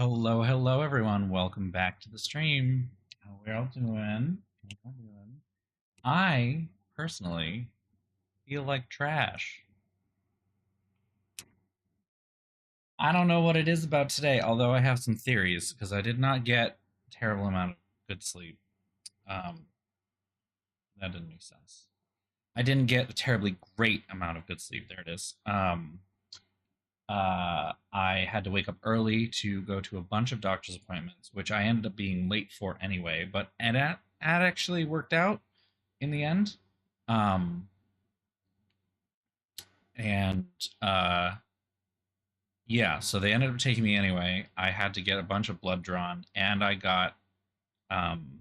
Hello, everyone. Welcome back to the stream. How we all doing? How we all doing? I personally feel like trash. I don't know what it is about today, although I have some theories because I did not get a terrible amount of good sleep. Um, that didn't make sense. I didn't get a terribly great amount of good sleep. There it is. I had to wake up early to go to a bunch of doctor's appointments, which I ended up being late for anyway. But and that actually worked out in the end. Um, and Yeah, so they ended up taking me anyway. I had to get a bunch of blood drawn, and I got um,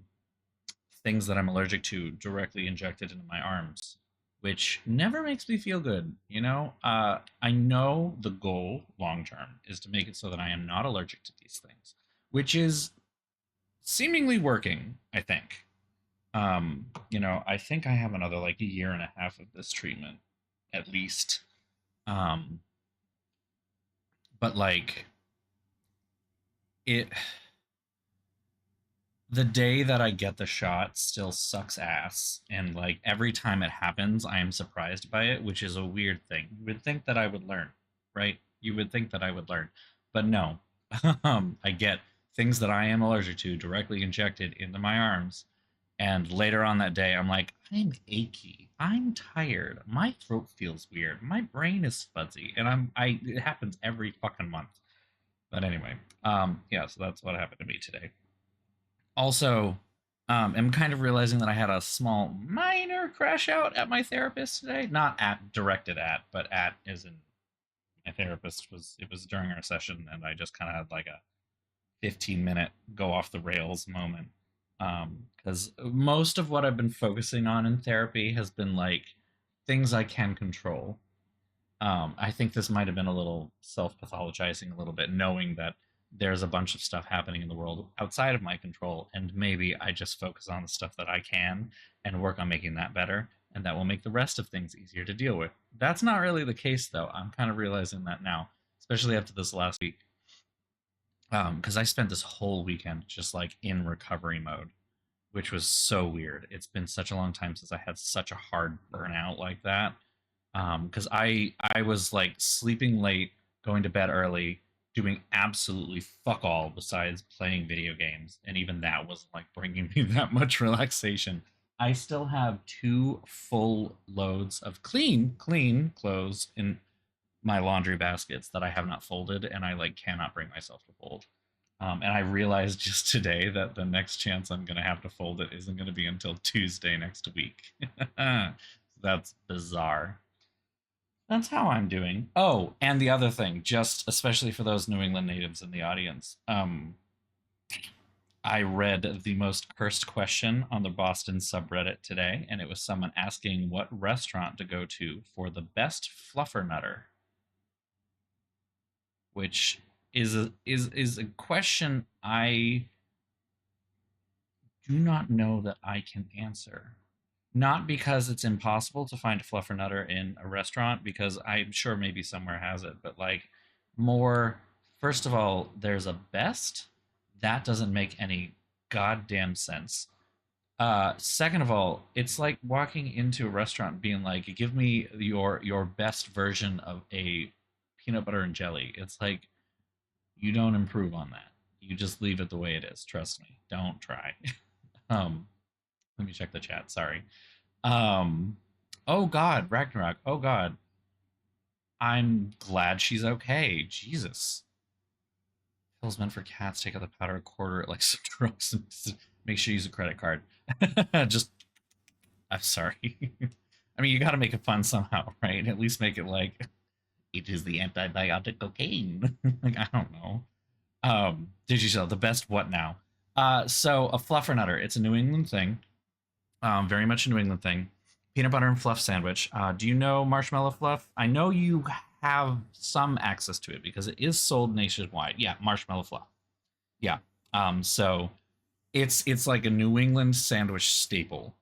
things that I'm allergic to directly injected into my arms, which never makes me feel good. I know the goal long term is to make it so that I am not allergic to these things, which is seemingly working, I think. I think I have another like a year and a half of this treatment at least. Um, but like it the day that I get the shot still sucks ass. And like every time it happens, I am surprised by it, which is a weird thing. You would think that I would learn, right? You would think that I would learn. But no. I get things that I am allergic to directly injected into my arms. And later on that day, I'm like, I'm achy. I'm tired. My throat feels weird. My brain is fuzzy. And it happens every fucking month. But anyway, yeah, so that's what happened to me today. Also, I'm kind of realizing that I had a small minor crash out at my therapist today. Not at directed at, but at as in my therapist was. It was during our session, and I just kind of had like a 15-minute go off the rails moment. Because most of what I've been focusing on in therapy has been like things I can control. I think this might have been a little self pathologizing a little bit, knowing that there's a bunch of stuff happening in the world outside of my control, and maybe I just focus on the stuff that I can and work on making that better, and that will make the rest of things easier to deal with. That's not really the case, though. I'm kind of realizing that now, especially after this last week, because I spent this whole weekend just like in recovery mode, which was so weird. It's been such a long time since I had such a hard burnout like that. Because I was like sleeping late, going to bed early, doing absolutely fuck all besides playing video games, and even that wasn't like bringing me that much relaxation. I still have two full loads of clean clothes in my laundry baskets that I have not folded, and I like cannot bring myself to fold. And I realized just today that the next chance I'm going to have to fold it isn't going to be until Tuesday next week. That's bizarre. That's how I'm doing. Oh, and the other thing, just especially for those New England natives in the audience, I read the most cursed question on the Boston subreddit today, and it was someone asking what restaurant to go to for the best fluffernutter, which is a question I do not know that I can answer. Not because it's impossible to find a fluffernutter in a restaurant, because I'm sure maybe somewhere has it, but like more, first of all, there's a best. That doesn't make any goddamn sense. Second of all, it's like walking into a restaurant and being like, give me your best version of a peanut butter and jelly. It's like you don't improve on that. You just leave it the way it is. Trust me. Don't try. um, Let me check the chat. Sorry. Um, oh God, Ragnarok. Oh God, I'm glad she's okay. Jesus. Pills meant for cats. Take out the powder, quarter it like some drugs, and make sure you use a credit card. Just, I'm sorry. I mean, you got to make it fun somehow, right? At least make it like it is the antibiotic cocaine. Like I don't know. Did you sell the best? What now? So a fluffernutter. It's a New England thing. Very much a New England thing. Peanut butter and fluff sandwich. Do you know marshmallow fluff? I know you have some access to it because it is sold nationwide. Yeah, marshmallow fluff. Yeah. So it's like a New England sandwich staple.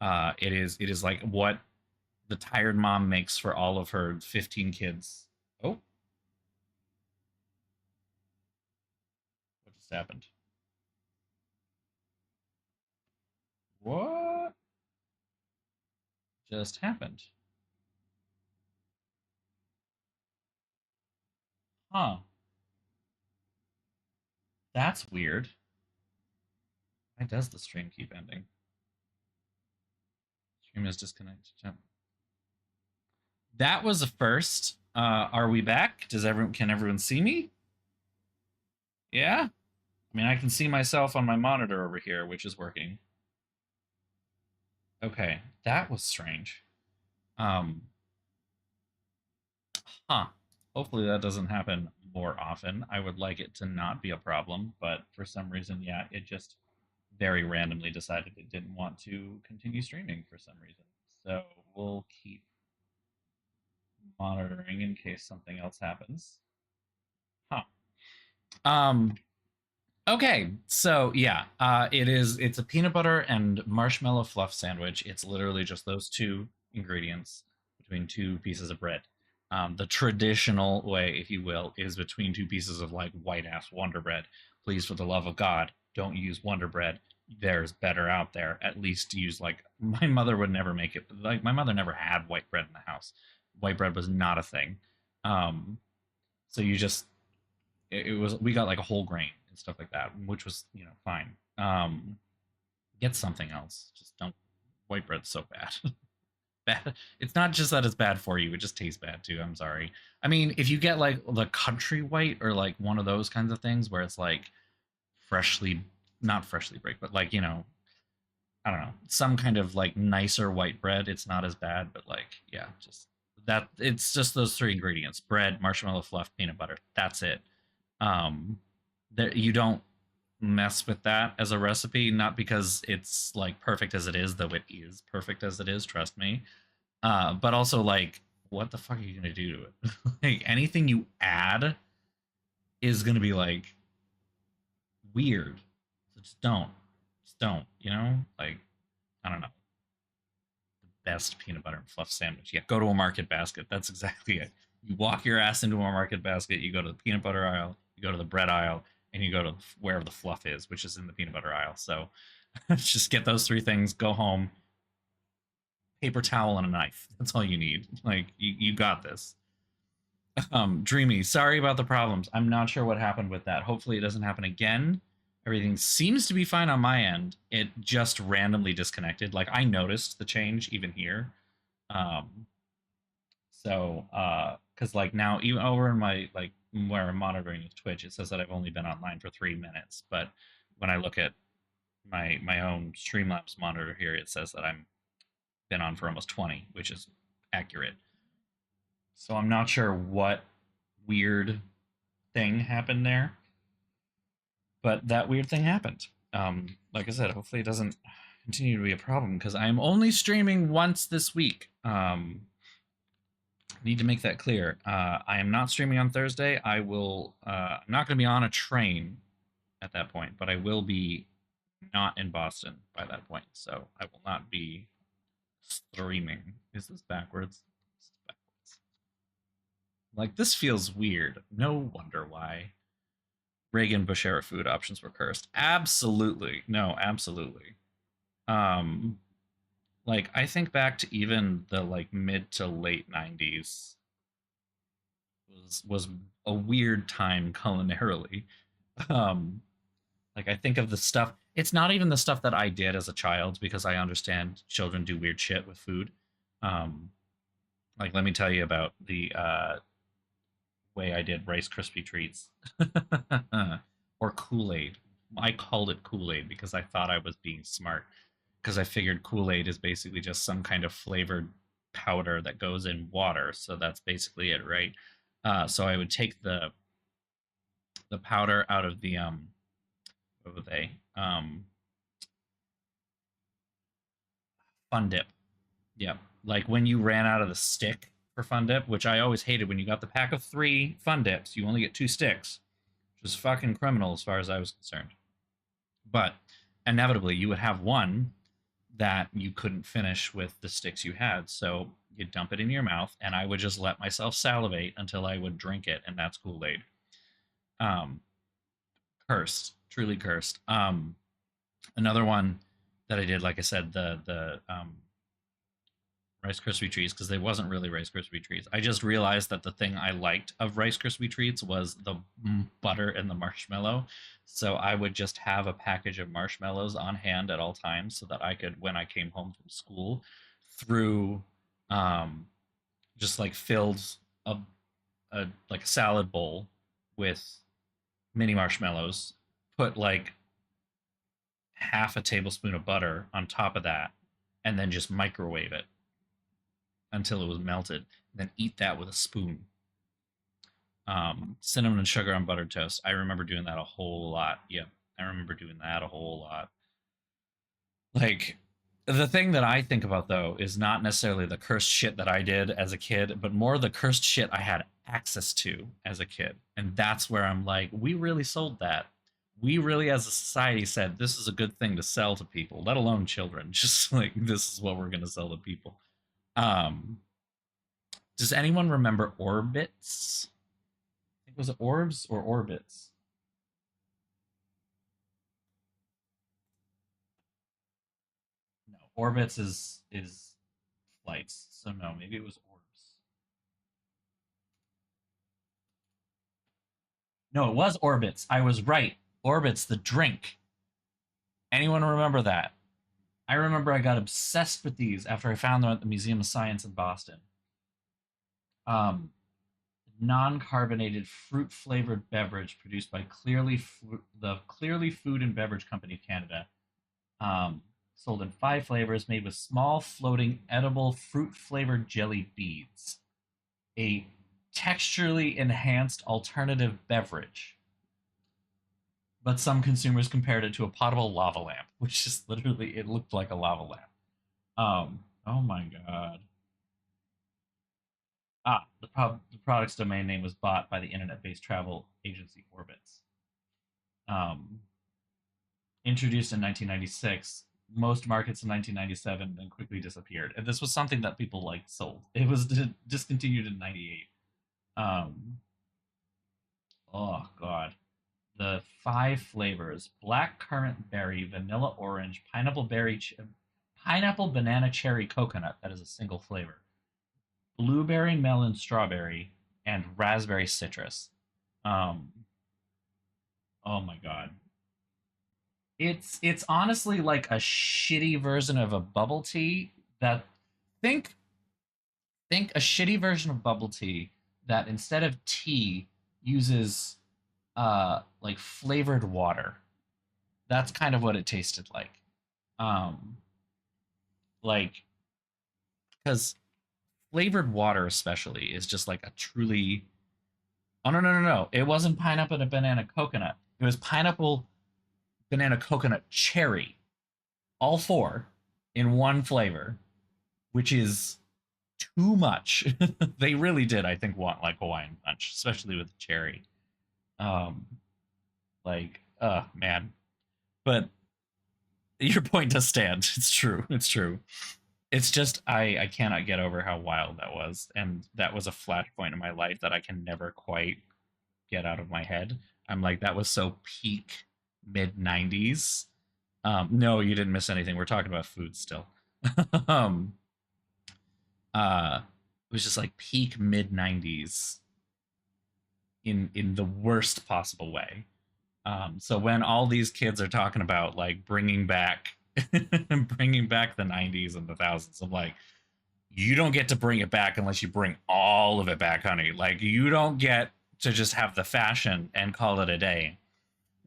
It is like what the tired mom makes for all of her 15 kids. Oh, Just happened. What just happened? Huh. That's weird. Why does the stream keep ending? Stream is disconnected. That was a first. Are we back? Can everyone see me? Yeah? I mean, I can see myself on my monitor over here, which is working. Okay, that was strange. Um, huh. Hopefully that doesn't happen more often. I would like it to not be a problem, but for some reason, yeah, it just very randomly decided it didn't want to continue streaming for some reason. So we'll keep monitoring in case something else happens. Huh. Um, Okay, so yeah, it's a peanut butter and marshmallow fluff sandwich. It's literally just those two ingredients between two pieces of bread. The traditional way, if you will, is between two pieces of like white ass Wonder Bread. Please, for the love of God, don't use Wonder Bread. There's better out there. At least use like my mother would never make it. Like my mother never had white bread in the house. White bread was not a thing. Um, so you just it was we got like a whole grain and stuff like that, which was fine. Get something else. Just don't. White bread's so bad. Bad. It's not just that it's bad for you; it just tastes bad too. I'm sorry. I mean, if you get like the country white or like one of those kinds of things where it's like freshly, not freshly baked, but like I don't know, some kind of like nicer white bread, it's not as bad. But like, yeah, just that. It's just those three ingredients: bread, marshmallow fluff, peanut butter. That's it. um there you don't mess with that as a recipe, not because it's like perfect as it is, though it is perfect as it is, trust me. But also like, what the fuck are you gonna do to it? Like anything you add is gonna be like weird, so just don't like, I don't know. The best peanut butter and fluff sandwich, yeah, go to a market basket. That's exactly it. You walk your ass into a market basket, you go to the peanut butter aisle, you go to the bread aisle, and you go to wherever the fluff is, which is in the peanut butter aisle. So just get those three things, go home, paper towel and a knife. That's all you need. Like you got this. Dreamy, sorry about the problems. I'm not sure what happened with that. Hopefully it doesn't happen again. Everything seems to be fine on my end. It just randomly disconnected. Like I noticed the change even here. Um, because like now, even over in my like where I'm monitoring with Twitch, it says that I've only been online for 3 minutes. But when I look at my own Streamlabs monitor here, it says that I'm been on for almost 20, which is accurate. So I'm not sure what weird thing happened there, but that weird thing happened. Like I said, hopefully it doesn't continue to be a problem because I'm only streaming once this week. Need to make that clear. I am not streaming on Thursday. I will. I'm not going to be on a train at that point, but I will be not in Boston by that point, so I will not be streaming. Is this backwards? This is backwards. Like this feels weird. No wonder why Reagan Bush era food options were cursed. Absolutely. No, absolutely. Um like I think back to even the like mid to late 90s was a weird time culinarily. Um like I think of the stuff, it's not even the stuff that I did as a child because I understand children do weird shit with food. Um like let me tell you about the way I did Rice Krispie treats or Kool Aid. I called it Kool Aid because I thought I was being smart because I figured Kool Aid is basically just some kind of flavored powder that goes in water. So that's basically it, right? So I would take the powder out of the what were they Fun Dip. Yep. Like when you ran out of the stick for Fun Dip, which I always hated when you got the pack of 3 Fun Dips, you only get 2 sticks, which was fucking criminal as far as I was concerned. But inevitably, you would have one that you couldn't finish with the sticks you had. So you dump it in your mouth, and I would just let myself salivate until I would drink it, and that's Kool Aid. Um, Cursed. truly cursed. Another one that I did, like I said, the Rice Krispie treats, because they wasn't really Rice Krispie treats. I just realized that the thing I liked of Rice Krispie treats was the butter and the marshmallow. So I would just have a package of marshmallows on hand at all times, so that I could, when I came home from school, through um, just like filled a, a like a salad bowl with mini marshmallows, put like half a tablespoon of butter on top of that, and then just microwave it until it was melted, and then eat that with a spoon. Cinnamon and sugar on buttered toast. I remember doing that a whole lot. Yep, I remember doing that a whole lot. Like, the thing that I think about though is not necessarily the cursed shit that I did as a kid, but more the cursed shit I had access to as a kid. And that's where I'm like, we really sold that. We really, as a society, said this is a good thing to sell to people, let alone children. Just like, this is what we're going to sell to people. Um, does anyone remember Orbits? I think, was it Orbs or Orbits? No, Orbits is flights. So no, maybe it was Orbs. No, it was Orbits. I was right. Orbits, the drink. Anyone remember that? I remember I got obsessed with these after I found them at the Museum of Science in Boston. Um, Non-carbonated fruit flavored beverage produced by the Clearly Food and Beverage Company of Canada. Sold in 5 flavors, made with small floating edible fruit flavored jelly beads. A texturally enhanced alternative beverage. But some consumers compared it to a potable lava lamp, which is literally, it looked like a lava lamp. Oh my god. The product's domain name was bought by the internet-based travel agency Orbitz. Um, Introduced in 1996, most markets in 1997, then quickly disappeared. And this was something that people like sold. It was discontinued in 98. Um, oh god. The 5 flavors: black currant berry, vanilla orange, pineapple banana cherry coconut. That is a single flavor. Blueberry melon strawberry, and raspberry citrus. Um, oh my god. It's honestly like a shitty version of a bubble tea that think think a shitty version of bubble tea that instead of tea uses like flavored water. That's kind of what it tasted like. Um like cuz flavored water especially is just like a truly. Oh no, no, no, no. It wasn't pineapple and banana coconut. It was pineapple, banana, coconut, cherry. All four in one flavor, which is too much. They really did, I think, want like Hawaiian punch, especially with the cherry. Um, man. But your point does stand. It's true. It's true. It's just I cannot get over how wild that was, and that was a flashpoint in my life that I can never quite get out of my head. I'm like, that was so peak mid '90s. No, you didn't miss anything. We're talking about food still. um, it was just like peak mid '90s in the worst possible way. So when all these kids are talking about like bringing back bringing back the '90s and the thousands, I'm like, you don't get to bring it back unless you bring all of it back, honey. Like, you don't get to just have the fashion and call it a day.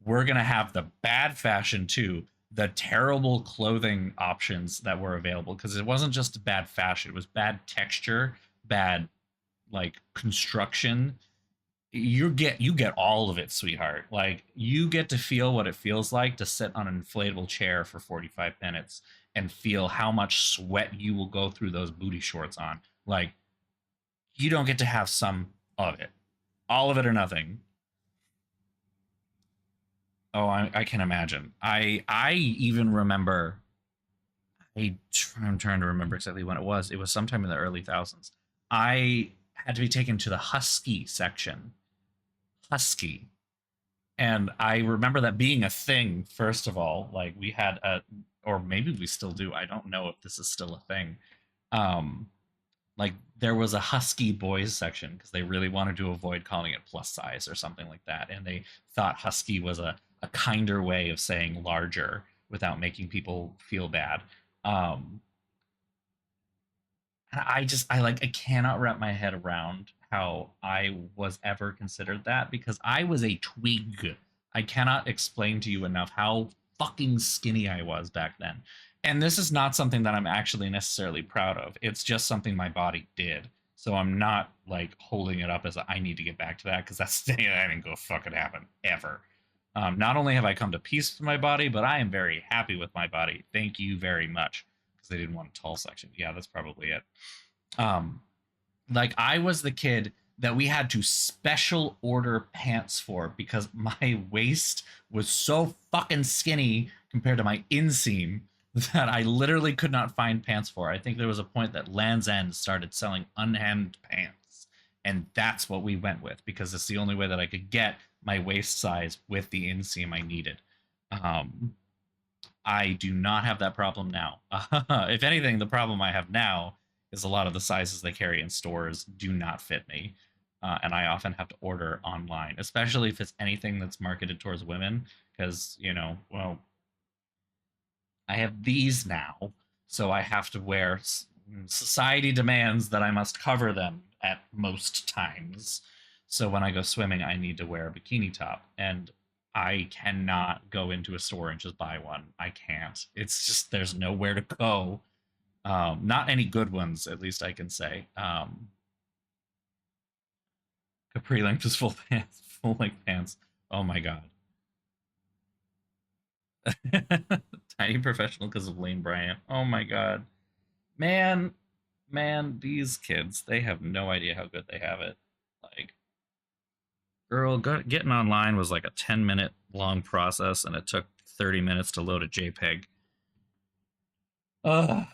We're gonna have the bad fashion too, the terrible clothing options that were available, because it wasn't just bad fashion, it was bad texture, bad like construction. You get all of it, sweetheart. Like, you get to feel what it feels like to sit on an inflatable chair for 45 minutes and feel how much sweat you will go through those booty shorts on. Like, you don't get to have some of it, all of it or nothing. Oh, I can imagine. I even remember. I'm trying to remember exactly when it was. It was sometime in the early thousands. I had to be taken to the husky section. Husky. And I remember that being a thing. First of all, like we had a, or maybe we still do. I don't know if this is still a thing. Um, like there was a husky boys section because they really wanted to avoid calling it plus size or something like that, and they thought husky was a kinder way of saying larger without making people feel bad. Um, and I cannot wrap my head around how I was ever considered that because I was a twig. I cannot explain to you enough how fucking skinny I was back then. And this is not something that I'm actually necessarily proud of. It's just something my body did. So I'm not like holding it up as I need to get back to that because that's that didn't go fucking happen ever. Not only have I come to peace with my body, but I am very happy with my body. Thank you very much because they didn't want a tall section. Yeah, that's probably it. Um, like I was the kid that we had to special order pants for because my waist was so fucking skinny compared to my inseam that I literally could not find pants for. I think there was a point that Land's End started selling unhemmed pants, and that's what we went with because it's the only way that I could get my waist size with the inseam I needed. Um, I do not have that problem now. If anything, the problem I have now is a lot of the sizes they carry in stores do not fit me. And I often have to order online, especially if it's anything that's marketed towards women, because, well, I have these now, so I have to wear. Society demands that I must cover them at most times. So when I go swimming, I need to wear a bikini top, and I cannot go into a store and just buy one. I can't. It's just there's nowhere to go. Not any good ones, at least I can say. Capri length is full pants, full length pants. Oh my god. Tiny professional because of Lane Bryant. Oh my god. Man, man, these kids, they have no idea how good they have it. Like, girl, getting online was like a 10-minute long process, and it took 30 minutes to load a JPEG. Ugh.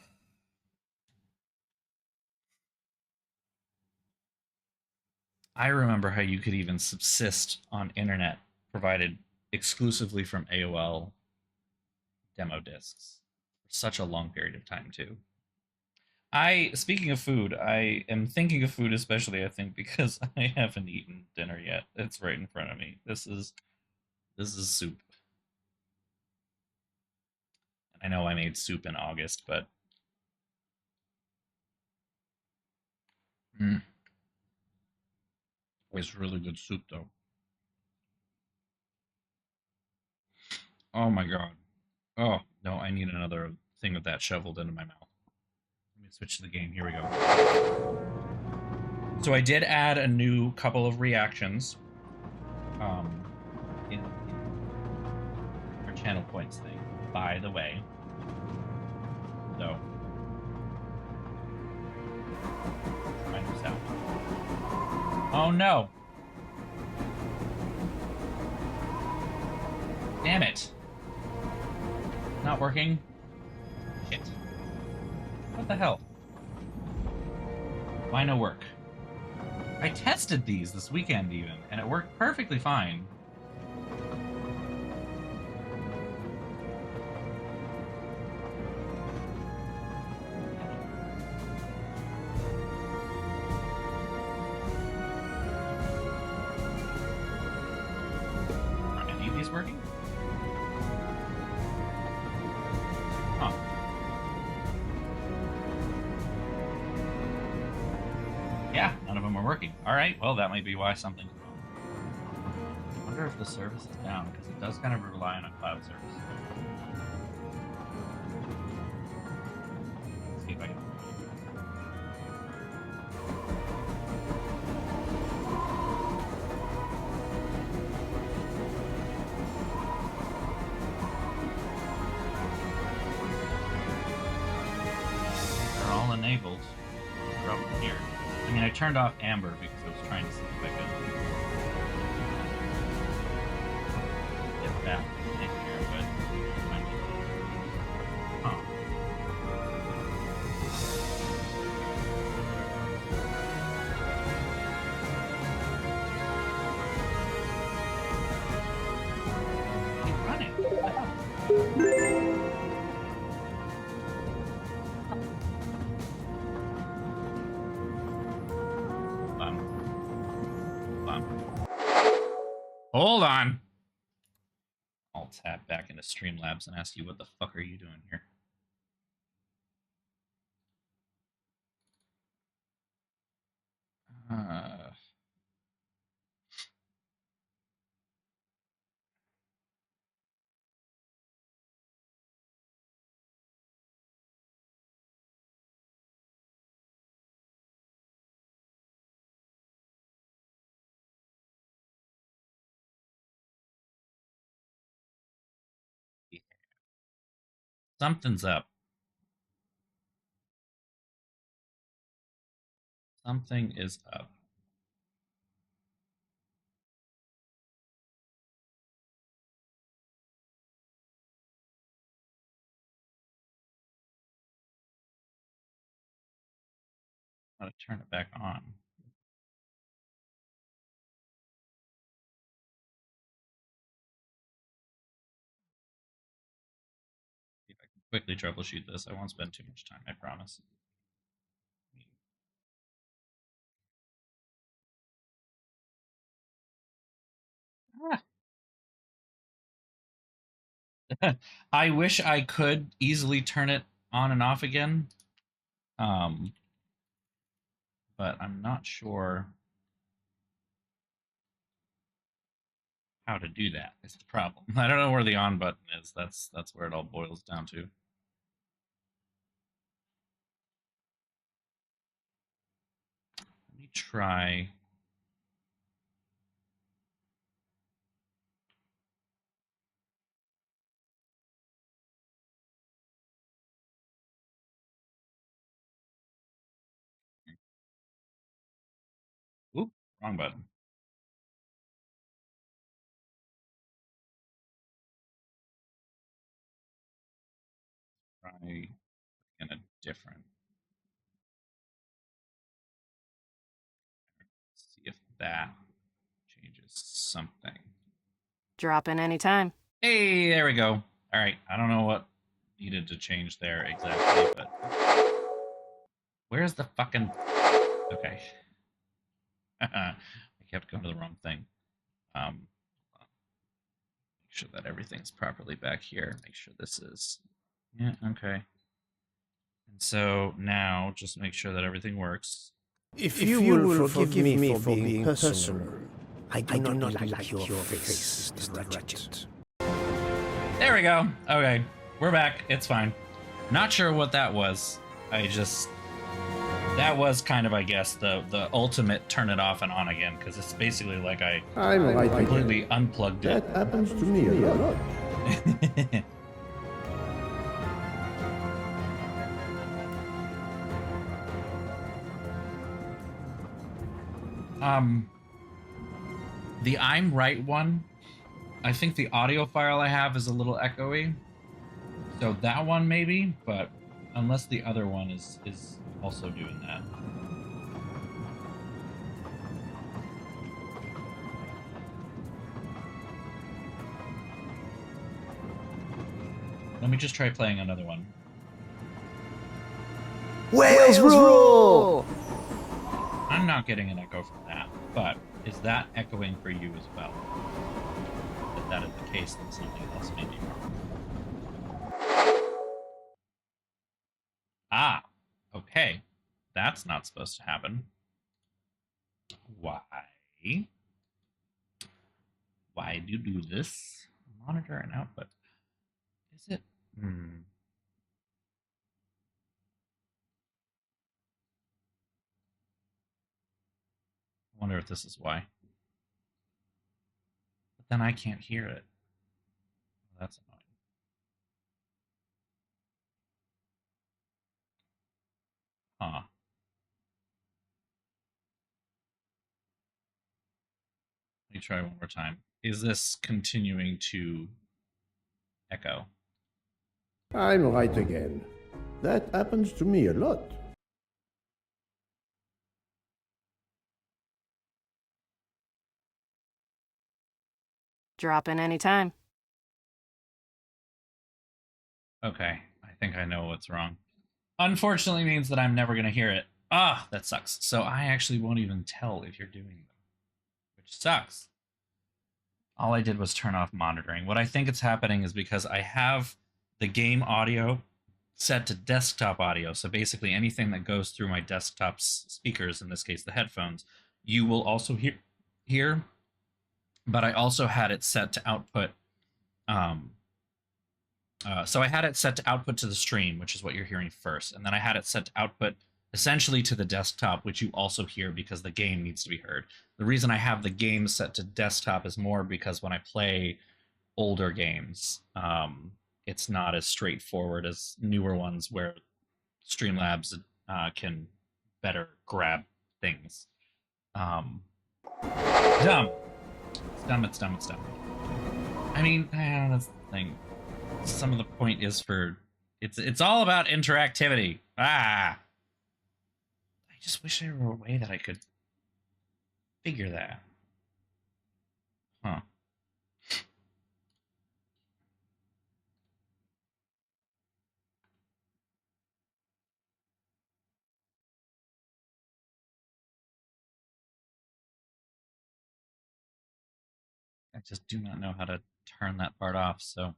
I remember how you could even subsist on internet provided exclusively from AOL demo discs for such a long period of time too. Speaking of food, I am thinking of food especially I think because I haven't eaten dinner yet. It's right in front of me. This is soup. And I know I made soup in August, but mm, it's really good soup though. Oh my god. Oh, no, I need another thing of that shoveled into my mouth. Let me switch to the game. Here we go. So I did add a new couple of reactions um, in our channel points thing, by the way. So, try this out. Oh no! Damn it! Not working. Shit. What the hell? Why no work? I tested these this weekend even, and it worked perfectly fine. Are any of these working? Huh. Yeah, none of them are working. Alright, well, that might be why something's wrong. I wonder if the service is down, because it does kind of rely on a cloud service. Let's see if I can. They're all enabled. They're up here. I mean, I turned off Amber because I was trying to see if I could get that in here, but huh. Hold on. I'll tap back into Streamlabs and ask you what the fuck are you doing here? Something's up. Something is up. I'm gonna turn it back on. See if I can quickly troubleshoot this. I won't spend too much time, I promise. I wish I could easily turn it on and off again. But I'm not sure how to do that is the problem. I don't know where the on button is. That's where it all boils down to. Let me try. Oop, wrong button. Try in a different. See if that changes something. Drop in anytime. Hey, there we go. All right, I don't know what needed to change there exactly, but where's the fucking? Okay, I kept going to the wrong thing. Make sure that everything's properly back here. Make sure this is. Yeah, okay. And so now just make sure that everything works. If you will forgive me for being personal, I do not like your face, Mr. Ratchet. There we go. Okay, we're back. It's fine. Not sure what that was. That was kind of, I guess, the ultimate turn it off and on again, because it's basically like I'm right completely unplugged it. That happens to me a lot. The I'm right one, I think the audio file I have is a little echoey. So that one maybe, but unless the other one is also doing that. Let me just try playing another one. Wales rule! I'm not getting an echo from that, but is that echoing for you as well? If that is the case, then something else may be wrong. Ah, okay. That's not supposed to happen. Why? Why do you do this? Monitor and output. Is it? I wonder if this is why. But then I can't hear it. That's annoying. Huh. Let me try one more time. Is this continuing to echo? I'm right again. That happens to me a lot. Drop in anytime. Okay, I think I know what's wrong. Unfortunately means that I'm never going to hear it. Ah, that sucks. So I actually won't even tell if you're doing them, which sucks. All I did was turn off monitoring. What I think it's happening is because I have the game audio set to desktop audio. So basically anything that goes through my desktop's speakers, in this case the headphones, you will also hear. But I also had it set to output. So I had it set to output to the stream, which is what you're hearing first, and then I had it set to output essentially to the desktop, which you also hear because the game needs to be heard. The reason I have the game set to desktop is more because when I play older games, it's not as straightforward as newer ones where Streamlabs can better grab things. Dumb. It's dumb, it's dumb, it's dumb. I mean, that's the thing. Some of the point is for it's all about interactivity. I just wish there were a way that I could figure that. Huh. I just do not know how to turn that part off, so.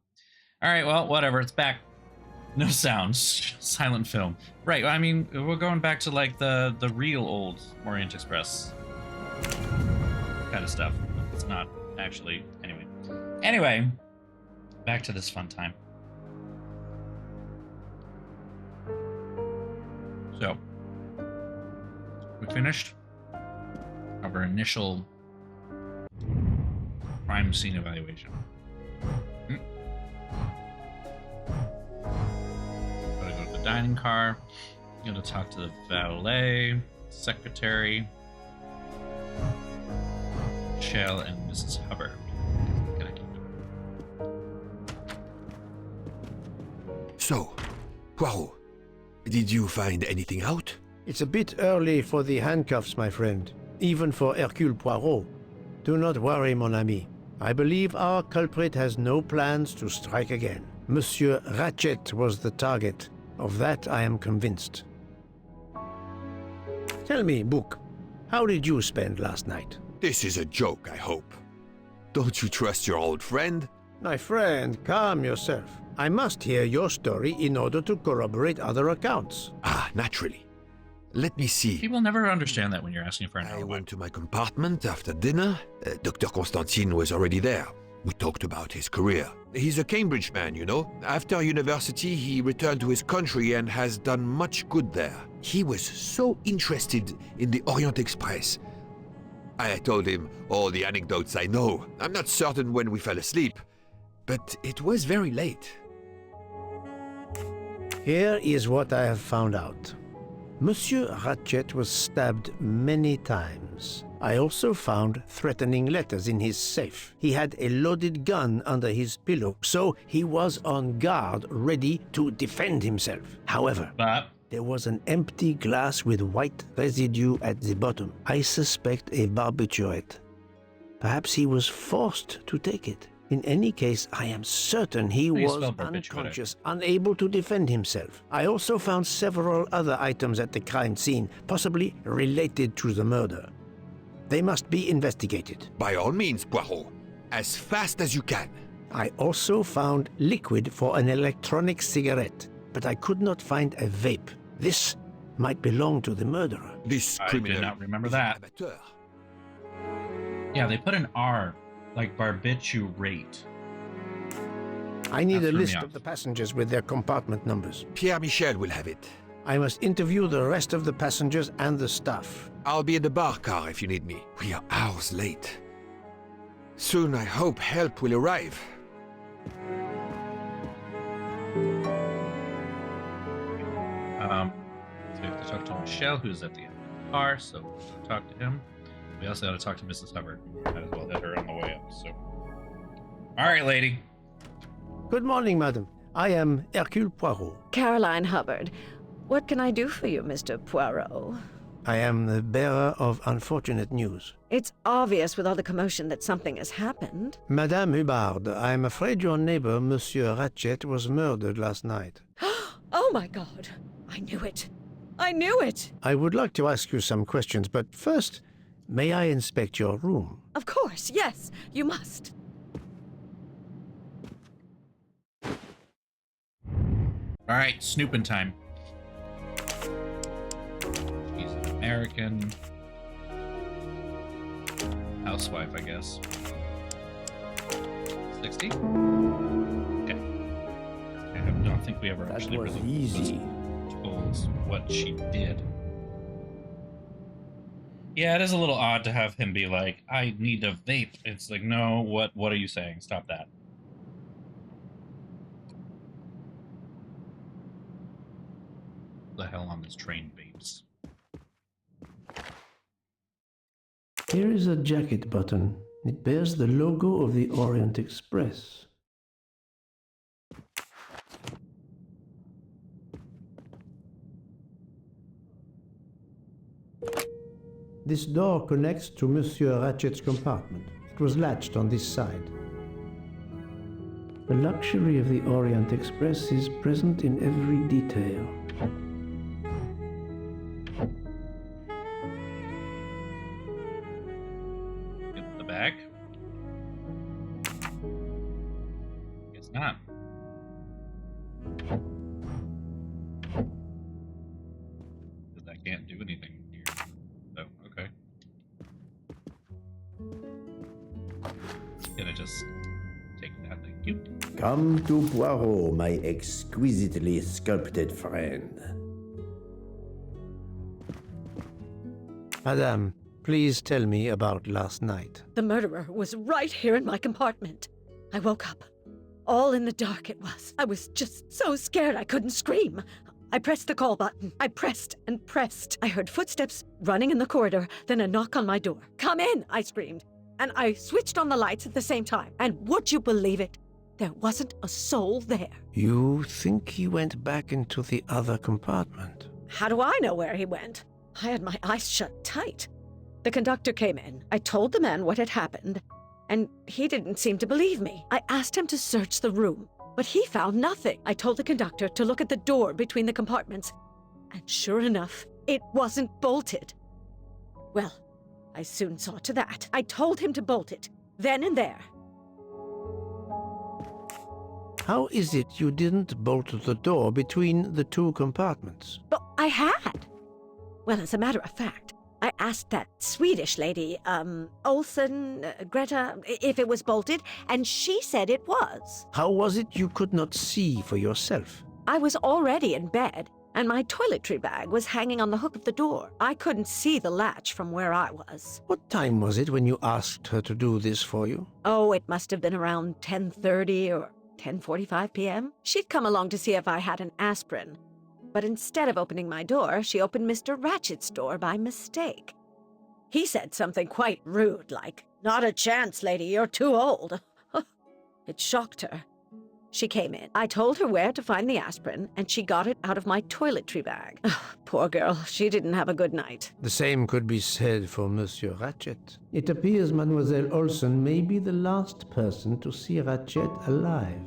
All right, well, whatever, it's back. No sounds, silent film. Right, I mean, we're going back to like the real old Orient Express kind of stuff. It's not actually, Anyway, back to this fun time. So, we finished our initial crime scene evaluation. Gotta go to the dining car. Gotta talk to the valet, secretary, Shell, and Mrs. Hubbard. So, Poirot, did you find anything out? It's a bit early for the handcuffs, my friend. Even for Hercule Poirot. Do not worry, mon ami. I believe our culprit has no plans to strike again. Monsieur Ratchet was the target. Of that I am convinced. Tell me, Book, how did you spend last night? This is a joke, I hope. Don't you trust your old friend? My friend, calm yourself. I must hear your story in order to corroborate other accounts. Ah, naturally. Let me see. People never understand that when you're asking for an I alibi. went to my compartment after dinner. Dr. Constantine was already there. We talked about his career. He's a Cambridge man, you know. After university, he returned to his country and has done much good there. He was so interested in the Orient Express. I told him all the anecdotes I know. I'm not certain when we fell asleep, but it was very late. Here is what I have found out. Monsieur Ratchet was stabbed many times. I also found threatening letters in his safe. He had a loaded gun under his pillow, so he was on guard, ready to defend himself. However, there was an empty glass with white residue at the bottom. I suspect a barbiturate. Perhaps he was forced to take it. In any case, I am certain he was unconscious, unable to defend himself. I also found several other items at the crime scene, possibly related to the murder. They must be investigated. By all means, Poirot. As fast as you can. I also found liquid for an electronic cigarette, but I could not find a vape. This might belong to the murderer. This I criminal did not remember is that. an amateur. Yeah, they put an R, like barbiturate. I need That a threw me list off. of the passengers with their compartment numbers. Pierre Michel will have it. I must interview the rest of the passengers and the staff. I'll be in the bar car if you need me. We are hours late. Soon I hope help will arrive. So we have to talk to Michelle, who's at the end of the car, so we'll talk to him. We also got to talk to Mrs. Hubbard. Might as well hit her on the way up, so. All right, lady. Good morning, madam. I am Hercule Poirot. Caroline Hubbard. What can I do for you, Mr. Poirot? I am the bearer of unfortunate news. It's obvious with all the commotion that something has happened. Madame Hubbard, I am afraid your neighbor, Monsieur Ratchet, was murdered last night. Oh my God! I knew it! I knew it! I would like to ask you some questions, but first, may I inspect your room? Of course, yes, you must. All right, snooping time. She's an American housewife, I guess. 60? Okay. I don't think we ever That actually was really easy. told what she did. Yeah, it is a little odd to have him be like, I need a vape. It's like, no, what are you saying? Stop that. The hell on this train vapes. Here is a jacket button. It bears the logo of the Orient Express. This door connects to Monsieur Ratchet's compartment. It was latched on this side. The luxury of the Orient Express is present in every detail. Get the bag? Guess not. Because I can't do anything here. Oh, okay. Gonna just take that, thank you. Come to Poirot, my exquisitely sculpted friend. Madame, please tell me about last night. The murderer was right here in my compartment. I woke up. All in the dark it was. I was just so scared I couldn't scream. I pressed the call button. I pressed and pressed. I heard footsteps running in the corridor, then a knock on my door. Come in, I screamed. And I switched on the lights at the same time. And would you believe it? There wasn't a soul there. You think he went back into the other compartment? How do I know where he went? I had my eyes shut tight. The conductor came in. I told the man what had happened, and he didn't seem to believe me. I asked him to search the room, but he found nothing. I told the conductor to look at the door between the compartments, and sure enough, it wasn't bolted. Well, I soon saw to that. I told him to bolt it, then and there. How is it you didn't bolt the door between the two compartments? But I had. Well, as a matter of fact, I asked that Swedish lady, Olsen, Greta, if it was bolted, and she said it was. How was it you could not see for yourself? I was already in bed, and my toiletry bag was hanging on the hook of the door. I couldn't see the latch from where I was. What time was it when you asked her to do this for you? Oh, it must have been around 10:30 or 10:45 p.m. She'd come along to see if I had an aspirin. But instead of opening my door, she opened Mr. Ratchet's door by mistake. He said something quite rude, like, "Not a chance, lady, you're too old." It shocked her. She came in. I told her where to find the aspirin, and she got it out of my toiletry bag. Poor girl, she didn't have a good night. The same could be said for Monsieur Ratchet. It appears Mademoiselle Olsen may be the last person to see Ratchet alive.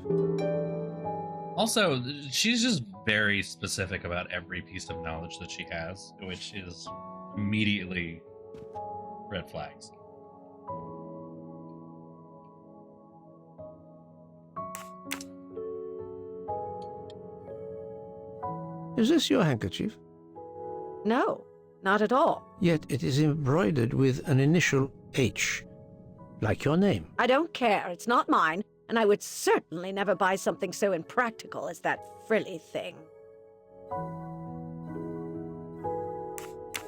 Also, she's just very specific about every piece of knowledge that she has, which is immediately red flags. Is this your handkerchief? No, not at all. Yet it is embroidered with an initial H, like your name. I don't care. It's not mine, and I would certainly never buy something so impractical as that frilly thing.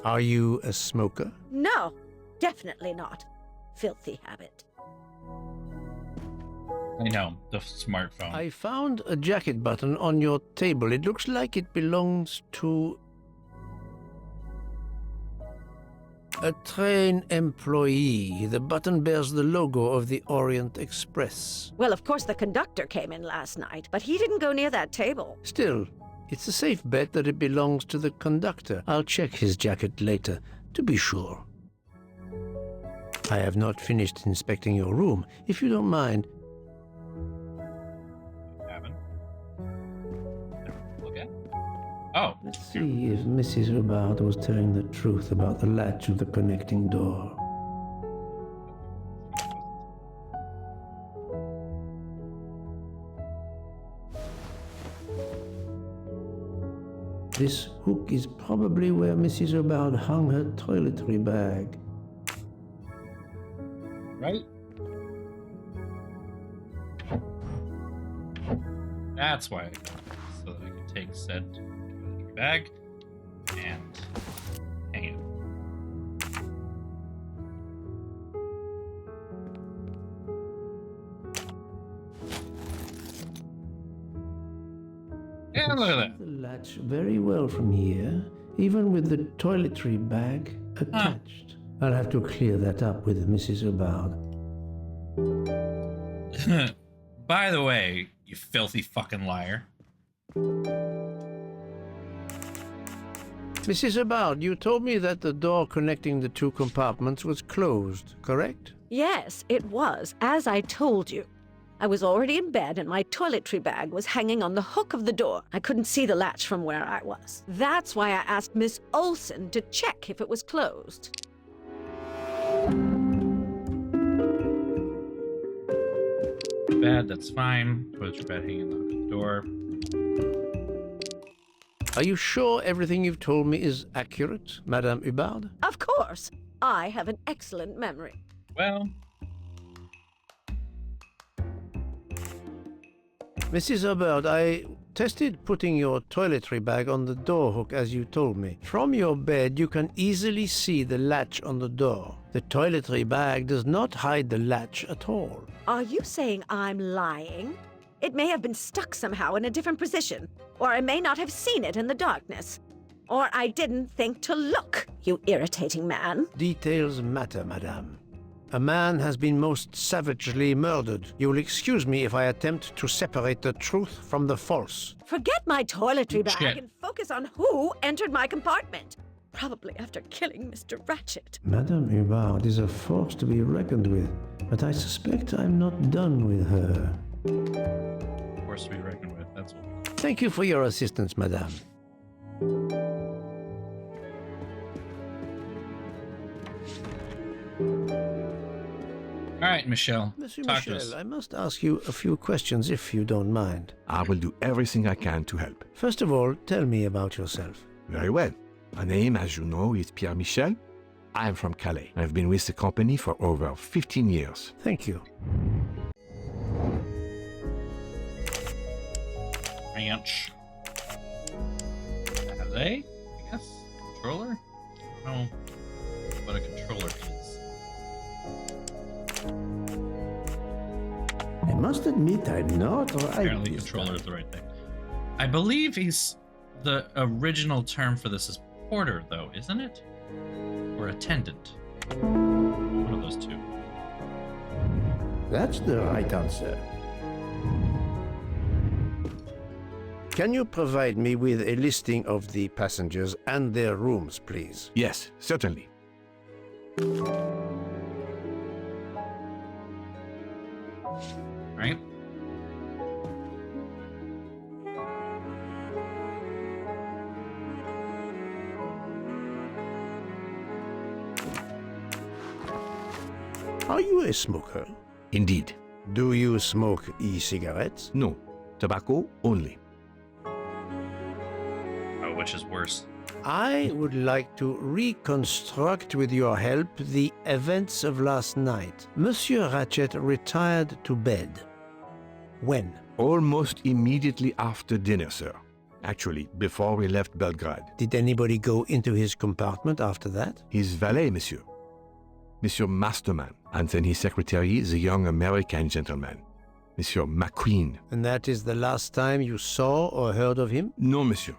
Are you a smoker? No, definitely not. Filthy habit. I know, the smartphone. I found a jacket button on your table. It looks like it belongs to a train employee. The button bears the logo of the Orient Express. Well, of course, the conductor came in last night, but he didn't go near that table. Still, It's a safe bet that it belongs to the conductor. I'll check his jacket later, to be sure. I have not finished inspecting your room. If you don't mind, Haven't. Look at. Oh. let's see if Mrs. Hubbard was telling the truth about the latch of the connecting door. This hook is probably where Mrs. Hubbard hung her toiletry bag. Right? That's why I got it, so that I can take said toiletry bag and hang it. Yeah, look at that. The latch very well from here, even with the toiletry bag attached. I'll have to clear that up with Mrs. Hubbard. By the way, you filthy fucking liar. Mrs. Hubbard, you told me that the door connecting the two compartments was closed, correct? Yes, it was, as I told you. I was already in bed and my toiletry bag was hanging on the hook of the door. I couldn't see the latch from where I was. That's why I asked Miss Olsen to check if it was closed. Bad, that's fine. Toiletry bag hanging on the door. Are you sure everything you've told me is accurate, Madame Hubbard? Of course, I have an excellent memory. Well, Mrs. Hubbard, I tested putting your toiletry bag on the door hook as you told me. From your bed, you can easily see the latch on the door. The toiletry bag does not hide the latch at all. Are you saying I'm lying? It may have been stuck somehow in a different position, or I may not have seen it in the darkness. Or I didn't think to look, you irritating man. Details matter, madame. A man has been most savagely murdered. You will excuse me if I attempt to separate the truth from the false. Forget my toiletry bag Shit. and focus on who entered my compartment. Probably after killing Mr. Ratchet. Madame Hubbard is a force to be reckoned with, but I suspect I'm not done with her. of course we reckon with. That's what. Thank you for your assistance, madame. All right, Michelle. Monsieur Talk to us. Michel, I must ask you a few questions if you don't mind. I will do everything I can to help. First of all, tell me about yourself. Very well. My name, as you know, is Pierre Michel. I am from Calais. I've been with the company for over 15 years. Thank you. Ranch. Calais, I guess? Controller? I don't know what a controller is. I must admit I'm not right. Apparently this controller time. is the right thing. I believe the original term for this is porter, though, isn't it? Or attendant. One of those two. That's the right answer. Can you provide me with a listing of the passengers and their rooms, please? Yes, certainly. Right? Are you a smoker? Indeed. Do you smoke e-cigarettes? No. Tobacco only. Oh, which is worse? I would like to reconstruct with your help the events of last night. Monsieur Ratchet retired to bed. When? Almost immediately after dinner, sir. Actually, before we left Belgrade. Did anybody go into his compartment after that? His valet, monsieur. Monsieur Masterman, and then his secretary, the young American gentleman. Monsieur McQueen. And that is the last time you saw or heard of him? No, monsieur.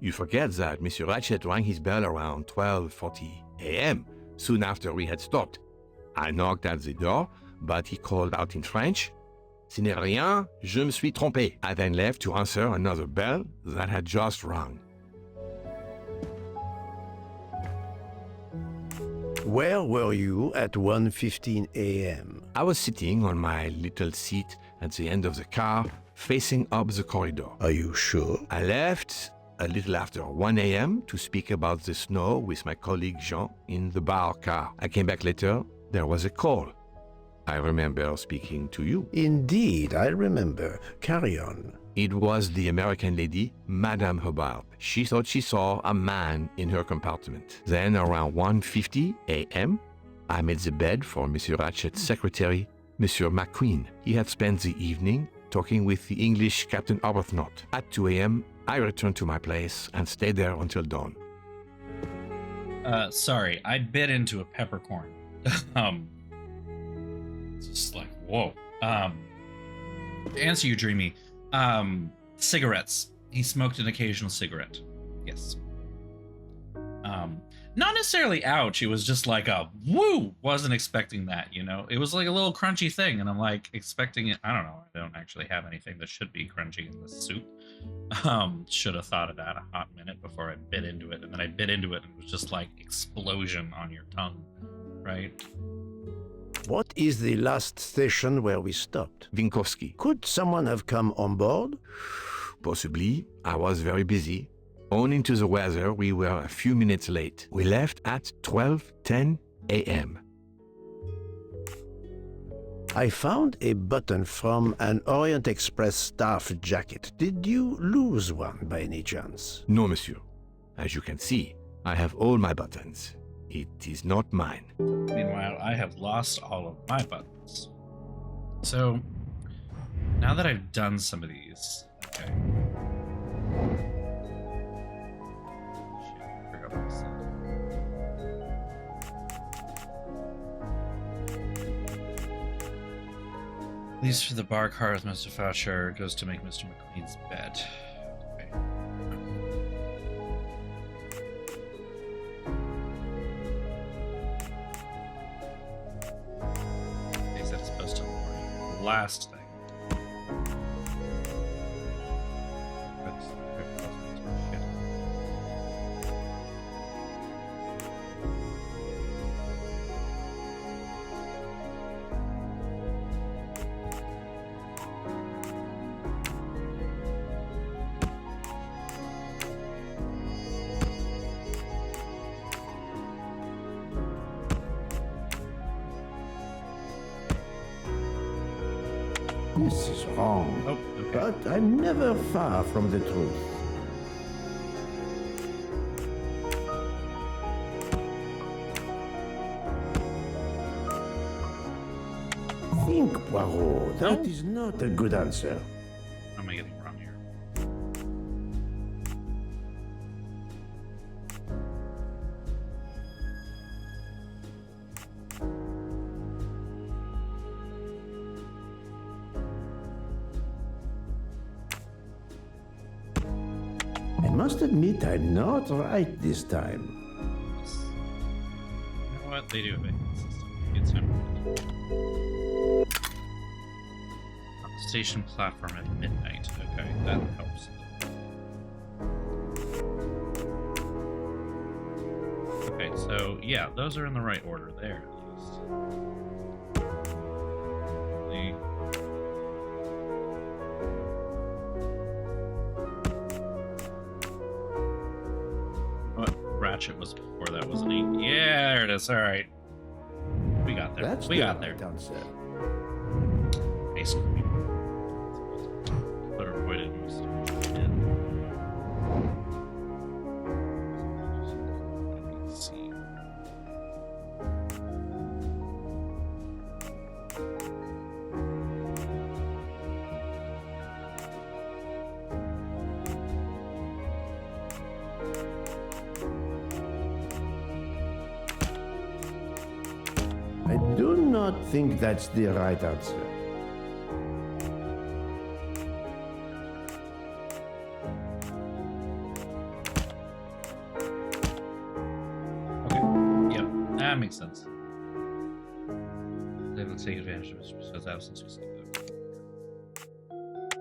You forget that Monsieur Ratchet rang his bell around 12:40 a.m., soon after we had stopped. I knocked at the door, but he called out in French, Ce n'est rien, je me suis trompé. I then left to answer another bell that had just rung. Where were you at 1:15 a.m.? I was sitting on my little seat at the end of the car, facing up the corridor. Are you sure? I left a little after 1 a.m. to speak about the snow with my colleague Jean in the bar car. I came back later, there was a call. I remember speaking to you. Indeed, I remember. Carry on. It was the American lady, Madame Hubbard. She thought she saw a man in her compartment. Then around 1:50 a.m., I made the bed for Monsieur Ratchet's secretary, Monsieur McQueen. He had spent the evening talking with the English Captain Arbuthnot. At 2 a.m., I returned to my place and stayed there until dawn. Sorry, I bit into a peppercorn. It's just like, whoa. To answer you, Dreamy, cigarettes. He smoked an occasional cigarette. Yes. Not necessarily ouch. It was just like a woo. Wasn't expecting that, you know. It was like a little crunchy thing, and I'm like expecting it. I don't know. I don't actually have anything that should be crunchy in this soup. Should have thought of that a hot minute before I bit into it, and then I bit into it, and it was just like explosion on your tongue, right? What is the last station where we stopped? Winkowski. Could someone have come on board? Possibly. I was very busy. Owing to the weather, we were a few minutes late. We left at 12:10 a.m. I found a button from an Orient Express staff jacket. Did you lose one by any chance? No, monsieur. As you can see, I have all my buttons. It is not mine. Meanwhile, I have lost all of my buttons. So, now that I've done some of these, okay. Shit, I forgot what I said. Leaves for the bar car with Mr. Faucher goes to make Mr. McQueen's bed. Okay. They said it's supposed to morning. Last thing. This is wrong. Oh, okay. But I'm never far from the truth. Think, Poirot. That is not a good answer. What am I getting wrong here? I must admit I'm not right this time. You know what? They do have a system. It's time. On the station platform at midnight. Okay, that helps. Okay, so yeah, those are in the right order there at least. What Ratchet was before that, wasn't he? Yeah, there it is. All right, we got there. That's we the got there. right answer. Basically, better avoided most of it. Let's see. I do not think that's the right answer. Okay. Yep, that makes sense. They will take advantage of his absence.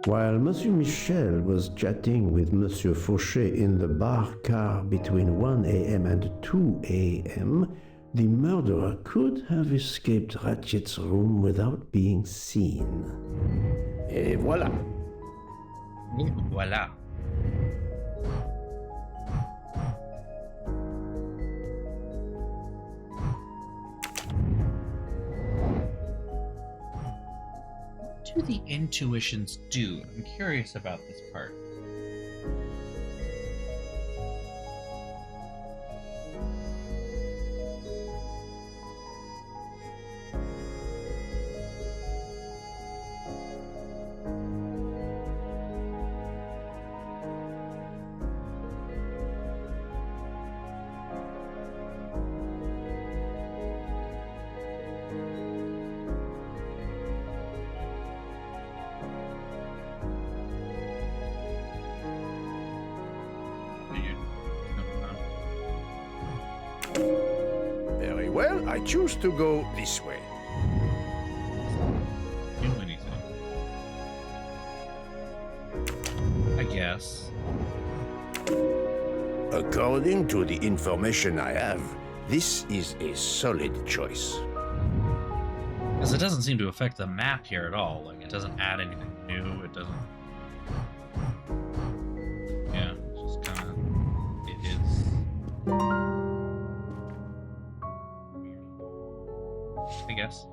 While Monsieur Michel was chatting with Monsieur Fauchet in the bar car between 1 a.m. and 2 a.m., the murderer could have escaped Ratchet's room without being seen. Et voilà. Voila. What do the intuitions do? I'm curious about this part. Very well, I choose to go this way. Do anything. I guess. According to the information I have, this is a solid choice. Because it doesn't seem to affect the map here at all. Like, it doesn't add anything new. It doesn't. Yeah, it's just kind of. It is. Weird. I guess.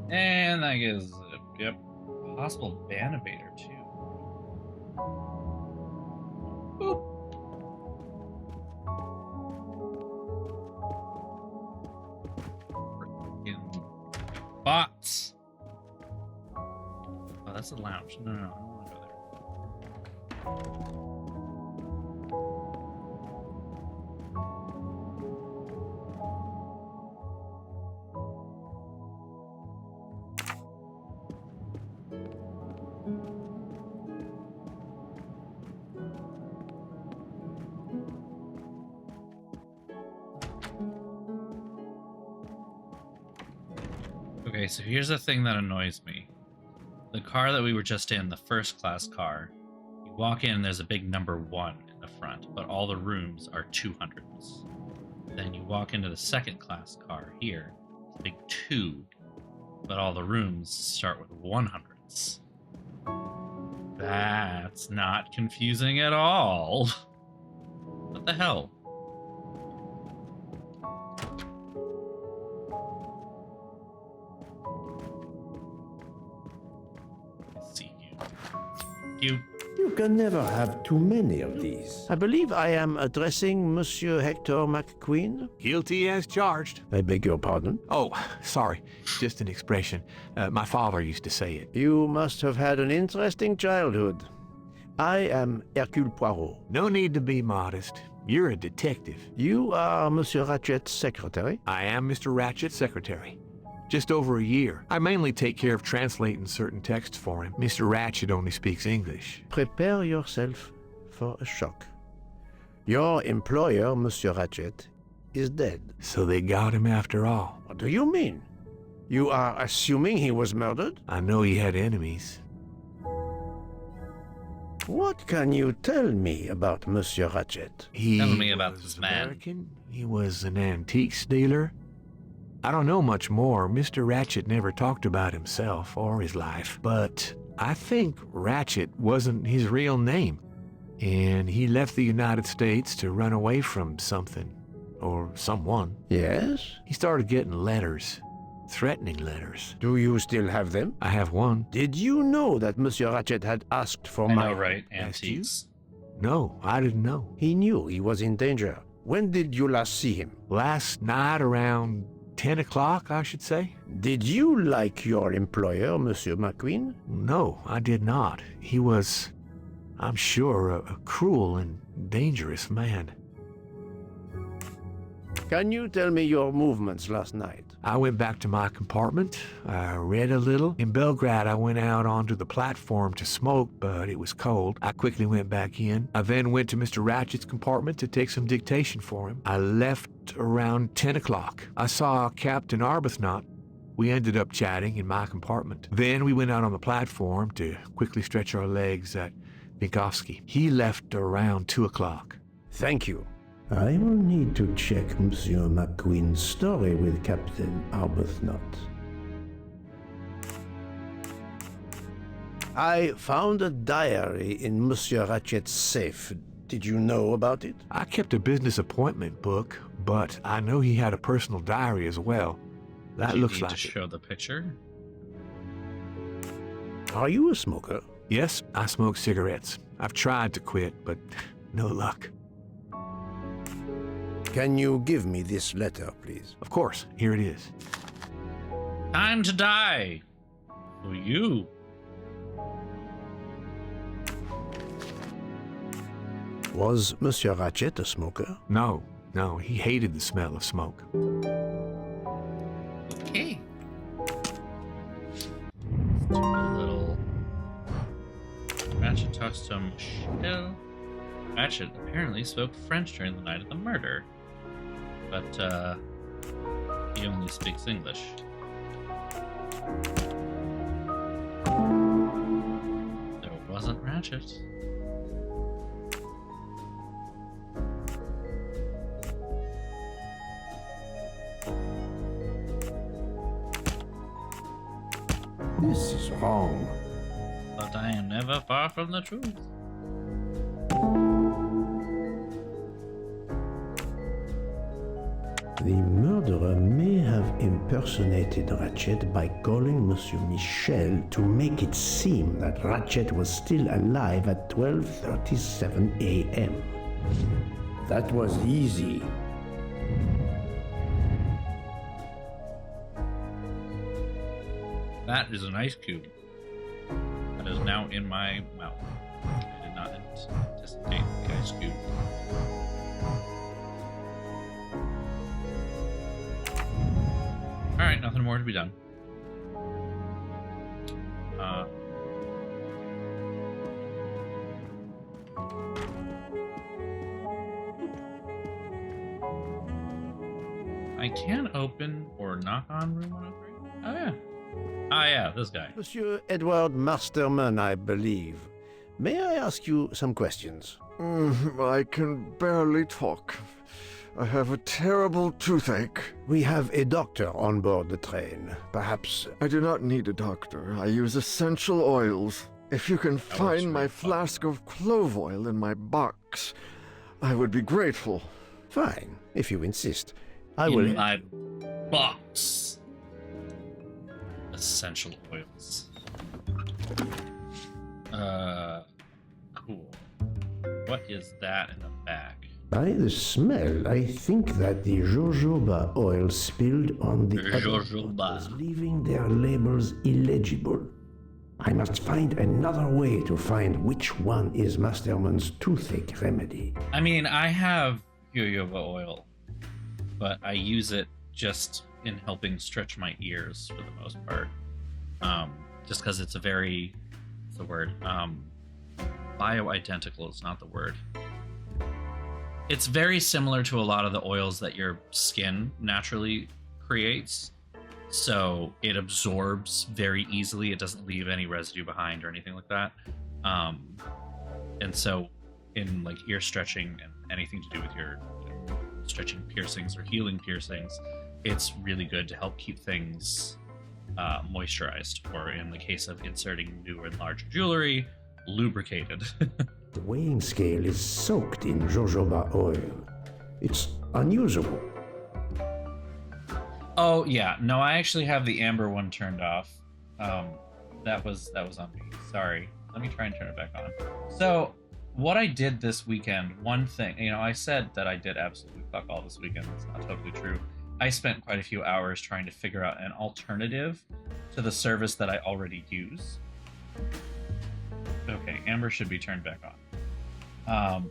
And I guess, yep, possible ban evader too. Boop. Freaking bots. Oh, that's the lounge. No, I don't want to go there. Okay, so here's the thing that annoys me. The car that we were just in, the first class car, you walk in and there's a big number 1 in the front, but all the rooms are 200s. Then you walk into the second class car here, it's a big 2, but all the rooms start with 100s. That's not confusing at all. What the hell? You. You can never have too many of these. I believe I am addressing Monsieur Hector McQueen. Guilty as charged. I beg your pardon. Oh, sorry. Just an expression. My father used to say it. You must have had an interesting childhood. I am Hercule Poirot. No need to be modest. You're a detective. You are Monsieur Ratchet's secretary? I am Mr. Ratchet's secretary. Just over a year. I mainly take care of translating certain texts for him. Mr. Ratchet only speaks English. Prepare yourself for a shock. Your employer, Monsieur Ratchet, is dead. So they got him after all. What do you mean? You are assuming he was murdered? I know he had enemies. What can you tell me about Monsieur Ratchet? He Tell me about was this man. American. He was an antiques dealer. I don't know much more. Mr. Ratchet never talked about himself or his life, but I think Ratchet wasn't his real name, and he left the United States to run away from something or someone. Yes? He started getting letters, threatening letters. Do you still have them? I have one. Did you know that Monsieur Ratchet had asked for I my... know, right? Asked you? Antiques. No, I didn't know. He knew he was in danger. When did you last see him? Last night around 10 o'clock, I should say. Did you like your employer, Monsieur McQueen? No, I did not. He was, I'm sure, a cruel and dangerous man. Can you tell me your movements last night? I went back to my compartment. I read a little. In Belgrade, I went out onto the platform to smoke, but it was cold. I quickly went back in. I then went to Mr. Ratchet's compartment to take some dictation for him. I left around 10 o'clock. I saw Captain Arbuthnot. We ended up chatting in my compartment. Then we went out on the platform to quickly stretch our legs at Vinkovsky. He left around 2 o'clock. Thank you. I will need to check Monsieur McQueen's story with Captain Arbuthnot. I found a diary in Monsieur Ratchet's safe. Did you know about it? I kept a business appointment book, but I know he had a personal diary as well. That Do you looks need like to it. show the picture. Are you a smoker? Yes, I smoke cigarettes. I've tried to quit, but no luck. Can you give me this letter, please? Of course, here it is. Time to die. For you. Was Monsieur Ratchet a smoker? No, he hated the smell of smoke. Okay. Let's do a little. Ratchet talks to Michelle. Ratchet apparently spoke French during the night of the murder, but he only speaks English. So it wasn't Ratchet. This is wrong. But I am never far from the truth. The murderer may have impersonated Ratchet by calling Monsieur Michel to make it seem that Ratchet was still alive at 12:37 a.m. That was easy. That is an ice cube. That is now in my mouth. I did not anticipate the ice cube. Alright, nothing more to be done. I can open or knock on room 103. Oh yeah. Ah yeah, this guy. Monsieur Edward Masterman, I believe. May I ask you some questions? I can barely talk. I have a terrible toothache. We have a doctor on board the train. Perhaps... I do not need a doctor. I use essential oils. If you can find my flask of clove oil in my box, I would be grateful. Fine, if you insist. I In will... my box. Essential oils. Cool. What is that in the back? By the smell, I think that the jojoba oil spilled on the other Jojoba. bottles, leaving their labels illegible. I must find another way to find which one is Masterman's toothache remedy. I mean, I have jojoba oil, but I use it just in helping stretch my ears for the most part. Just because it's a very, what's the word? Bioidentical is not the word. It's very similar to a lot of the oils that your skin naturally creates. So it absorbs very easily. It doesn't leave any residue behind or anything like that. And so in like ear stretching and anything to do with your stretching piercings or healing piercings, it's really good to help keep things moisturized, or in the case of inserting new and larger jewelry, lubricated. The weighing scale is soaked in jojoba oil. It's unusable. Oh yeah, no, I actually have the amber one turned off. That was on me. Sorry. Let me try and turn it back on. So what I did this weekend, one thing, I said that I did absolutely fuck all this weekend. That's not totally true. I spent quite a few hours trying to figure out an alternative to the service that I already use. Okay, amber should be turned back on.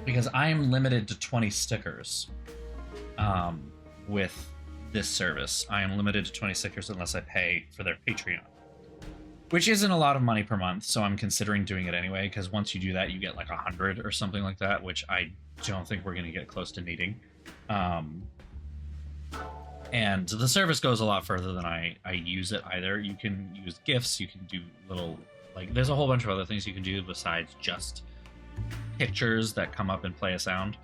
Because I am limited to 20 stickers with this service. I am limited to 20 stickers unless I pay for their Patreon, which isn't a lot of money per month, so I'm considering doing it anyway, because once you do that, you get like 100 or something like that, which I don't think we're going to get close to needing. And the service goes a lot further than I use it either. You can use gifts, you can do little, like, there's a whole bunch of other things you can do besides just pictures that come up and play a sound.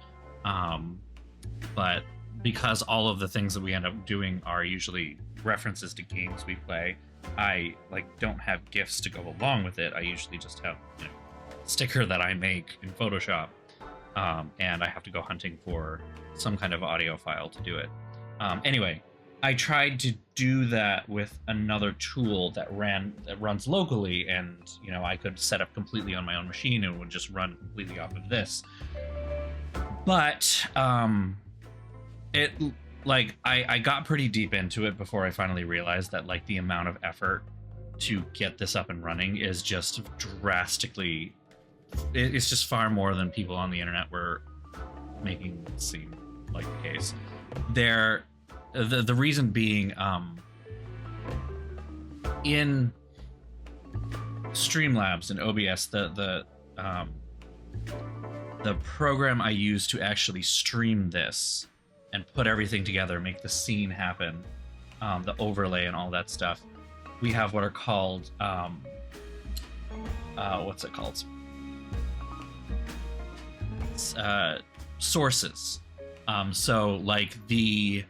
But because all of the things that we end up doing are usually references to games we play, I don't have gifts to go along with it. I usually just have, you know, a sticker that I make in Photoshop, and I have to go hunting for some kind of audio file to do it. Anyway, I tried to do that with another tool that runs locally, and you know, I could set up completely on my own machine and it would just run completely off of this. But I got pretty deep into it before I finally realized that like the amount of effort to get this up and running is just drastically, it's just far more than people on the internet were making it seem like the case. The reason being, in Streamlabs and OBS, the program I use to actually stream this and put everything together, make the scene happen, the overlay and all that stuff, we have what are called what's it called? Sources. So like the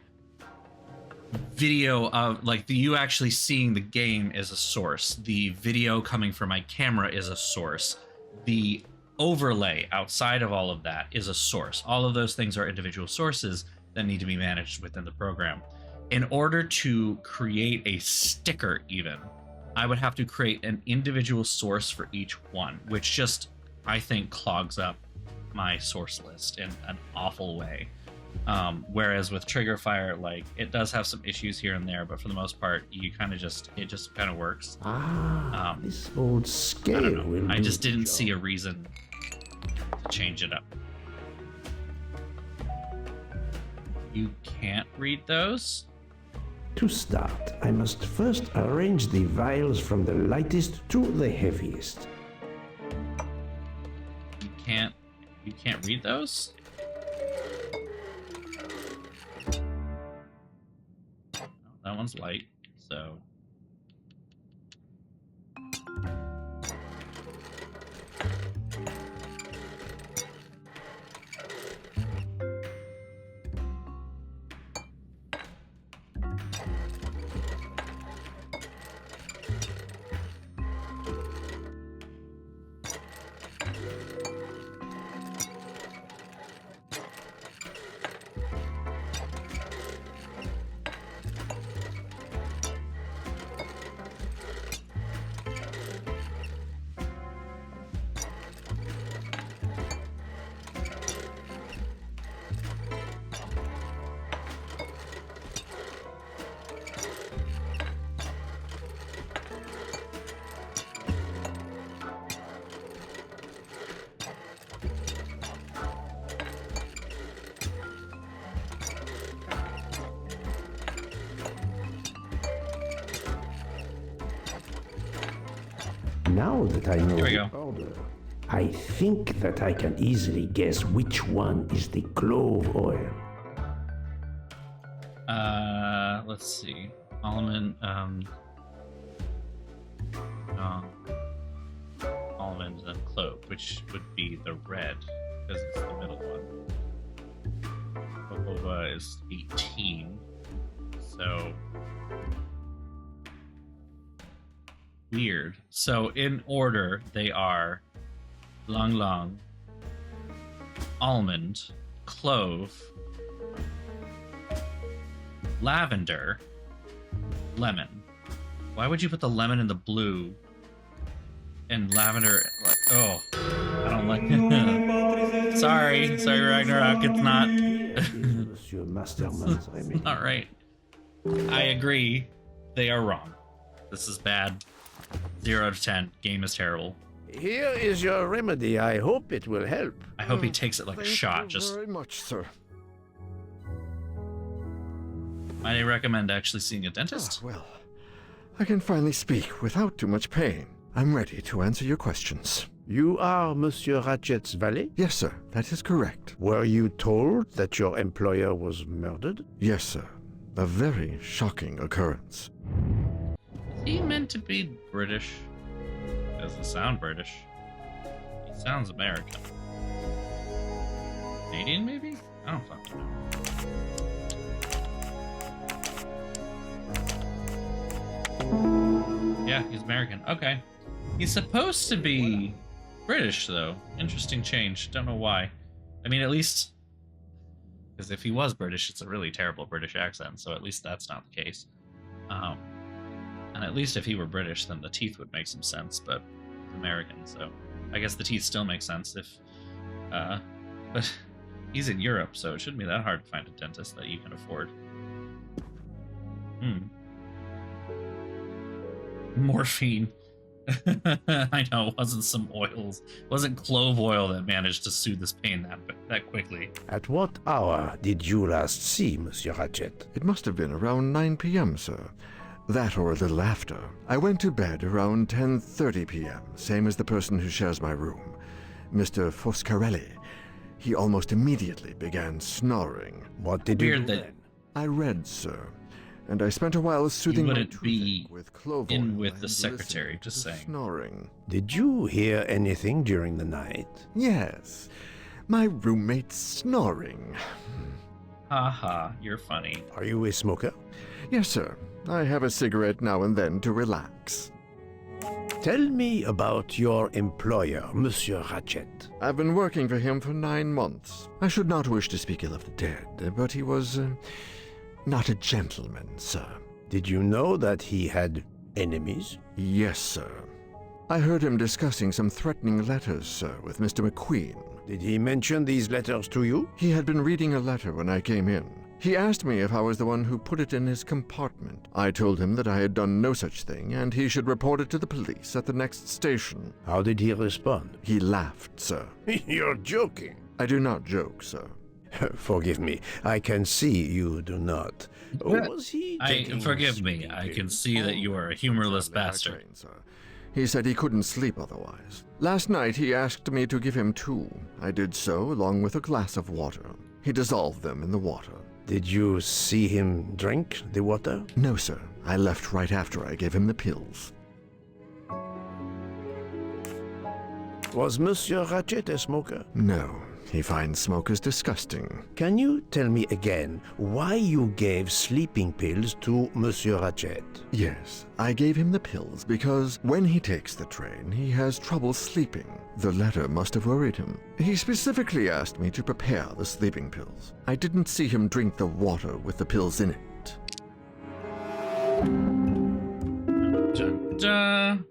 video of you actually seeing the game is a source. The video coming from my camera is a source. The overlay outside of all of that is a source. All of those things are individual sources that need to be managed within the program. In order to create a sticker even, I would have to create an individual source for each one, which just, I think, clogs up my source list in an awful way. Whereas with Triggerfire, like, it does have some issues here and there, but for the most part, it just kind of works. This old scale I don't know. will I do just the didn't job. see a reason to change it up. You can't read those? To start, I must first arrange the vials from the lightest to the heaviest. You can't read those? Oh, that one's light, so Now that I know Here we the go. order, I think that I can easily guess which one is the clove oil. Let's see. Almond, almond and clove, which would be the red, because it's the middle one. Jojoba is 18, so weird. So in order, they are Lang Lang, almond, clove, lavender, lemon. Why would you put the lemon in the blue and lavender? Like, oh, I don't like it. sorry, Ragnarok. It's not. Monsieur Masterman's remedy. Not right. I agree. They are wrong. This is bad. 0 out of 10. Game is terrible. Here is your remedy. I hope it will help. I hope he takes it like a Thank shot. you Just very much, sir. I recommend actually seeing a dentist. Ah, well, I can finally speak without too much pain. I'm ready to answer your questions. You are Monsieur Ratchet's valet? Yes, sir, that is correct. Were you told that your employer was murdered? Yes, sir. A very shocking occurrence. Is he meant to be British? Doesn't sound British. He sounds American. Canadian, maybe? I don't fucking know. Yeah, he's American. Okay. He's supposed to be British, though. Interesting change. Don't know why. I mean, at least... Because if he was British, it's a really terrible British accent, so at least that's not the case. And at least if he were British, then the teeth would make some sense, but he's American, so... I guess the teeth still make sense if... But he's in Europe, so it shouldn't be that hard to find a dentist that you can afford. Morphine. I know, it wasn't some oils. It wasn't clove oil that managed to soothe this pain that quickly. At what hour did you last see Monsieur Ratchet? It must have been around 9 p.m., sir. That or a little after. I went to bed around 10:30 p.m., same as the person who shares my room, Mr. Foscarelli. He almost immediately began snoring. What did you Weird do that then? I read, sir, and I spent a while soothing my wouldn't be toothache with clove in oil with and the secretary, listening to just the saying. Snoring. Did you hear anything during the night? Yes, my roommate's snoring. Haha, you're funny. Are you a smoker? Yes, sir. I have a cigarette now and then to relax. Tell me about your employer, Monsieur Ratchet. I've been working for him for 9 months. I should not wish to speak ill of the dead, but he was not a gentleman, sir. Did you know that he had enemies? Yes, sir. I heard him discussing some threatening letters, sir, with Mr. McQueen. Did he mention these letters to you? He had been reading a letter when I came in. He asked me if I was the one who put it in his compartment. I told him that I had done no such thing, and he should report it to the police at the next station. How did he respond? He laughed, sir. You're joking. I do not joke, sir. Forgive me, I can see you do not. Was he taking Forgive me, sleeping I can pills? see that you are a humorless Sadly, I bastard. trained, sir. He said he couldn't sleep otherwise. Last night he asked me to give him 2. I did so, along with a glass of water. He dissolved them in the water. Did you see him drink the water? No, sir. I left right after I gave him the pills. Was Monsieur Ratchet a smoker? No. He finds smokers disgusting. Can you tell me again why you gave sleeping pills to Monsieur Ratchet? Yes, I gave him the pills because when he takes the train, he has trouble sleeping. The letter must have worried him. He specifically asked me to prepare the sleeping pills. I didn't see him drink the water with the pills in it. Dun, dun.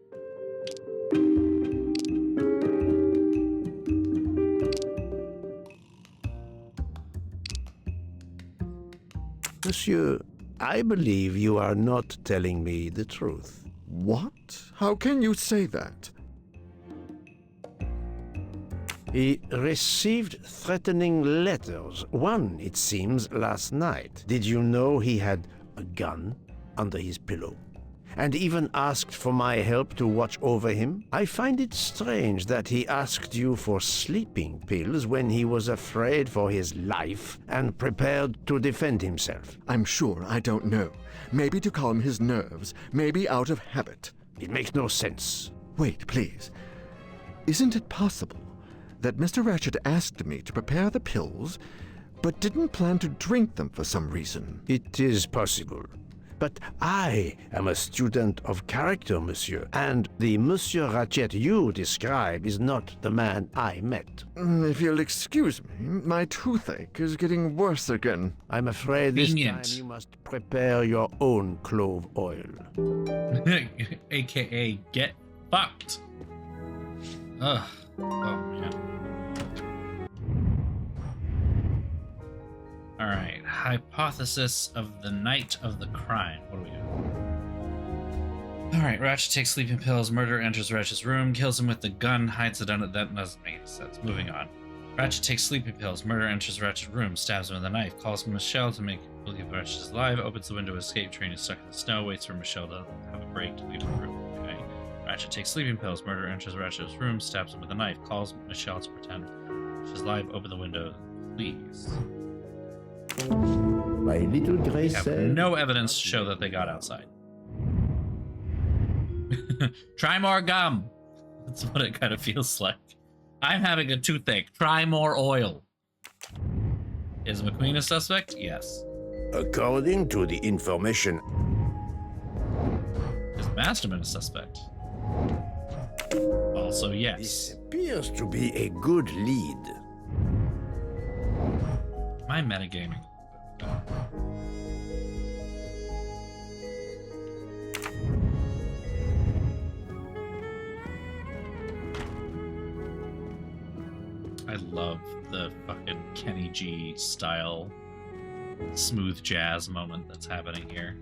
Monsieur, I believe you are not telling me the truth. What? How can you say that? He received threatening letters, one, it seems, last night. Did you know he had a gun under his pillow? And even asked for my help to watch over him? I find it strange that he asked you for sleeping pills when he was afraid for his life and prepared to defend himself. I'm sure I don't know. Maybe to calm his nerves, maybe out of habit. It makes no sense. Wait, please. Isn't it possible that Mr. Ratchet asked me to prepare the pills, but didn't plan to drink them for some reason? It is possible. But I am a student of character, monsieur, and the Monsieur Ratchet you describe is not the man I met. If you'll excuse me, my toothache is getting worse again. I'm afraid this time Convenient. you must prepare your own clove oil. AKA get fucked. Ugh. Oh man. Alright, hypothesis of the night of the crime. What do we got? Alright, Ratchet takes sleeping pills, murderer enters Ratchet's room, kills him with the gun, hides it under that doesn't make sense. Moving on. Ratchet takes sleeping pills. Murderer enters Ratchet's room, stabs him with a knife, calls Michelle to make believe Ratchet is alive, opens the window, escape train is stuck in the snow, waits for Michelle to have a break to leave the room. Okay. Ratchet takes sleeping pills. Murderer enters Ratchet's room, stabs him with a knife, calls Michelle to pretend she's alive, open the window, please. My little Gray We have said... no evidence to show that they got outside. Try more gum. That's what it kind of feels like. I'm having a toothache. Try more oil. Is McQueen a suspect? Yes. According to the information, Is Masterman a suspect? Also, this yes. appears to be a good lead. Am I metagaming? I love the fucking Kenny G style smooth jazz moment that's happening here.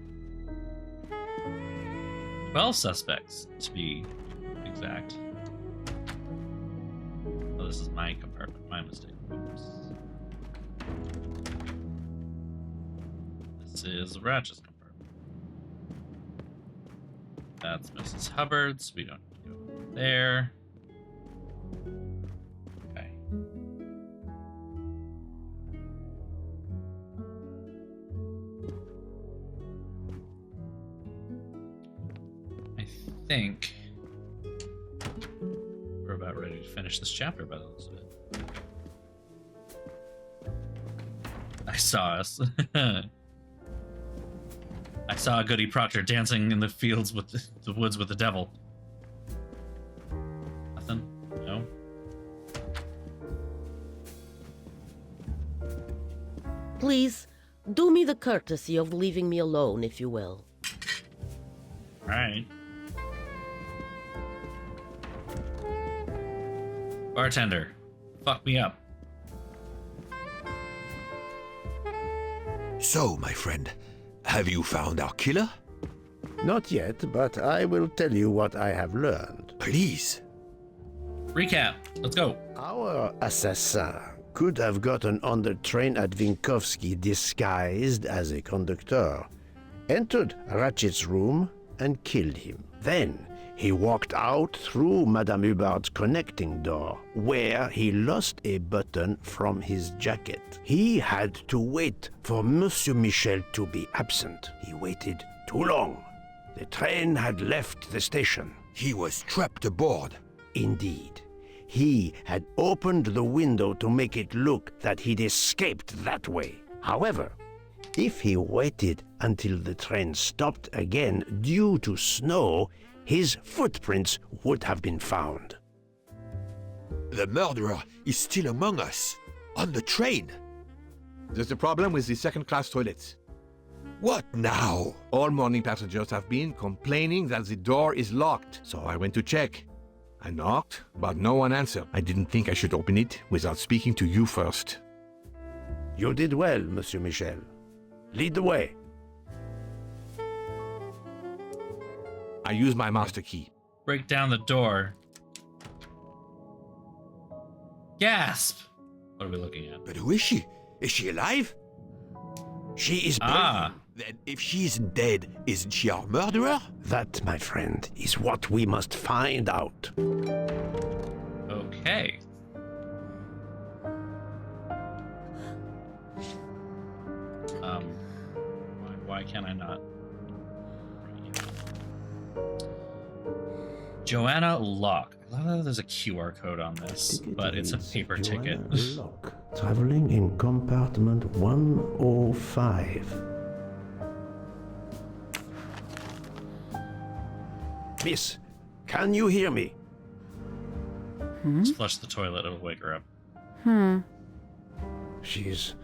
12 suspects, to be exact. Oh, this is my compartment. My mistake. Oops. This is Ratchet's compartment. That's Mrs. Hubbard's. We don't need to go there. Okay. I think we're about ready to finish this chapter by the looks of it. I saw us. I saw Goody Proctor dancing in the fields with the woods with the devil. Nothing? No? Please, do me the courtesy of leaving me alone, if you will. Alright. Bartender, fuck me up. So, my friend, have you found our killer? Not yet, but I will tell you what I have learned. Please. Recap. Let's go. Our assassin could have gotten on the train at Vinkovsky disguised as a conductor, entered Ratchet's room, and killed him. Then he walked out through Madame Hubbard's connecting door, where he lost a button from his jacket. He had to wait for Monsieur Michel to be absent. He waited too long. The train had left the station. He was trapped aboard. Indeed. He had opened the window to make it look that he'd escaped that way. However, if he waited until the train stopped again due to snow, his footprints would have been found. The murderer is still among us. On the train. There's a problem with the second-class toilets. What now? All morning passengers have been complaining that the door is locked, so I went to check. I knocked, but no one answered. I didn't think I should open it without speaking to you first. You did well, Monsieur Michel. Lead the way. I used my master key. Break down the door. Gasp! What are we looking at? But who is she? Is she alive? She is Ah! Then if she isn't dead, isn't she our murderer? That, my friend, is what we must find out. Okay. Why can't I not? Joanna Locke. I love that there's a QR code on this, but it's a paper ticket. Lock. Traveling in compartment 105. Miss, can you hear me? Let's flush the toilet, it'll wake her up. She's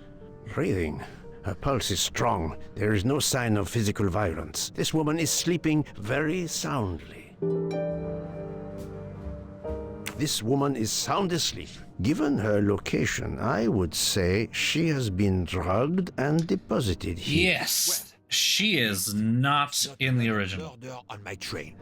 breathing. Her pulse is strong. There is no sign of physical violence. This woman is sleeping very soundly. This woman is sound asleep. Given her location, I would say she has been drugged and deposited here. Yes! She is not in the original. Murder on my train.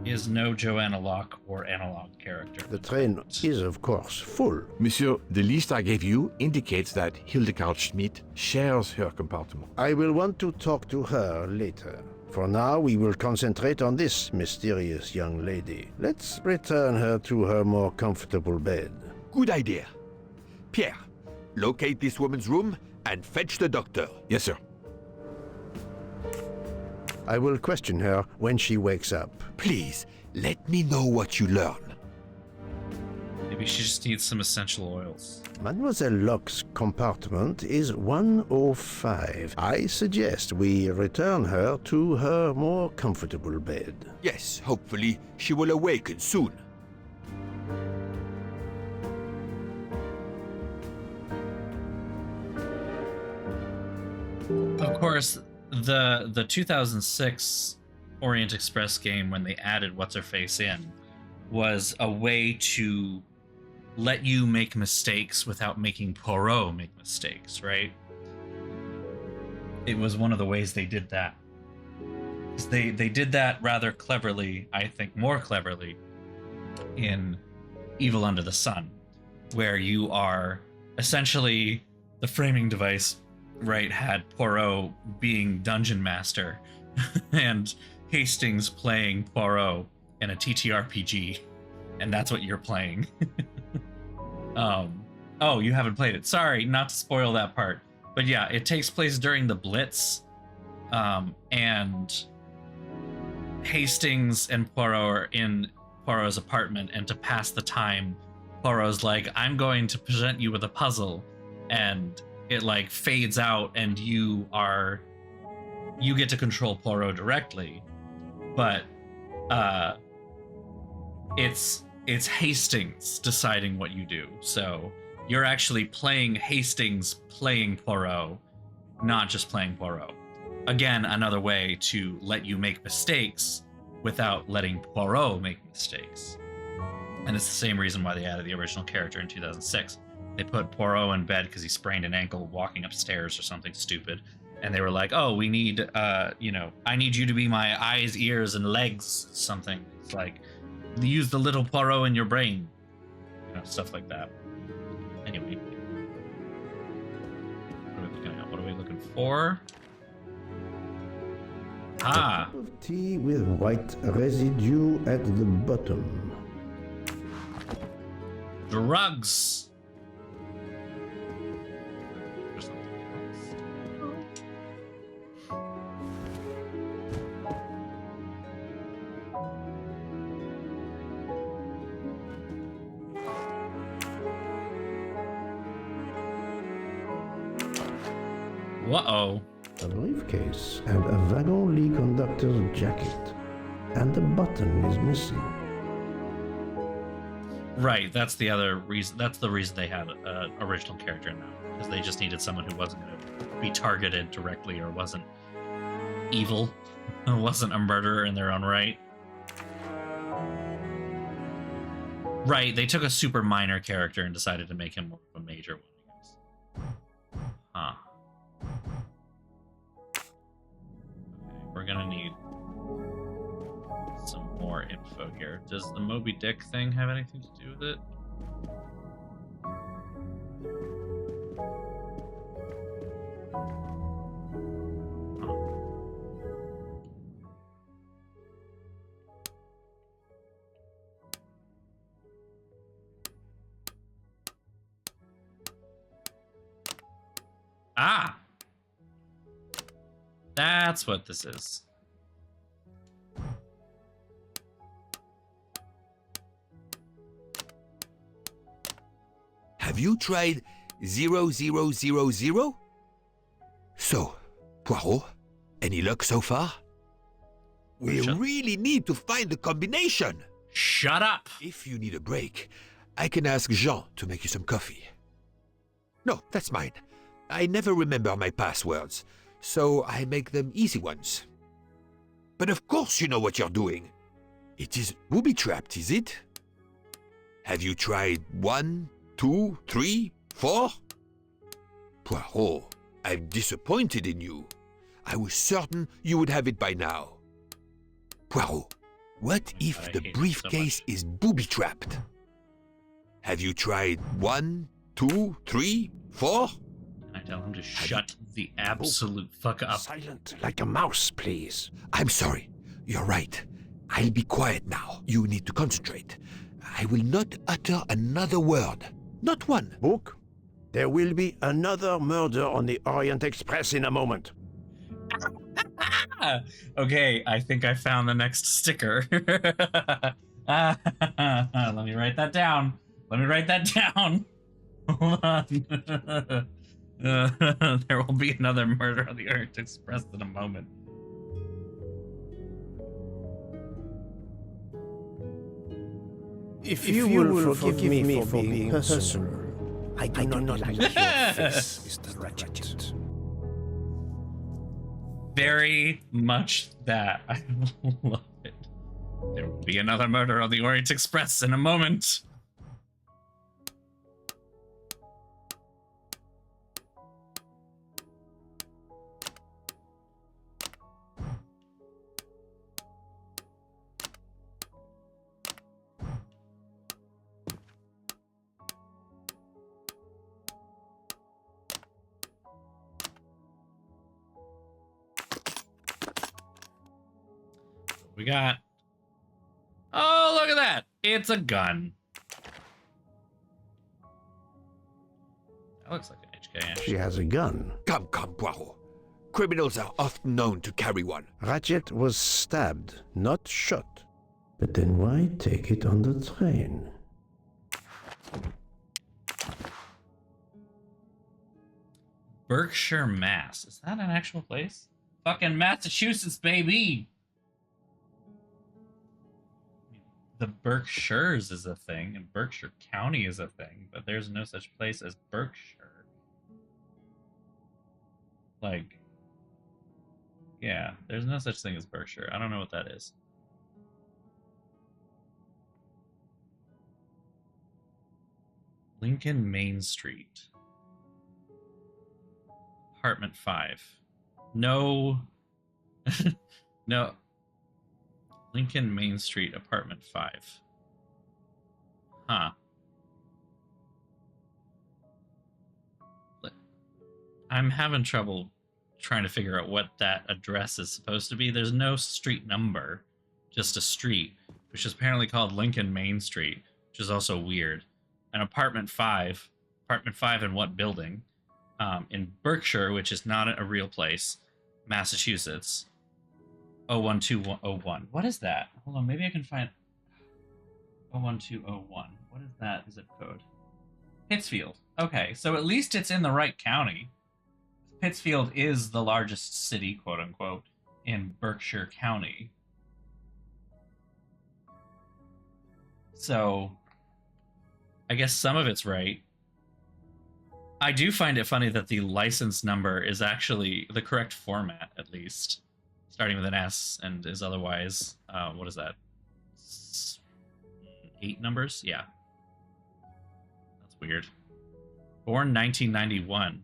is no Joanna Locke or analog character. The train is, of course, full. Monsieur, the list I gave you indicates that Hildegard Schmidt shares her compartment. I will want to talk to her later. For now, we will concentrate on this mysterious young lady. Let's return her to her more comfortable bed. Good idea. Pierre, locate this woman's room and fetch the doctor. Yes, sir. I will question her when she wakes up. Please, let me know what you learn. Maybe she just needs some essential oils. Mademoiselle Locke's compartment is 105. I suggest we return her to her more comfortable bed. Yes, hopefully she will awaken soon. Of course, the 2006 Orient Express game, when they added What's-Her-Face in, was a way to let you make mistakes without making Poirot make mistakes, right? It was one of the ways they did that. They did that rather cleverly, I think more cleverly, in Evil Under the Sun, where you are essentially the framing device, right, had Poirot being dungeon master and Hastings playing Poirot in a TTRPG, and that's what you're playing. Oh, you haven't played it. Sorry, not to spoil that part. But yeah, it takes place during the Blitz, and Hastings and Poirot are in Poirot's apartment, and to pass the time, Poirot's like, I'm going to present you with a puzzle, and it like fades out, and you get to control Poirot directly, but it's Hastings deciding what you do. So you're actually playing Hastings playing Poirot, not just playing Poirot. Again, another way to let you make mistakes without letting Poirot make mistakes. And it's the same reason why they added the original character in 2006. They put Poirot in bed because he sprained an ankle walking upstairs or something stupid. And they were like, oh, we need, I need you to be my eyes, ears, and legs, something. It's like, use the little Poirot in your brain. Stuff like that. Anyway. What are we looking at? What are we looking for? Ah! A cup of tea with white residue at the bottom. Drugs! There's something else. Uh-oh. A briefcase and a wagon-ly conductor's jacket. And the button is missing. Right, that's the other reason. That's the reason they had an original character now, because they just needed someone who wasn't going to be targeted directly or wasn't evil, wasn't a murderer in their own right. Right, they took a super minor character and decided to make him more of a major one, I guess. Huh. Okay, we're gonna need some more info here. Does the Moby Dick thing have anything to do with it? Ah! That's what this is. Have you tried 0000? So, Poirot, any luck so far? We really need to find the combination. Shut up! If you need a break, I can ask Jean to make you some coffee. No, that's mine. I never remember my passwords, so I make them easy ones. But of course you know what you're doing. It is booby-trapped, is it? Have you tried 1, 2, 3, 4? Poirot, I'm disappointed in you. I was certain you would have it by now. Poirot, What if I the hate it so briefcase much. is booby-trapped? Have you tried 1, 2, 3, 4? And I tell him to shut the absolute fuck up. Silent like a mouse, please. I'm sorry. You're right. I'll be quiet now. You need to concentrate. I will not utter another word. Not one. Book, there will be another murder on the Orient Express in a moment. Okay, I think I found the next sticker. Let me write that down. Let me write that down. Hold on. There will be another murder on the Orient Express in a moment. If you will forgive me for being personal, I do not like your face, Mr. Ratchet. Very much that. I love it. There will be another murder on the Orient Express in a moment. We got. Oh, look at that! It's a gun. That looks like an HK, actually. She has a gun. Come, Poirot. Criminals are often known to carry one. Ratchet was stabbed, not shot. But then why take it on the train? Berkshire, Mass. Is that an actual place? Fucking Massachusetts, baby! The Berkshires is a thing, and Berkshire County is a thing, but there's no such place as Berkshire. Like, yeah, there's no such thing as Berkshire. I don't know what that is. Lincoln Main Street. Apartment 5. No. No. Lincoln Main Street, apartment 5. Huh. I'm having trouble trying to figure out what that address is supposed to be. There's no street number, just a street, which is apparently called Lincoln Main Street, which is also weird. And apartment 5 in what building? In Berkshire, which is not a real place, Massachusetts. 01201. What is that? Hold on, maybe I can find 01201. What is that zip code? Pittsfield. Okay, so at least it's in the right county. Pittsfield is the largest city, quote unquote, in Berkshire County. So I guess some of it's right. I do find it funny that the license number is actually the correct format, at least. Starting with an S and is otherwise, what is that? 8 numbers? Yeah. That's weird. Born 1991.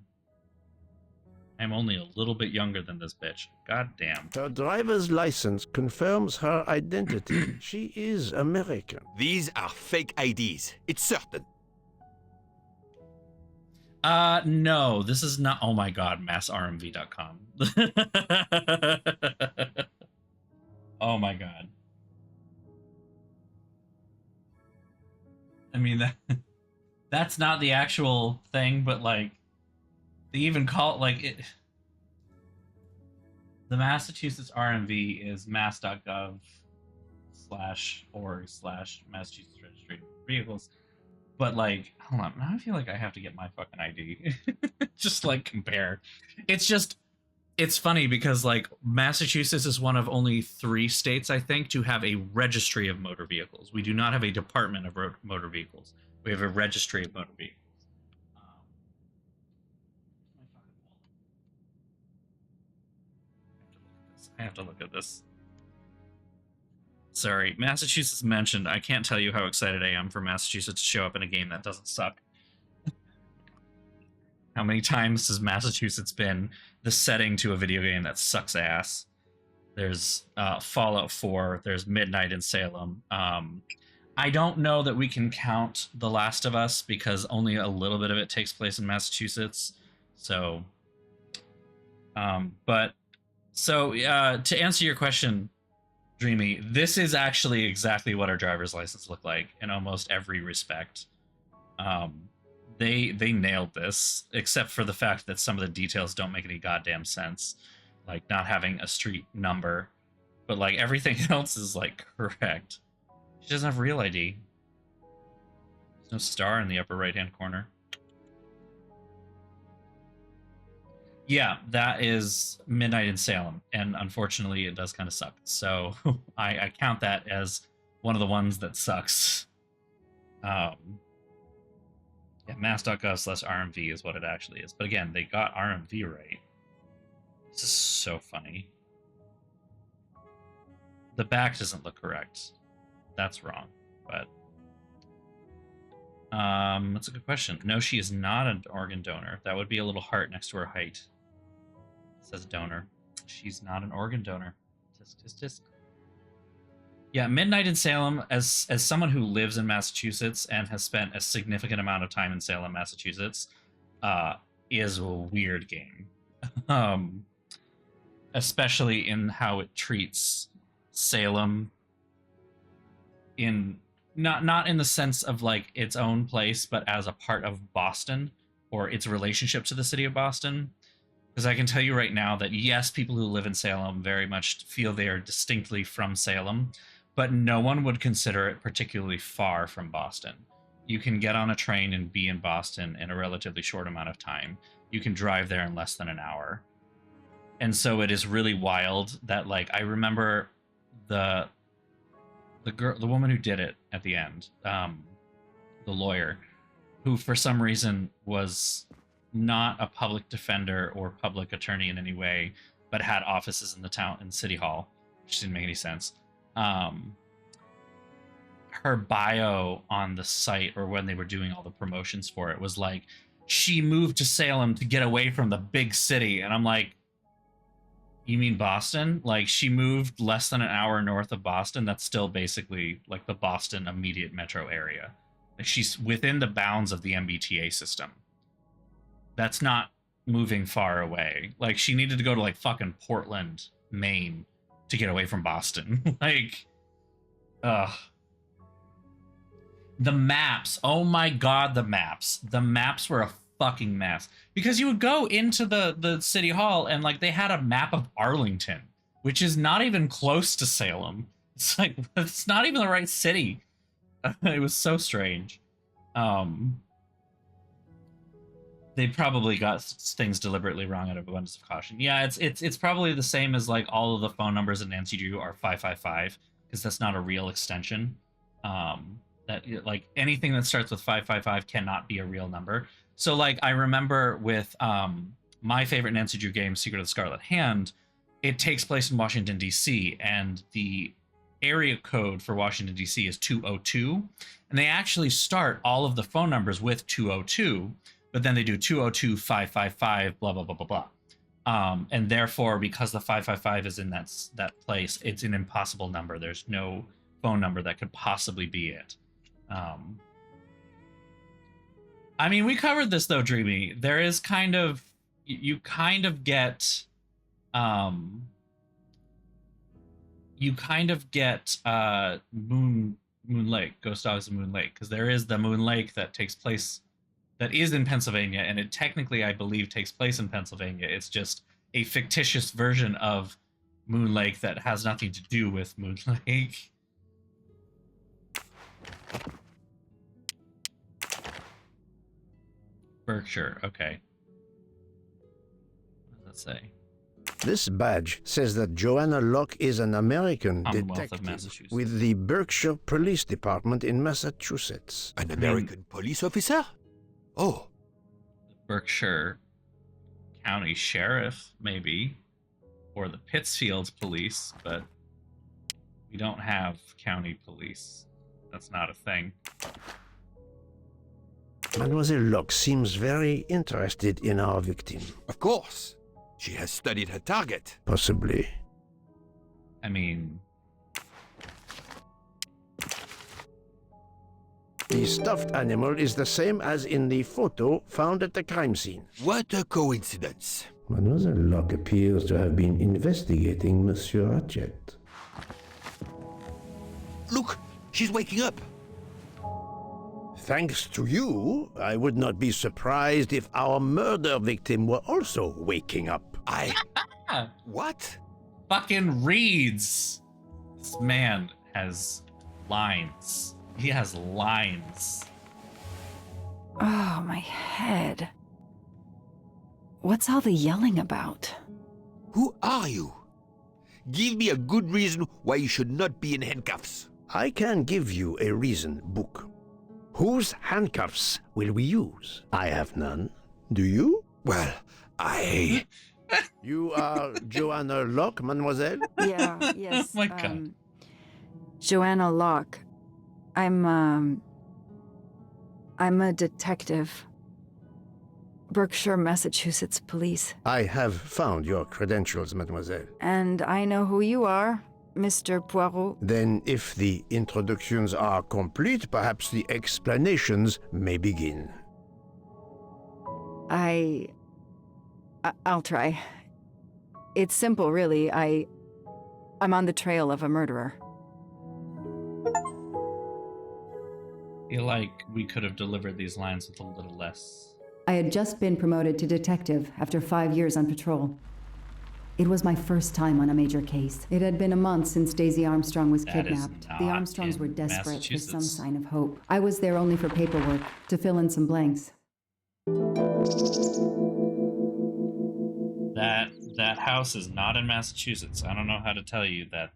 I'm only a little bit younger than this bitch. God damn. Her driver's license confirms her identity. She is American. These are fake IDs. It's certain. No, this is not. Oh my god, massrmv.com. Oh my god. I mean, that's not the actual thing, but like, they even call it like it. The Massachusetts RMV is mass.gov/org/Massachusetts Registry of Vehicles. But like, hold on, now I feel like I have to get my fucking ID. Just like compare. It's funny because like Massachusetts is one of only 3 states, I think, to have a registry of motor vehicles. We do not have a department of motor vehicles. We have a registry of motor vehicles. I have to look at this. Sorry, Massachusetts mentioned. I can't tell you how excited I am for Massachusetts to show up in a game that doesn't suck. How many times has Massachusetts been the setting to a video game that sucks ass? There's Fallout 4. There's Midnight in Salem. I don't know that we can count The Last of Us because only a little bit of it takes place in Massachusetts. So, to answer your question, Dreamy, this is actually exactly what our driver's license looked like in almost every respect. They nailed this, except for the fact that some of the details don't make any goddamn sense, like not having a street number, but like everything else is like correct. She doesn't have real ID. There's no star in the upper right-hand corner. Yeah, that is Midnight in Salem, and unfortunately it does kind of suck. So I count that as one of the ones that sucks. Yeah, mass.gov/RMV is what it actually is. But again, they got RMV right. This is so funny. The back doesn't look correct. That's wrong, but that's a good question. No, she is not an organ donor. That would be a little heart next to her height. It says donor. She's not an organ donor. Tisk, tisk, tisk. Yeah, Midnight in Salem, as someone who lives in Massachusetts and has spent a significant amount of time in Salem, Massachusetts, is a weird game. Especially in how it treats Salem in not in the sense of like its own place, but as a part of Boston or its relationship to the city of Boston. Because I can tell you right now that yes, people who live in Salem very much feel they are distinctly from Salem, but no one would consider it particularly far from Boston. You can get on a train and be in Boston in a relatively short amount of time. You can drive there in less than an hour. And so it is really wild that, like, I remember the woman who did it at the end, the lawyer, who for some reason was not a public defender or public attorney in any way, but had offices in the town in City Hall, which didn't make any sense. Her bio on the site, or when they were doing all the promotions for it, was like, she moved to Salem to get away from the big city. And I'm like, you mean Boston? Like, she moved less than an hour north of Boston. That's still basically like the Boston immediate metro area. Like, she's within the bounds of the MBTA system. That's not moving far away. Like, she needed to go to like fucking Portland, Maine to get away from Boston. Like, the maps. Oh my God, the maps. The maps were a fucking mess. Because you would go into the city hall and like they had a map of Arlington, which is not even close to Salem. It's like, it's not even the right city. It was so strange. They probably got things deliberately wrong out of abundance of caution. Yeah, it's probably the same as like all of the phone numbers in Nancy Drew are 555, because that's not a real extension. That like anything that starts with 555 cannot be a real number. So like I remember with my favorite Nancy Drew game, Secret of the Scarlet Hand, it takes place in Washington, D.C., and the area code for Washington, D.C. is 202. And they actually start all of the phone numbers with 202, but then they do 202, 555, blah, blah, blah, blah, blah. And therefore, because the 555 is in that place, it's an impossible number. There's no phone number that could possibly be it. I mean, we covered this though, Dreamy. There is kind of, you kind of get Moon Lake, Ghost Dogs of Moon Lake, because there is the Moon Lake that takes place, that is in Pennsylvania, and it technically, I believe, takes place in Pennsylvania. It's just a fictitious version of Moon Lake that has nothing to do with Moon Lake. Berkshire, okay. What does that say? This badge says that Joanna Locke is an American Commonwealth of detective Massachusetts. with the Berkshire Police Department in Massachusetts. An American police officer? Oh. Berkshire County Sheriff, maybe. Or the Pittsfield Police, but we don't have county police. That's not a thing. Mademoiselle Locke seems very interested in our victim. Of course. She has studied her target. Possibly. I mean, The stuffed animal is the same as in the photo found at the crime scene. What a coincidence. Mademoiselle Locke appears to have been investigating Monsieur Ratchet. Look, she's waking up. Thanks to you, I would not be surprised if our murder victim were also waking up. What? fucking reads. This man has lines. He has lines. Oh, my head. What's all the yelling about? Who are you? Give me a good reason why you should not be in handcuffs. I can give you a reason, Book. Whose handcuffs will we use? I have none. Do you? Well, You are Joanna Locke, mademoiselle? Yeah, yes. Oh my God. Joanna Locke. I'm a detective. Berkshire, Massachusetts police. I have found your credentials, mademoiselle. And I know who you are, Mr. Poirot. Then, if the introductions are complete, perhaps the explanations may begin. I'll try. It's simple, really. I'm on the trail of a murderer. I feel like we could have delivered these lines with a little less. I had just been promoted to detective after 5 years on patrol. It was my first time on a major case. It had been a month since Daisy Armstrong was That is kidnapped. not The Armstrongs in were desperate for some Massachusetts. sign of hope. I was there only for paperwork, to fill in some blanks. That house is not in Massachusetts. I don't know how to tell you that.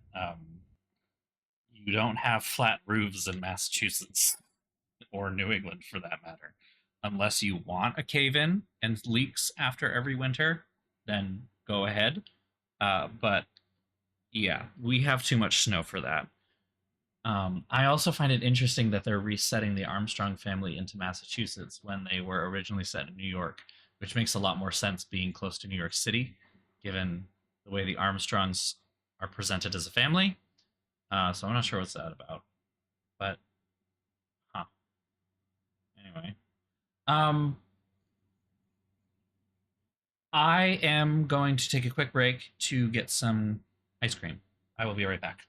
You don't have flat roofs in Massachusetts or New England, for that matter, unless you want a cave-in and leaks after every winter. Then go ahead. But yeah, we have too much snow for that. I also find it interesting that they're resetting the Armstrong family into Massachusetts when they were originally set in New York, which makes a lot more sense being close to New York City, given the way the Armstrongs are presented as a family. So I'm not sure what's that about. But, anyway. I am going to take a quick break to get some ice cream. I will be right back.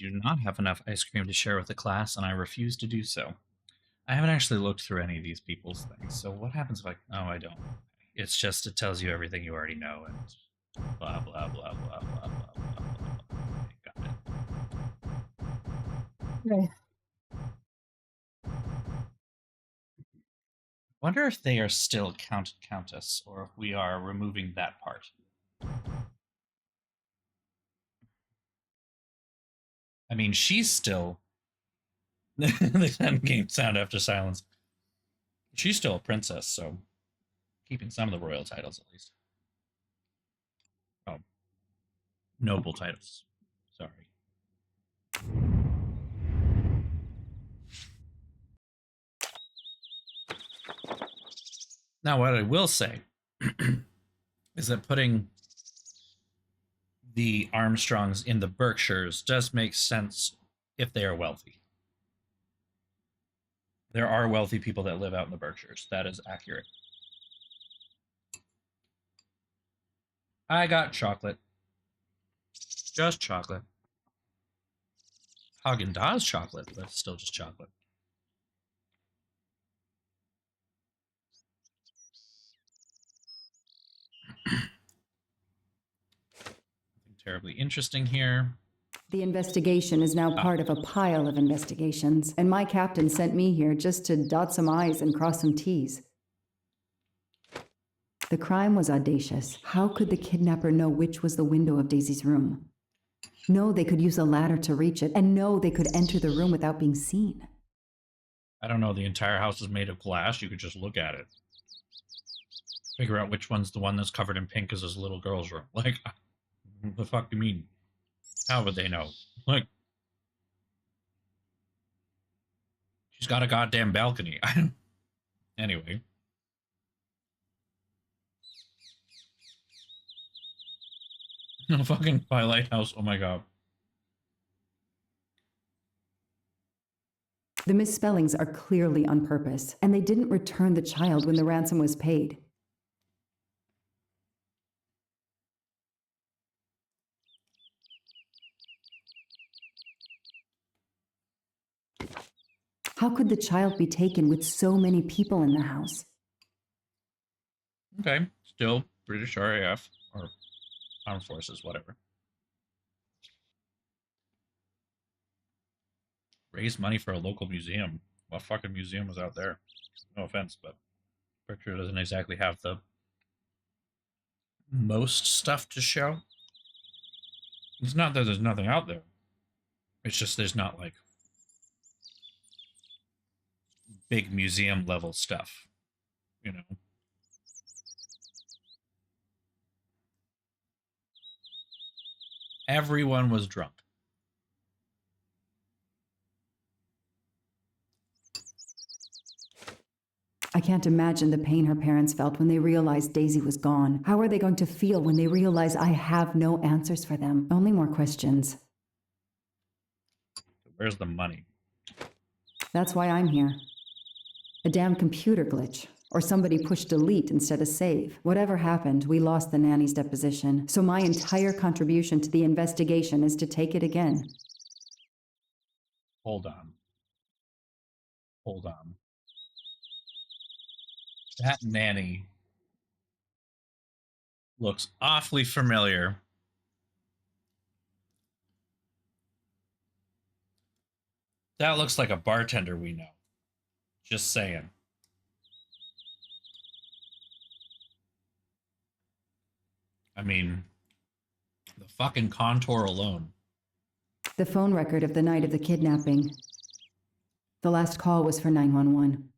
do not have enough ice cream to share with the class, and I refuse to do so. I haven't actually looked through any of these people's things, so what happens if I... Oh, I don't. It's just, it tells you everything you already know, and blah, blah, blah, blah, blah, blah, blah, blah. Got it. Okay. Wonder if they are still Countess, or if we are removing that part. I mean, she's still... the end game sound after silence. She's still a princess, so keeping some of the royal titles at least. Oh, noble titles. Sorry. Now, what I will say is that putting the Armstrongs in the Berkshires does make sense if they are wealthy. There are wealthy people that live out in the Berkshires. That is accurate. I got chocolate. Just chocolate. Haagen-Dazs chocolate, but it's still just chocolate. Nothing terribly interesting here. The investigation is now part of a pile of investigations, and my captain sent me here just to dot some I's and cross some T's. The crime was audacious. How could the kidnapper know which was the window of Daisy's room? No, they could use a ladder to reach it, and no, they could enter the room without being seen. I don't know, the entire house is made of glass. You could just look at it. Figure out which one's the one that's covered in pink is his little girl's room. Like, what the fuck do you mean? How would they know? Like, she's got a goddamn balcony. Anyway. No fucking Twilight House. Oh my god. The misspellings are clearly on purpose, and they didn't return the child when the ransom was paid. How could the child be taken with so many people in the house? Okay, still British RAF, or Armed Forces, whatever. Raise money for a local museum. What fucking museum was out there? No offense, but Berkshire doesn't exactly have the most stuff to show. It's not that there's nothing out there. It's just there's not, like, big museum level stuff, you know? Everyone was drunk. I can't imagine the pain her parents felt when they realized Daisy was gone. How are they going to feel when they realize I have no answers for them? Only more questions. Where's the money? That's why I'm here. A damn computer glitch. Or somebody pushed delete instead of save. Whatever happened, we lost the nanny's deposition, so my entire contribution to the investigation is to take it again. Hold on. Hold on. That nanny looks awfully familiar. That looks like a bartender we know. Just saying. I mean, the fucking contour alone. The phone record of the night of the kidnapping. The last call was for 911.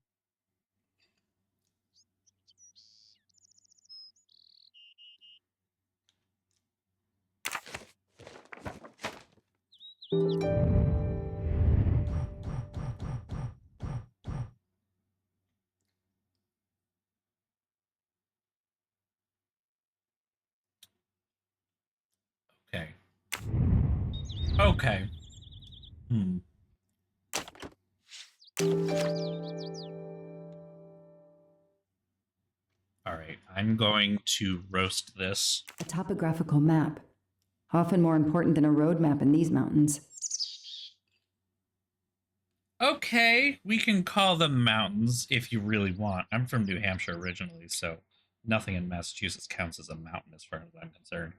Okay. Okay. All right, I'm going to roast this. A topographical map. Often more important than a road map in these mountains. Okay, we can call them mountains if you really want. I'm from New Hampshire originally, so nothing in Massachusetts counts as a mountain as far as I'm concerned.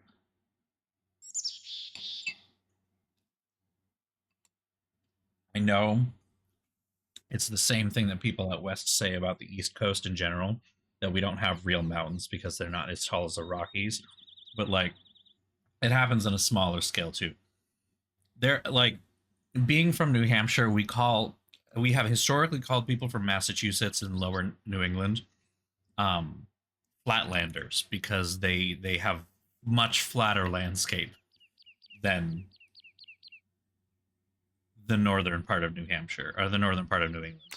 I know it's the same thing that people out west say about the East Coast in general, that we don't have real mountains because they're not as tall as the Rockies. But like, it happens on a smaller scale too. They're like, being from New Hampshire, we have historically called people from Massachusetts and lower New England um flatlanders because they have much flatter landscape than the northern part of New Hampshire or the northern part of New England.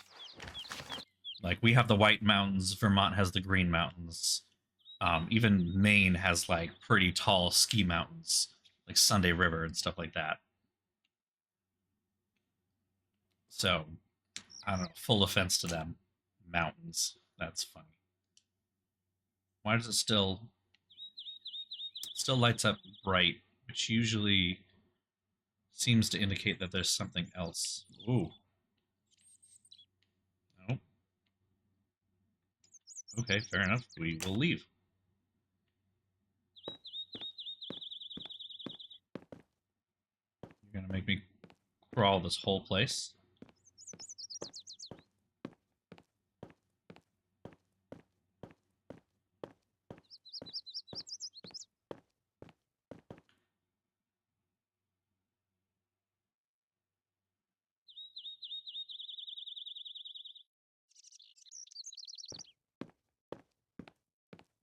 Like we have the White Mountains, Vermont has the Green Mountains. Even Maine has like pretty tall ski mountains, like Sunday River and stuff like that. So I don't know, full offense to them. Mountains. That's funny. Why does it still lights up bright, which usually seems to indicate that there's something else. Ooh. No. Okay, fair enough. We will leave. You're gonna make me crawl this whole place.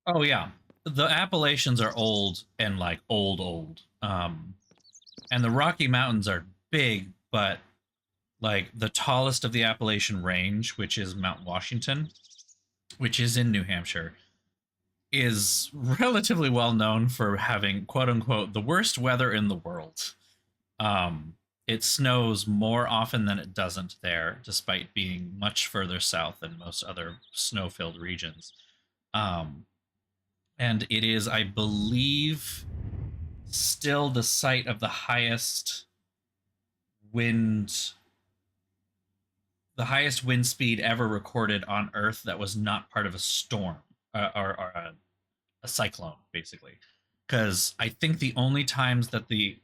Oh yeah, the Appalachians are old and like old. And the Rocky Mountains are big, but like the tallest of the Appalachian Range, which is Mount Washington, which is in New Hampshire, is relatively well known for having quote unquote the worst weather in the world. It snows more often than it doesn't there, despite being much further south than most other snow-filled regions. And it is, I believe, still the site of the highest wind speed ever recorded on Earth that was not part of a storm or a cyclone, basically. Because I think the only times that the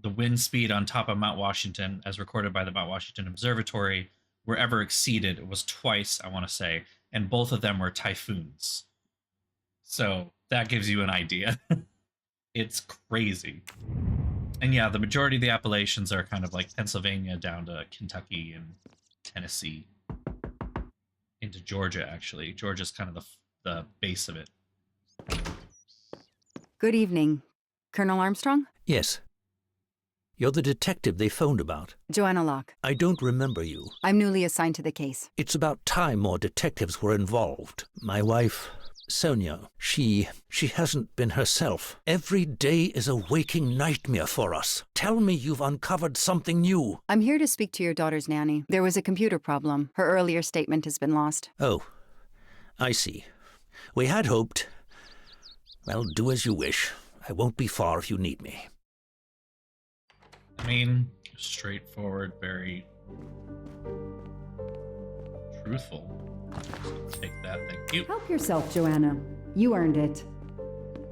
wind speed on top of Mount Washington, as recorded by the Mount Washington Observatory, were ever exceeded, it was twice, I want to say, and both of them were typhoons. So that gives you an idea. It's crazy. And yeah, the majority of the Appalachians are kind of like Pennsylvania down to Kentucky and Tennessee. Into Georgia, actually. Georgia's kind of the base of it. Good evening. Colonel Armstrong? Yes. You're the detective they phoned about. Joanna Locke. I don't remember you. I'm newly assigned to the case. It's about time more detectives were involved. My wife, Sonia, she hasn't been herself. Every day is a waking nightmare for us. Tell me you've uncovered something new. I'm here to speak to your daughter's nanny. There was a computer problem. Her earlier statement has been lost. Oh, I see. We had hoped. Well, do as you wish. I won't be far if you need me. I mean, straightforward, very truthful. Take that, thank you. Help yourself, Joanna. You earned it.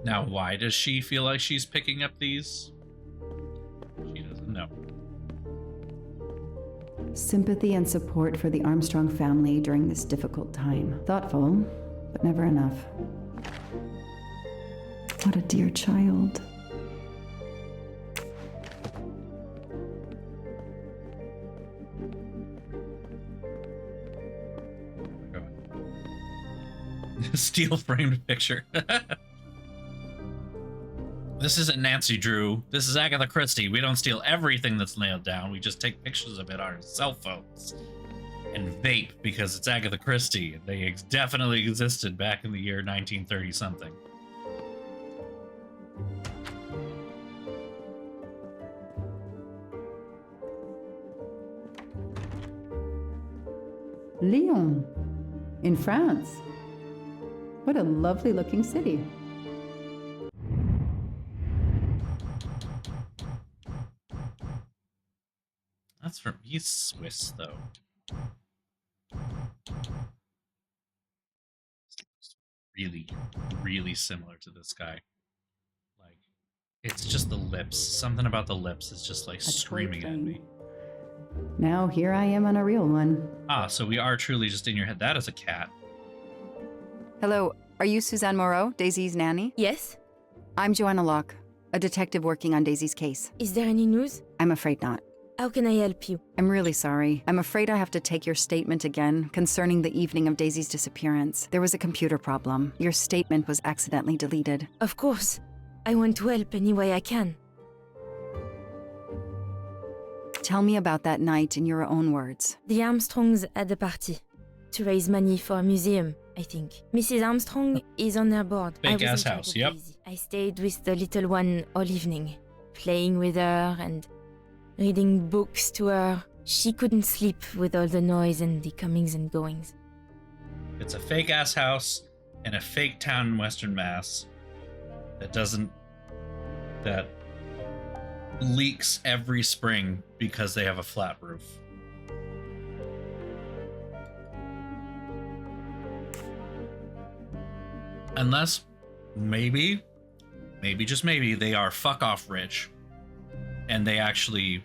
Now, why does she feel like she's picking up these? She doesn't know. Sympathy and support for the Armstrong family during this difficult time. Thoughtful, but never enough. What a dear child. Steel framed picture. This isn't Nancy Drew. This is Agatha Christie. We don't steal everything that's nailed down. We just take pictures of it on our cell phones and vape because it's Agatha Christie. They definitely existed back in the year 1930 something. Lyon, in France. What a lovely looking city. He's Swiss though. Really, really similar to this guy. Like, it's just the lips. Something about the lips is just like screaming at me. Now here I am on a real one. Ah, so we are truly just in your head. That is a cat. Hello, are you Suzanne Moreau, Daisy's nanny? Yes? I'm Joanna Locke, a detective working on Daisy's case. Is there any news? I'm afraid not. How can I help you? I'm really sorry. I'm afraid I have to take your statement again concerning the evening of Daisy's disappearance. There was a computer problem. Your statement was accidentally deleted. Of course. I want to help any way I can. Tell me about that night in your own words. The Armstrongs had a party to raise money for a museum, I think. Mrs. Armstrong is on her board. Big ass house, yep. I stayed with the little one all evening, playing with her and reading books to her. She couldn't sleep with all the noise and the comings and goings. It's a fake ass house in a fake town in Western Mass that leaks every spring because they have a flat roof. Unless, maybe, just maybe, they are fuck off rich and they actually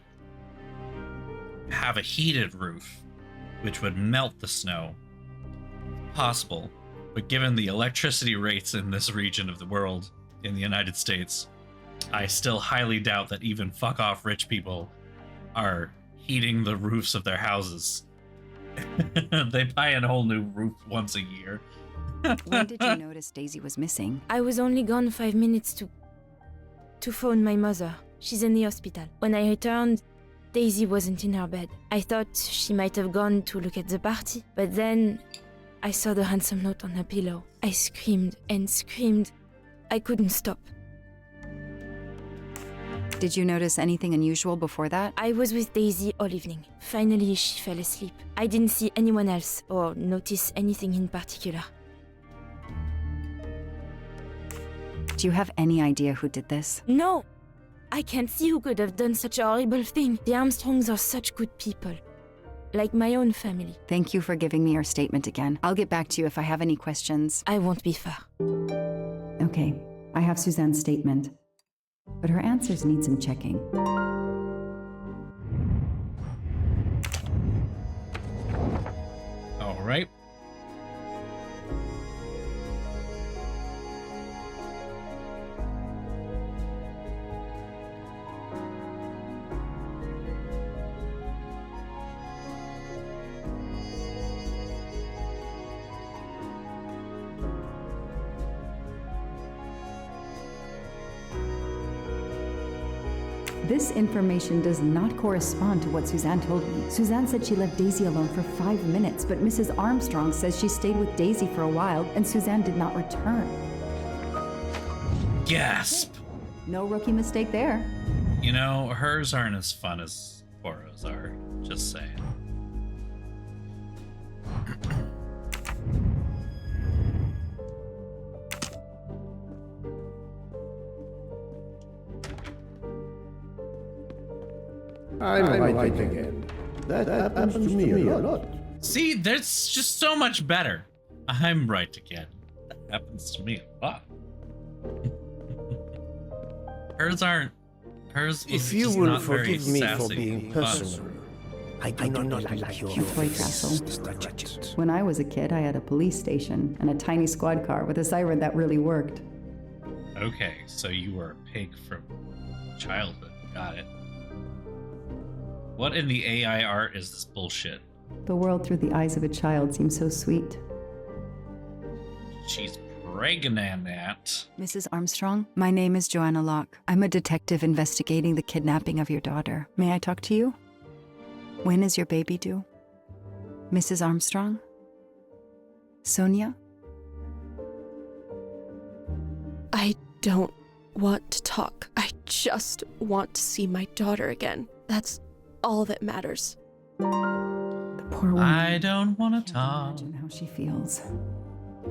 have a heated roof, which would melt the snow. Possible, but given the electricity rates in this region of the world, in the United States, I still highly doubt that even fuck off rich people are heating the roofs of their houses. They buy a whole new roof once a year. When did you notice Daisy was missing? I was only gone 5 minutes to phone my mother. She's in the hospital. When I returned, Daisy wasn't in her bed. I thought she might have gone to look at the party, but then I saw the ransom note on her pillow. I screamed and screamed. I couldn't stop. Did you notice anything unusual before that? I was with Daisy all evening. Finally, she fell asleep. I didn't see anyone else or notice anything in particular. Do you have any idea who did this? No! I can't see who could have done such a horrible thing. The Armstrongs are such good people. Like my own family. Thank you for giving me your statement again. I'll get back to you if I have any questions. I won't be far. Okay, I have Suzanne's statement, but her answers need some checking. All right. This information does not correspond to what Suzanne told me. Suzanne said she left Daisy alone for 5 minutes, but Mrs. Armstrong says she stayed with Daisy for a while and Suzanne did not return. Gasp! No rookie mistake there. You know, hers aren't as fun as Poirot's are. Just saying. I'm right again. That happens to me a lot. See, that's just so much better. I'm right again. That happens to me a lot. Hers aren't. Hers was If you just will not very forgive me for sassy. being Fun. personal, I do not like your Toy face, castle. Mr. Ratchet. When I was a kid, I had a police station and a tiny squad car with a siren that really worked. Okay, so you were a pig from childhood. Got it. What in the AI art is this bullshit? The world through the eyes of a child seems so sweet. She's pregnant. Mrs. Armstrong, my name is Joanna Locke. I'm a detective investigating the kidnapping of your daughter. May I talk to you? When is your baby due? Mrs. Armstrong? Sonia? I don't want to talk. I just want to see my daughter again. That's all that matters. The poor woman. I don't want to talk Imagine how she feels.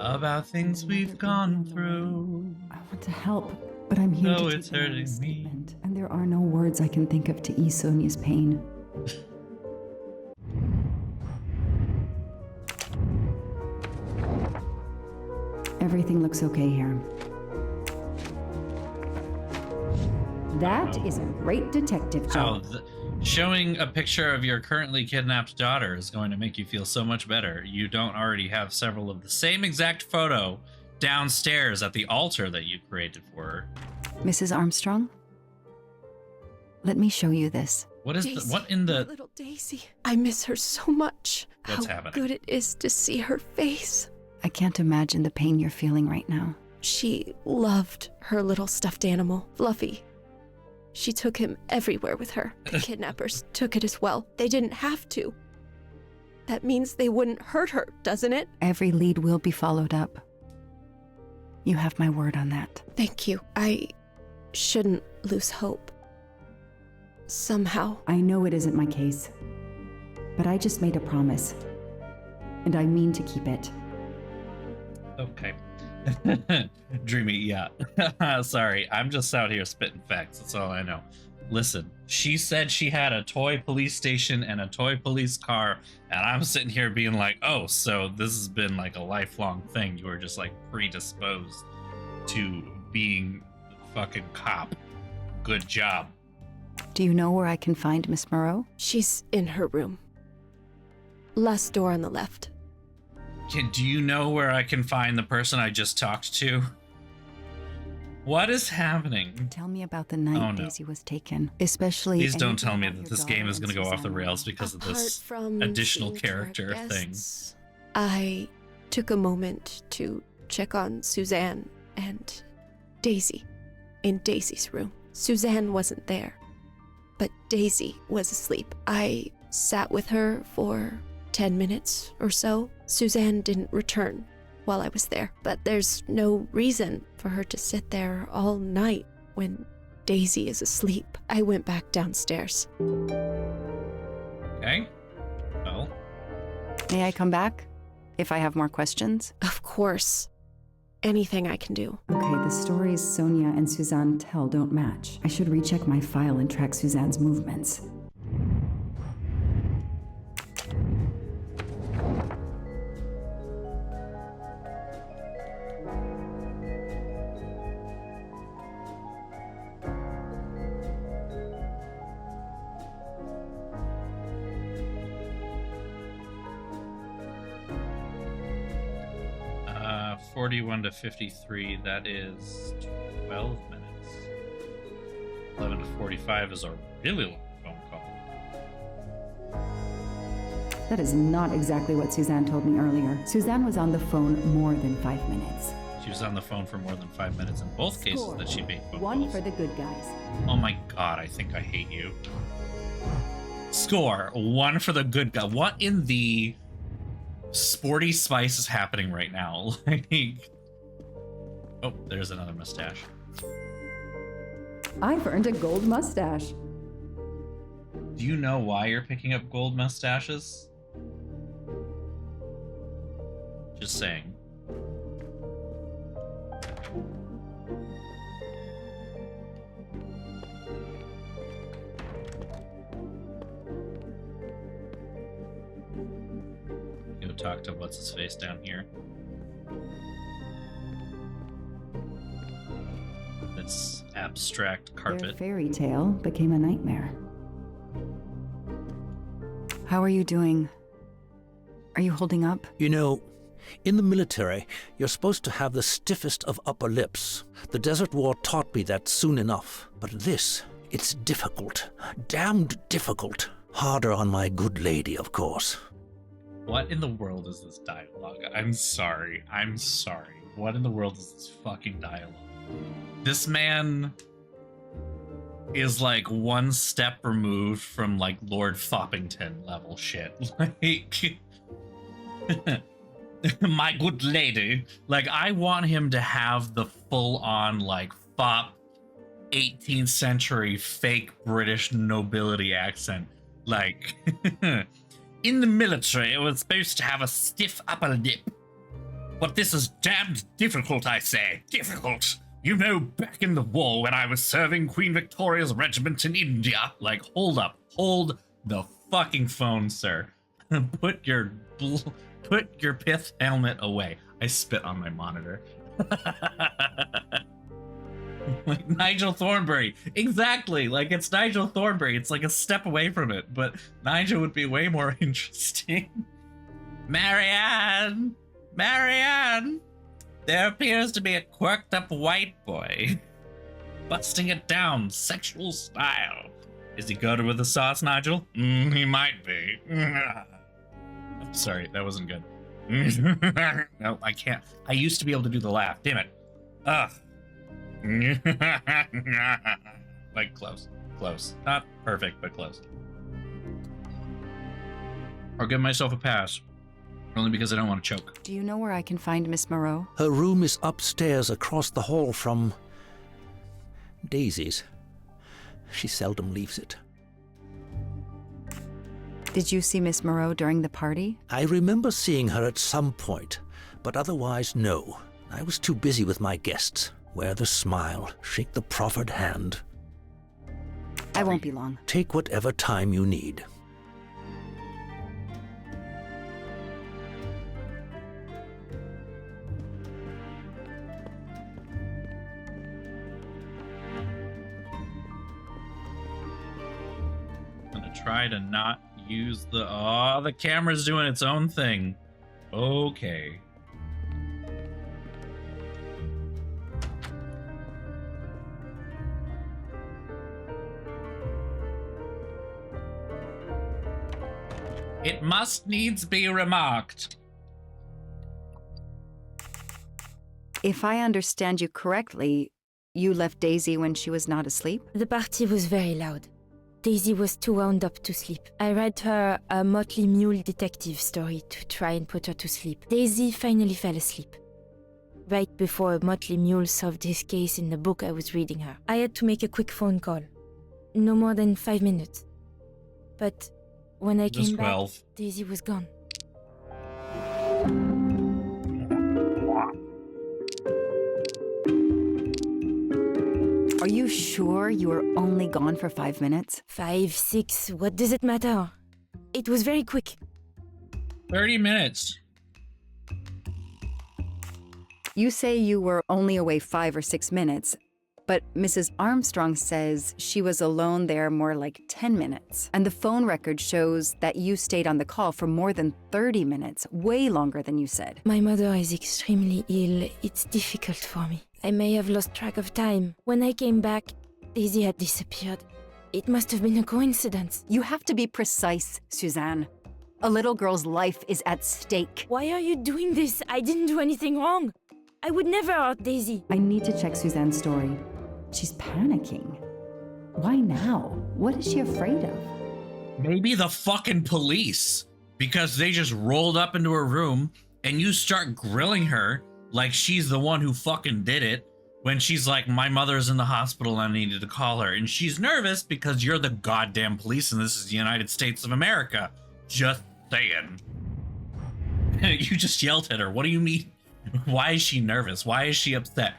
about things we've gone through. I want to help, but I'm here No, to it's take another hurting me. statement, and there are no words I can think of to ease Sonia's pain. Everything looks okay here. That is a great detective job. So, showing a picture of your currently kidnapped daughter is going to make you feel so much better. You don't already have several of the same exact photo downstairs at the altar that you created for her. Mrs. Armstrong? Let me show you this. What is Daisy, what in the... little Daisy. I miss her so much. What's How happening? good it is to see her face. I can't imagine the pain you're feeling right now. She loved her little stuffed animal, Fluffy. She took him everywhere with her. The kidnappers took it as well. They didn't have to. That means they wouldn't hurt her, doesn't it? Every lead will be followed up. You have my word on that. Thank you. I shouldn't lose hope. Somehow. I know it isn't my case, but I just made a promise, and I mean to keep it. Okay. Dreamy, yeah. Sorry, I'm just out here spitting facts. That's all I know. Listen, she said she had a toy police station and a toy police car, and I'm sitting here being like, oh, so this has been like a lifelong thing. You were just like predisposed to being a fucking cop. Good job. Do you know where I can find Miss Moreau? She's in her room. Last door on the left. Do you know where I can find the person I just talked to? What is happening? Tell me about the night Daisy was taken, especially... Please don't tell me that this game is going to go off the rails because of this additional character thing. I took a moment to check on Suzanne and Daisy in Daisy's room. Suzanne wasn't there, but Daisy was asleep. I sat with her for 10 minutes or so. Suzanne didn't return while I was there, but there's no reason for her to sit there all night when Daisy is asleep. I went back downstairs. Okay. Well. May I come back if I have more questions? Of course. Anything I can do. Okay, the stories Sonia and Suzanne tell don't match. I should recheck my file and track Suzanne's movements. – 41 to 53, that is 12 minutes. 11 to 45 is a really long phone call. That is not exactly what Suzanne told me earlier. Suzanne was on the phone more than 5 minutes. She was on the phone for more than 5 minutes in both cases that she made phone One calls. for the good guys. Oh my god, I think I hate you. Score 1 for the good guy. What in the sporty spice is happening right now? Like, oh, there's another mustache. I've earned a gold mustache. Do you know why you're picking up gold mustaches? Just saying. Go talk to what's his face down here. This abstract Their carpet. fairy tale became a nightmare. How are you doing? Are you holding up? You know, in the military, you're supposed to have the stiffest of upper lips. The Desert War taught me that soon enough. But this, it's difficult. Damned difficult. Harder on my good lady, of course. What in the world is this dialogue? I'm sorry. I'm sorry. What in the world is this fucking dialogue? This man is like one step removed from like Lord Foppington level shit. Like, my good lady. Like, I want him to have the full on like fop 18th century fake British nobility accent. Like, in the military, it was supposed to have a stiff upper lip. But this is damned difficult, I say. Difficult. You know, back in the war when I was serving Queen Victoria's regiment in India. Like, hold up. Hold the fucking phone, sir. Put your pith helmet away. I spit on my monitor. Like Nigel Thornberry. Exactly. Like it's Nigel Thornberry. It's like a step away from it, but Nigel would be way more interesting. Marianne! Marianne! There appears to be a quirked up white boy. Busting it down, sexual style. Is he good with the sauce, Nigel? He might be. Sorry, that wasn't good. No, I can't. I used to be able to do the laugh. Damn it. Ugh. Like close. Close. Not perfect, but close. I'll give myself a pass. Only because I don't want to choke. Do you know where I can find Miss Moreau? Her room is upstairs across the hall from Daisy's. She seldom leaves it. Did you see Miss Moreau during the party? I remember seeing her at some point, but otherwise, no. I was too busy with my guests. Wear the smile, shake the proffered hand. I won't be long. Take whatever time you need. I'm gonna try to not use the... Oh, the camera's doing its own thing. Okay. It must needs be remarked. If I understand you correctly, you left Daisy when she was not asleep? The party was very loud. Daisy was too wound up to sleep. I read her a Motley Mule detective story to try and put her to sleep. Daisy finally fell asleep. Right before Motley Mule solved his case in the book I was reading her. I had to make a quick phone call. No more than 5 minutes. But when I came back, Daisy was gone. Are you sure you were only gone for 5 minutes? 5, 6, what does it matter? It was very quick. 30 minutes. You say you were only away 5 or 6 minutes, but Mrs. Armstrong says she was alone there more like 10 minutes. And the phone record shows that you stayed on the call for more than 30 minutes, way longer than you said. My mother is extremely ill. It's difficult for me. I may have lost track of time. When I came back, Daisy had disappeared. It must have been a coincidence. You have to be precise, Suzanne. A little girl's life is at stake. Why are you doing this? I didn't do anything wrong. I would never hurt Daisy. I need to check Suzanne's story. She's panicking. Why now? What is she afraid of? Maybe the fucking police. Because they just rolled up into her room and you start grilling her like she's the one who fucking did it when she's like, my mother's in the hospital and I needed to call her. And she's nervous because you're the goddamn police and this is the United States of America. Just saying. You just yelled at her. What do you mean? Why is she nervous? Why is she upset?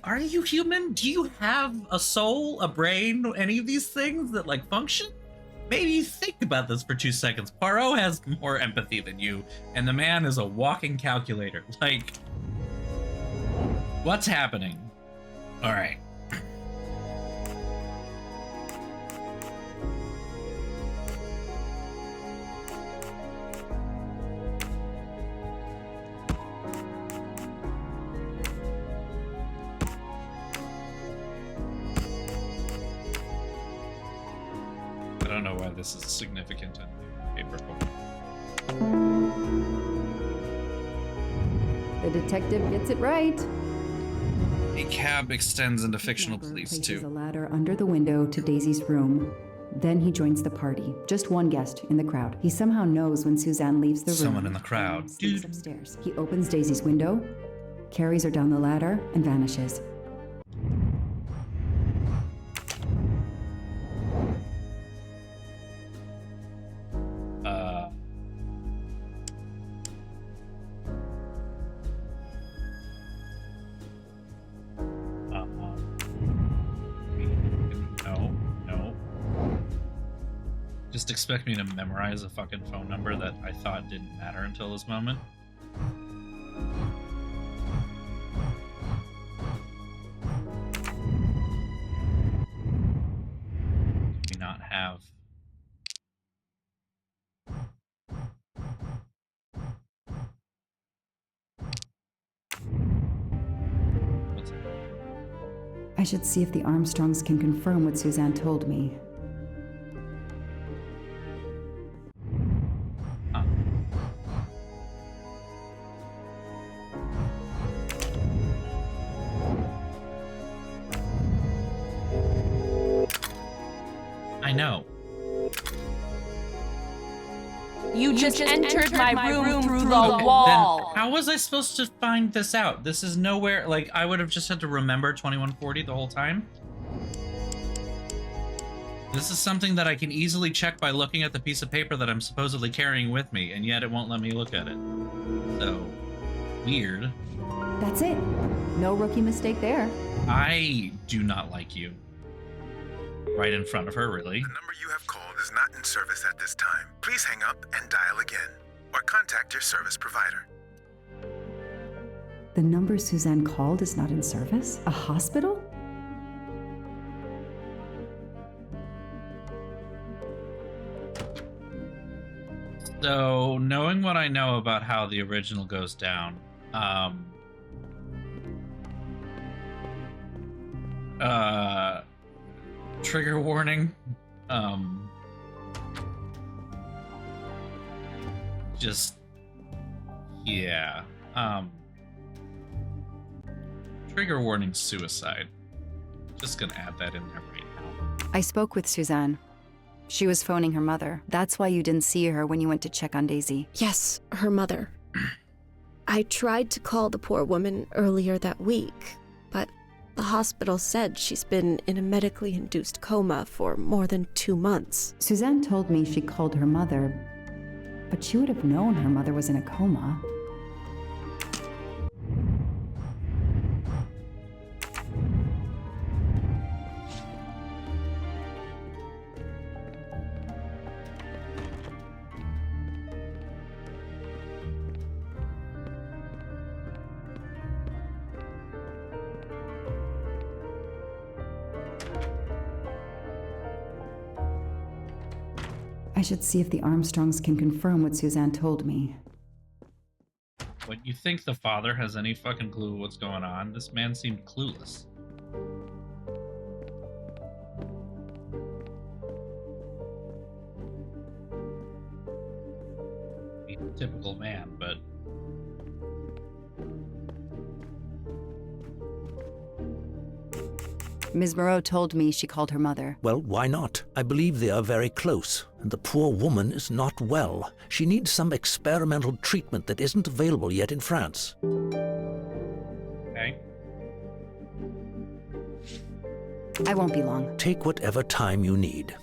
Are you human? Do you have a soul, a brain, any of these things that like function? Maybe think about this for 2 seconds. Poirot has more empathy than you, and the man is a walking calculator. Like, what's happening? All right. I don't know why this is significant in the paper book. The detective gets it right. A cab extends into fictional Kidnapper police places too. a ladder under the window to Daisy's room. Then he joins the party. Just one guest in the crowd. He somehow knows when Suzanne leaves the room. Someone in the crowd. And sneaks upstairs. He opens Daisy's window, carries her down the ladder, and vanishes. Just expect me to memorize a fucking phone number that I thought didn't matter until this moment. have... What's it? I should see if the Armstrongs can confirm what Suzanne told me. Huh. I know. You just entered my room through the Okay, wall. then how was I supposed to find this out? This is nowhere, like, I would have just had to remember 2140 the whole time. This is something that I can easily check by looking at the piece of paper that I'm supposedly carrying with me, and yet it won't let me look at it. So, weird. That's it. No rookie mistake there. I do not like you. Right in front of her, really. The number you have called is not in service at this time. Please hang up and dial again, or contact your service provider. The number Suzanne called is not in service? A hospital? So, knowing what I know about how the original goes down, trigger warning, just, yeah, trigger warning suicide. Just gonna add that in there right now. I spoke with Suzanne. She was phoning her mother. That's why you didn't see her when you went to check on Daisy. Yes, her mother. I tried to call the poor woman earlier that week, but the hospital said she's been in a medically induced coma for more than 2 months. Suzanne told me she called her mother, but she would have known her mother was in a coma. I should see if the Armstrongs can confirm what Suzanne told me. What, you think the father has any fucking clue what's going on? This man seemed clueless. He's a typical man, but... Ms. Moreau told me she called her mother. Well, why not? I believe they are very close, and the poor woman is not well. She needs some experimental treatment that isn't available yet in France. Okay. I won't be long. Take whatever time you need.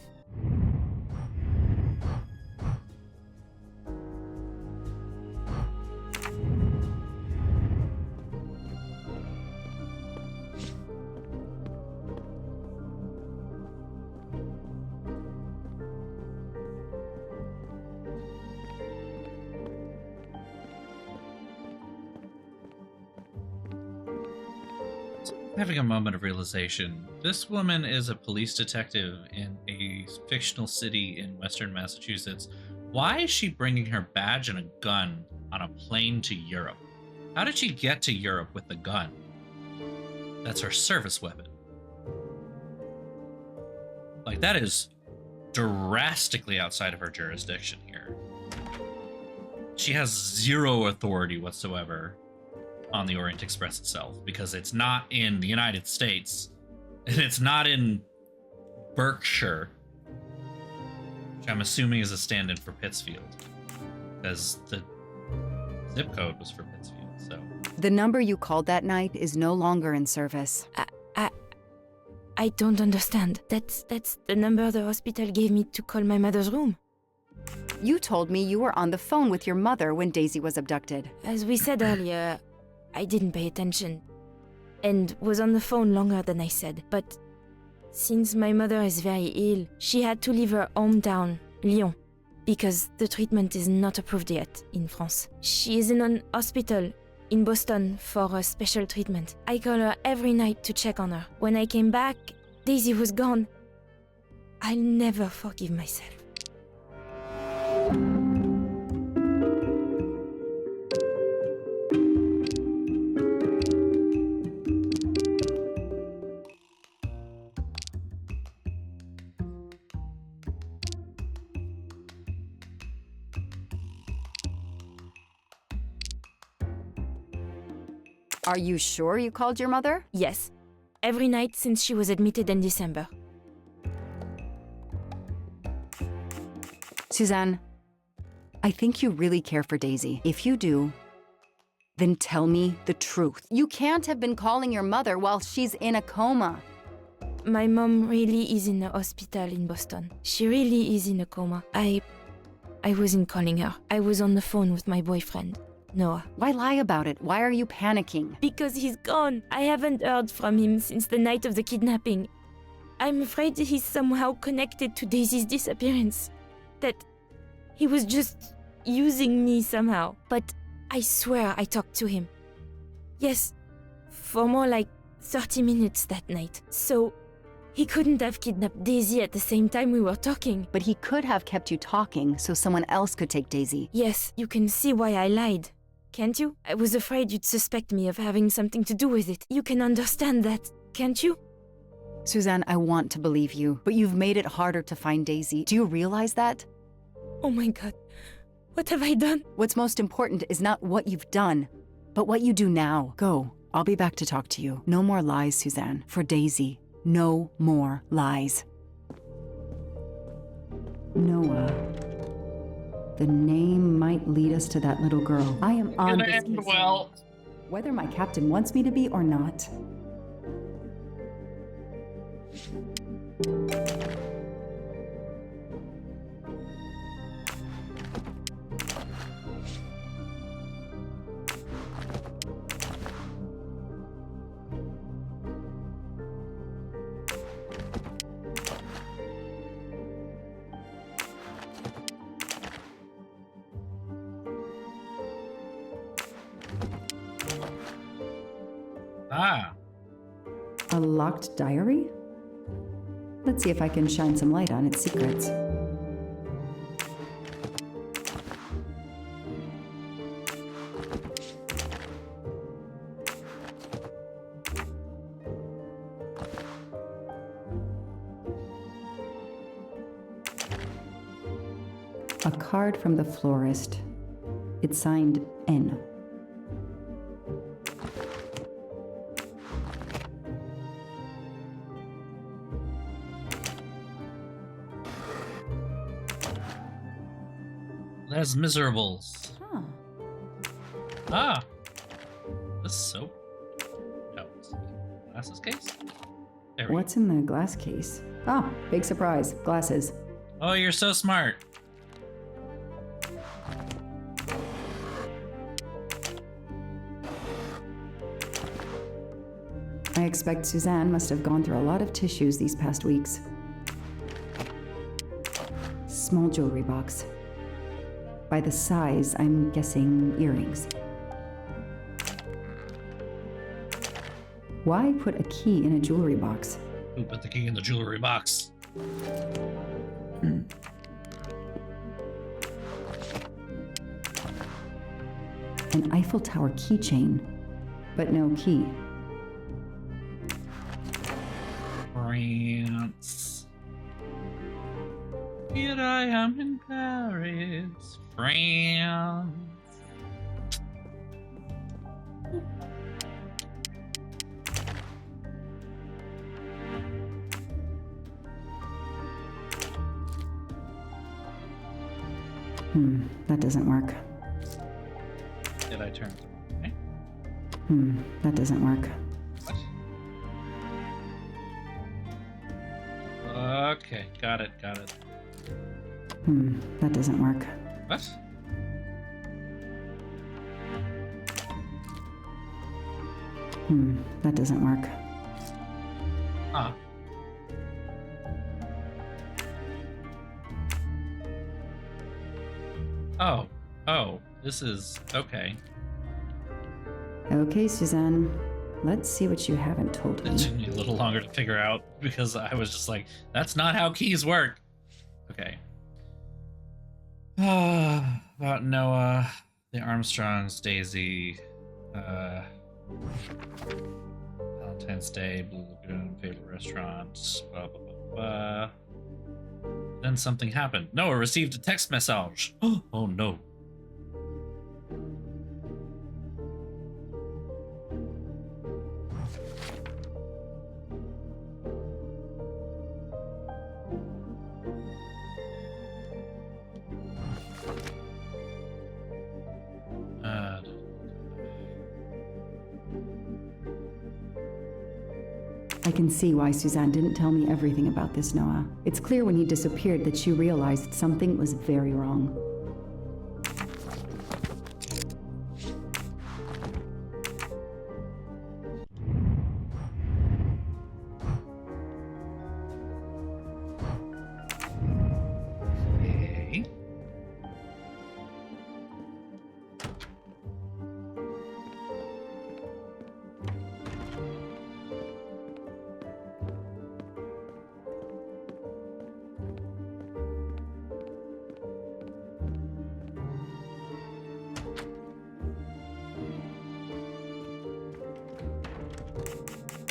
Having a moment of realization, this woman is a police detective in a fictional city in western Massachusetts. Why is she bringing her badge and a gun on a plane to Europe? How did she get to Europe with the gun? That's her service weapon. Like, that is drastically outside of her jurisdiction here. She has zero authority whatsoever on the Orient Express itself, because it's not in the United States, and it's not in Berkshire, which I'm assuming is a stand-in for Pittsfield, because the zip code was for Pittsfield, so... The number you called that night is no longer in service. I don't understand. That's the number the hospital gave me to call my mother's room. You told me you were on the phone with your mother when Daisy was abducted. As we said earlier, I didn't pay attention and was on the phone longer than I said. But since my mother is very ill, she had to leave her hometown, Lyon, because the treatment is not approved yet in France. She is in an hospital in Boston for a special treatment. I call her every night to check on her. When I came back, Daisy was gone. I'll never forgive myself. Are you sure you called your mother? Yes. Every night since she was admitted in December. Suzanne, I think you really care for Daisy. If you do, then tell me the truth. You can't have been calling your mother while she's in a coma. My mom really is in a hospital in Boston. She really is in a coma. I wasn't calling her. I was on the phone with my boyfriend, Noah. Why lie about it? Why are you panicking? Because he's gone. I haven't heard from him since the night of the kidnapping. I'm afraid he's somehow connected to Daisy's disappearance. That he was just using me somehow. But I swear I talked to him. Yes, for more like 30 minutes that night. So he couldn't have kidnapped Daisy at the same time we were talking. But he could have kept you talking so someone else could take Daisy. Yes, you can see why I lied. Can't you? I was afraid you'd suspect me of having something to do with it. You can understand that, can't you? Suzanne, I want to believe you, but you've made it harder to find Daisy. Do you realize that? Oh my God. What have I done? What's most important is not what you've done, but what you do now. Go. I'll be back to talk to you. No more lies, Suzanne. For Daisy, no more lies. Noah. The name might lead us to that little girl. I am on this case. Well, Whether my captain wants me to be or not. Ah. A locked diary? Let's see if I can shine some light on its secrets. A card from the florist. It's signed N. Les Miserables. Huh. Ah. The soap. No. Glasses case? There we go. What's in the glass case? Ah, big surprise. Glasses. Oh, you're so smart. I expect Suzanne must have gone through a lot of tissues these past weeks. Small jewelry box. By the size, I'm guessing earrings. Why put a key in a jewelry box? Who put the key in the jewelry box? An Eiffel Tower keychain, but no key. France. Here I am in Paris, France. That doesn't work. Did I turn? Okay. That doesn't work. Okay, got it. That doesn't work. What? That doesn't work. Huh. Oh, this is okay. Okay, Suzanne. Let's see what you haven't told It me. took me a little longer to figure out because I was just like, that's not how keys work. Okay. About Noah, the Armstrongs, Daisy, Valentine's Day, Blue Lagoon, favorite restaurants, blah, blah, blah, blah. Then something happened. Noah received a text message. Oh no. I can see why Suzanne didn't tell me everything about this, Noah. It's clear when he disappeared that she realized something was very wrong.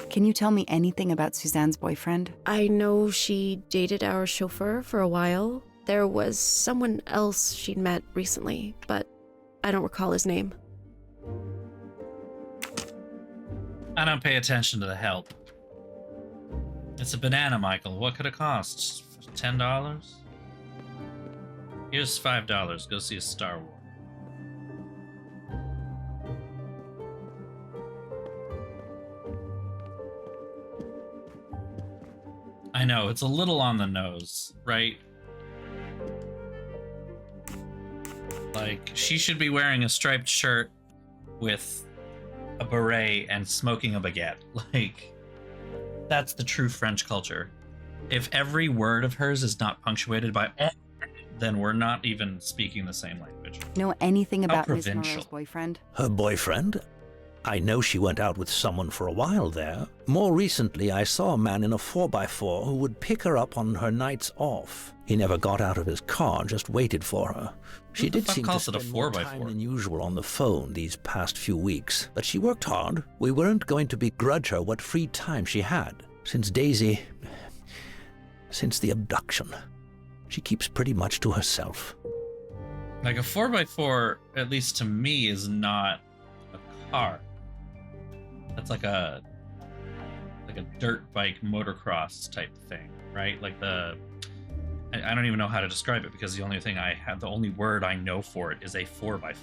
Can you tell me anything about Suzanne's boyfriend? I know she dated our chauffeur for a while. There was someone else she'd met recently, but I don't recall his name. I don't pay attention to the help. It's a banana, Michael. What could it cost? $10? Here's $5. Go see a Star Wars. I know, it's a little on the nose, right? Like, she should be wearing a striped shirt with a beret and smoking a baguette. Like, that's the true French culture. If every word of hers is not punctuated by then we're not even speaking the same language. Know anything How about Miss provincial. Moreau's boyfriend? Her boyfriend? I know she went out with someone for a while there. More recently, I saw a man in a 4x4 who would pick her up on her nights off. He never got out of his car, just waited for her. She did seem to calls it a spend more 4x4? time than usual on the phone these past few weeks, but she worked hard. We weren't going to begrudge her what free time she had. Since the abduction, she keeps pretty much to herself. Like, a 4x4, at least to me, is not a car. That's like a dirt bike motocross type thing, right? Like I don't even know how to describe it because the only word I know for it is a 4x4.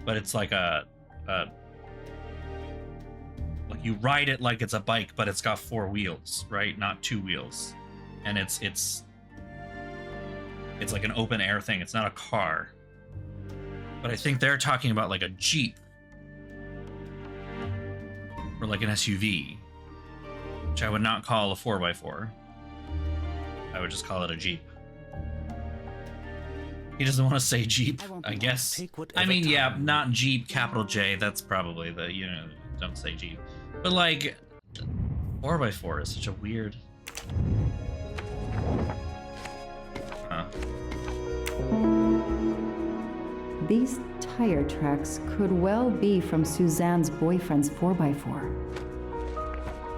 But it's like like you ride it like it's a bike, but it's got 4 wheels, right? Not 2 wheels. And it's like an open air thing. It's not a car. But I think they're talking about like a Jeep. Or like an SUV, which I would not call a 4x4. I would just call it a Jeep. He doesn't want to say Jeep, I guess. I mean, yeah, not Jeep, capital J. That's probably the, don't say Jeep. But like, 4x4 is such a weird... Huh. These tire tracks could well be from Suzanne's boyfriend's 4x4.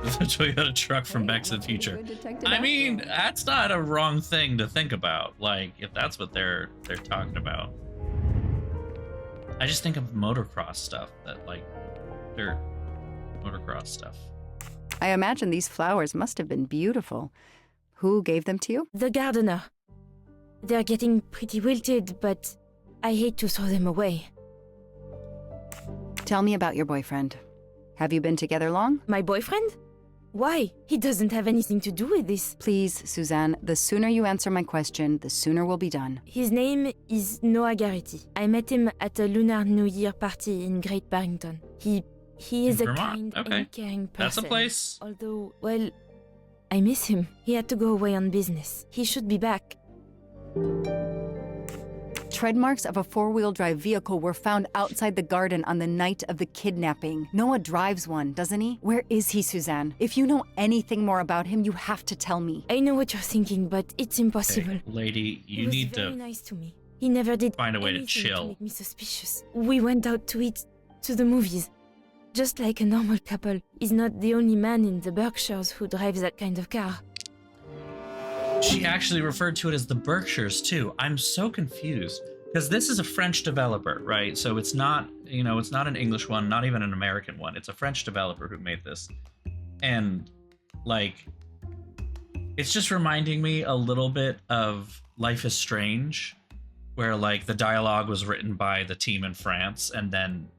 The Toyota truck from Back to the Future. I mean, that's not a wrong thing to think about. Like, if that's what they're talking about. I just think of motocross stuff, that like dirt motocross stuff. I imagine these flowers must have been beautiful. Who gave them to you? The gardener. They're getting pretty wilted, but I hate to throw them away. Tell me about your boyfriend. Have you been together long? My boyfriend? Why? He doesn't have anything to do with this. Please, Suzanne, the sooner you answer my question, the sooner we'll be done. His name is Noah Garrity. I met him at a Lunar New Year party in Great Barrington. He is In a Vermont? kind Okay. and caring person. That's a place. Although, well, I miss him. He had to go away on business. He should be back. tread marks of a four-wheel drive vehicle were found outside the garden on the night of the kidnapping. Noah drives one, doesn't he? Where is he, Suzanne? If you know anything more about him, you have to tell me. I know what you're thinking, but it's impossible. Hey, lady, you need He was very to nice to me. He never did find a way to anything chill. make me suspicious. We went out to eat, to the movies. Just like a normal couple. He's not the only man in the Berkshires who drives that kind of car. She actually referred to it as the Berkshires too. I'm so confused because this is a French developer, right? So it's not, it's not an English one, not even an American one. It's a French developer who made this. And like, it's just reminding me a little bit of Life is Strange, where like the dialogue was written by the team in France, and then,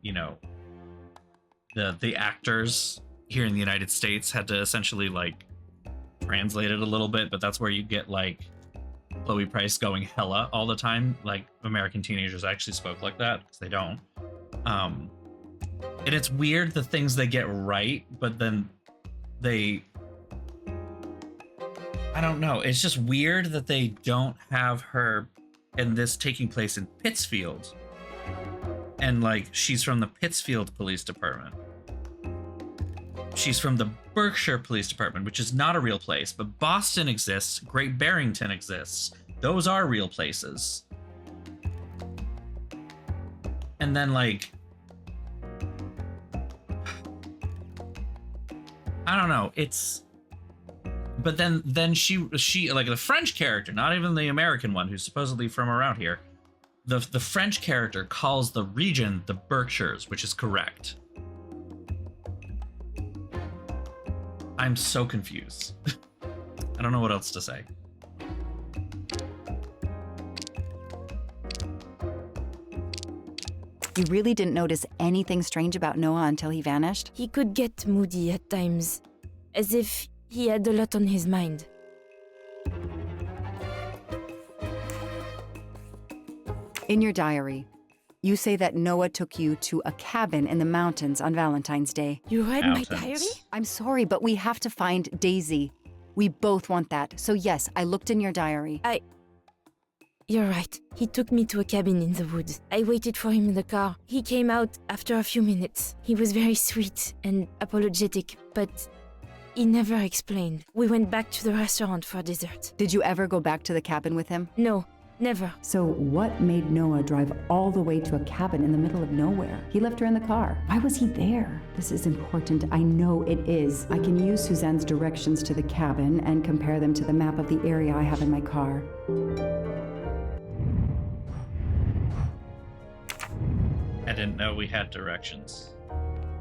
the actors here in the United States had to essentially like translate it a little bit, but that's where you get like Chloe Price going hella all the time. Like American teenagers actually spoke like that, because they don't. And it's weird the things they get right, but then I don't know. It's just weird that they don't have her in this taking place in Pittsfield. And like, she's from the Pittsfield Police Department. She's from the Berkshire Police Department, which is not a real place, but Boston exists, Great Barrington exists. Those are real places. And then like, I don't know, but then she like the French character, not even the American one who's supposedly from around here. The French character calls the region the Berkshires, which is correct. I'm so confused. I don't know what else to say. You really didn't notice anything strange about Noah until he vanished? He could get moody at times, as if he had a lot on his mind. In your diary, you say that Noah took you to a cabin in the mountains on Valentine's Day. You read my diary? I'm sorry, but we have to find Daisy. We both want that. So yes, I looked in your diary. You're right. He took me to a cabin in the woods. I waited for him in the car. He came out after a few minutes. He was very sweet and apologetic, but he never explained. We went back to the restaurant for dessert. Did you ever go back to the cabin with him? No. Never. So what made Noah drive all the way to a cabin in the middle of nowhere? He left her in the car. Why was he there? This is important. I know it is. I can use Suzanne's directions to the cabin and compare them to the map of the area I have in my car. I didn't know we had directions.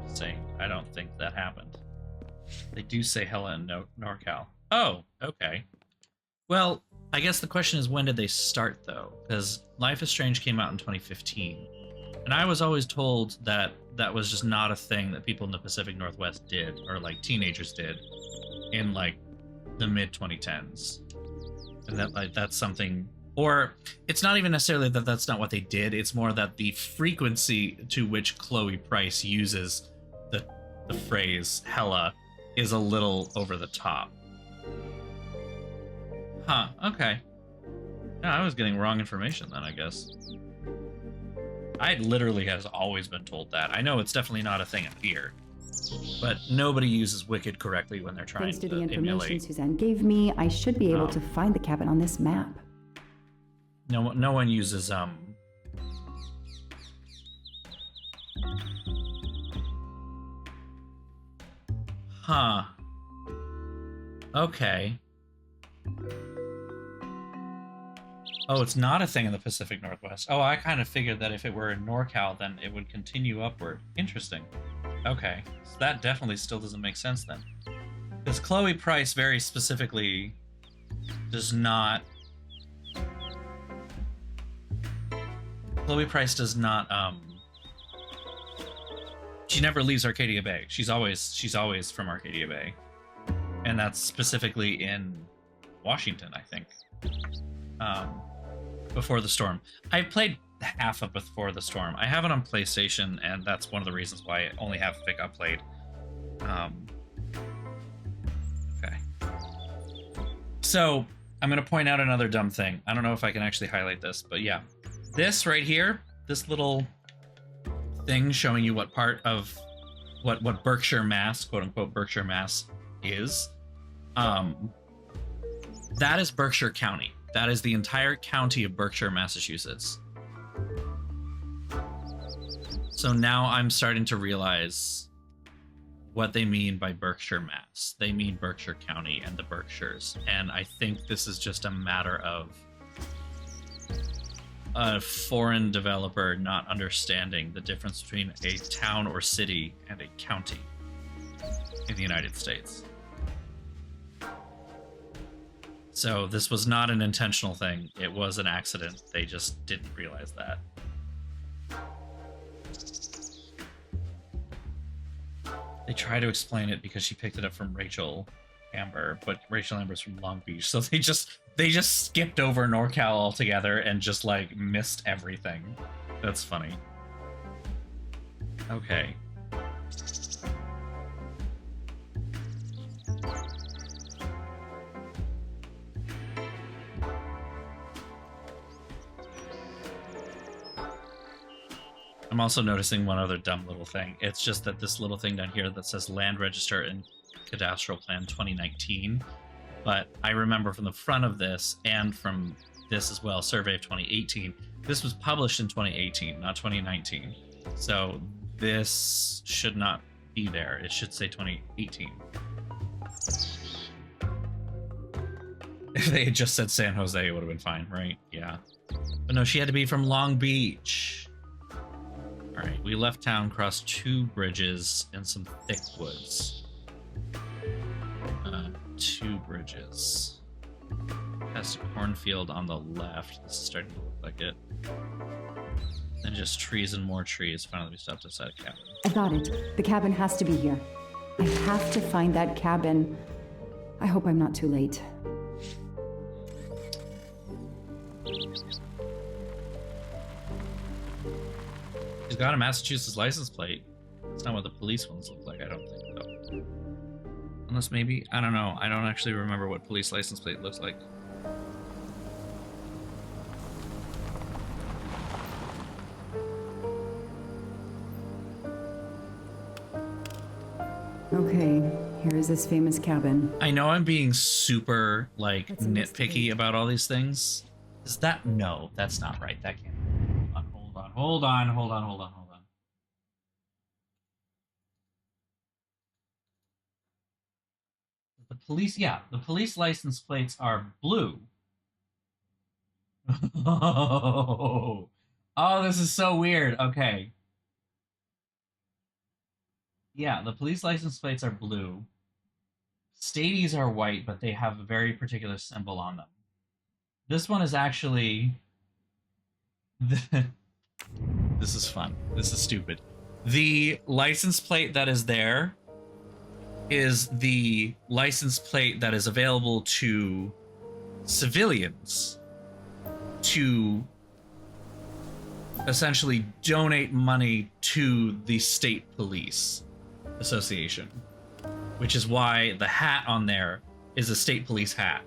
Saying, I don't think that happened. They do say hella in NorCal. Oh, okay. Well, I guess the question is, when did they start, though? Because Life is Strange came out in 2015. And I was always told that that was just not a thing that people in the Pacific Northwest did, or like teenagers did, in like the mid-2010s. And that like that's something, or it's not even necessarily that that's not what they did, it's more that the frequency to which Chloe Price uses the phrase hella is a little over the top. Huh, okay. Yeah, I was getting wrong information then, I guess. I literally has always been told that. I know it's definitely not a thing in here, but nobody uses wicked correctly when they're trying Thanks to the information emulate. Suzanne gave me, I should be able to find the cabin on this map. No one uses Huh. Okay. Oh, it's not a thing in the Pacific Northwest. Oh, I kind of figured that if it were in NorCal, then it would continue upward. Interesting. Okay, so that definitely still doesn't make sense then. Because Chloe Price very specifically does not... Chloe Price does not, she never leaves Arcadia Bay. She's always from Arcadia Bay. And that's specifically in Washington, I think. Before the Storm. I played half of Before the Storm. I have it on PlayStation, and that's one of the reasons why I only have it got played. Okay. So, I'm going to point out another dumb thing. I don't know if I can actually highlight this, but yeah. This right here, this little thing showing you what part of what Berkshire, Mass, quote unquote Berkshire, Mass is, that is Berkshire County. That is the entire county of Berkshire, Massachusetts. So now I'm starting to realize what they mean by Berkshire, Mass. They mean Berkshire County and the Berkshires. And I think this is just a matter of a foreign developer not understanding the difference between a town or city and a county in the United States. So this was not an intentional thing. It was an accident. They just didn't realize that. They try to explain it because she picked it up from Rachel Amber, but Rachel Amber's from Long Beach, so they just skipped over NorCal altogether and just like missed everything. That's funny. Okay. I'm also noticing one other dumb little thing. It's just that this little thing down here that says Land Register and Cadastral Plan 2019. But I remember from the front of this and from this as well, Survey of 2018, this was published in 2018, not 2019. So this should not be there. It should say 2018. If they had just said San Jose, it would have been fine, right? Yeah. But no, she had to be from Long Beach. All right, we left town, crossed 2 bridges and some thick woods. 2 bridges. Past a cornfield on the left. This is starting to look like it. Then just trees and more trees. Finally, we stopped outside a cabin. I got it. The cabin has to be here. I have to find that cabin. I hope I'm not too late. She's got a Massachusetts license plate. That's not what the police ones look like, I don't think, though. Unless maybe, I don't know. I don't actually remember what police license plate looks like. Okay, here is this famous cabin. I know I'm being super, like, nitpicky about all these things. Is that, no, that's not right. That can't be. Hold on. The police license plates are blue. Oh, this is so weird. Okay. Yeah, the police license plates are blue. Stadies are white, but they have a very particular symbol on them. This one is actually... This is fun. This is stupid. The license plate that is there is the license plate that is available to civilians to essentially donate money to the state police association, which is why the hat on there is a state police hat.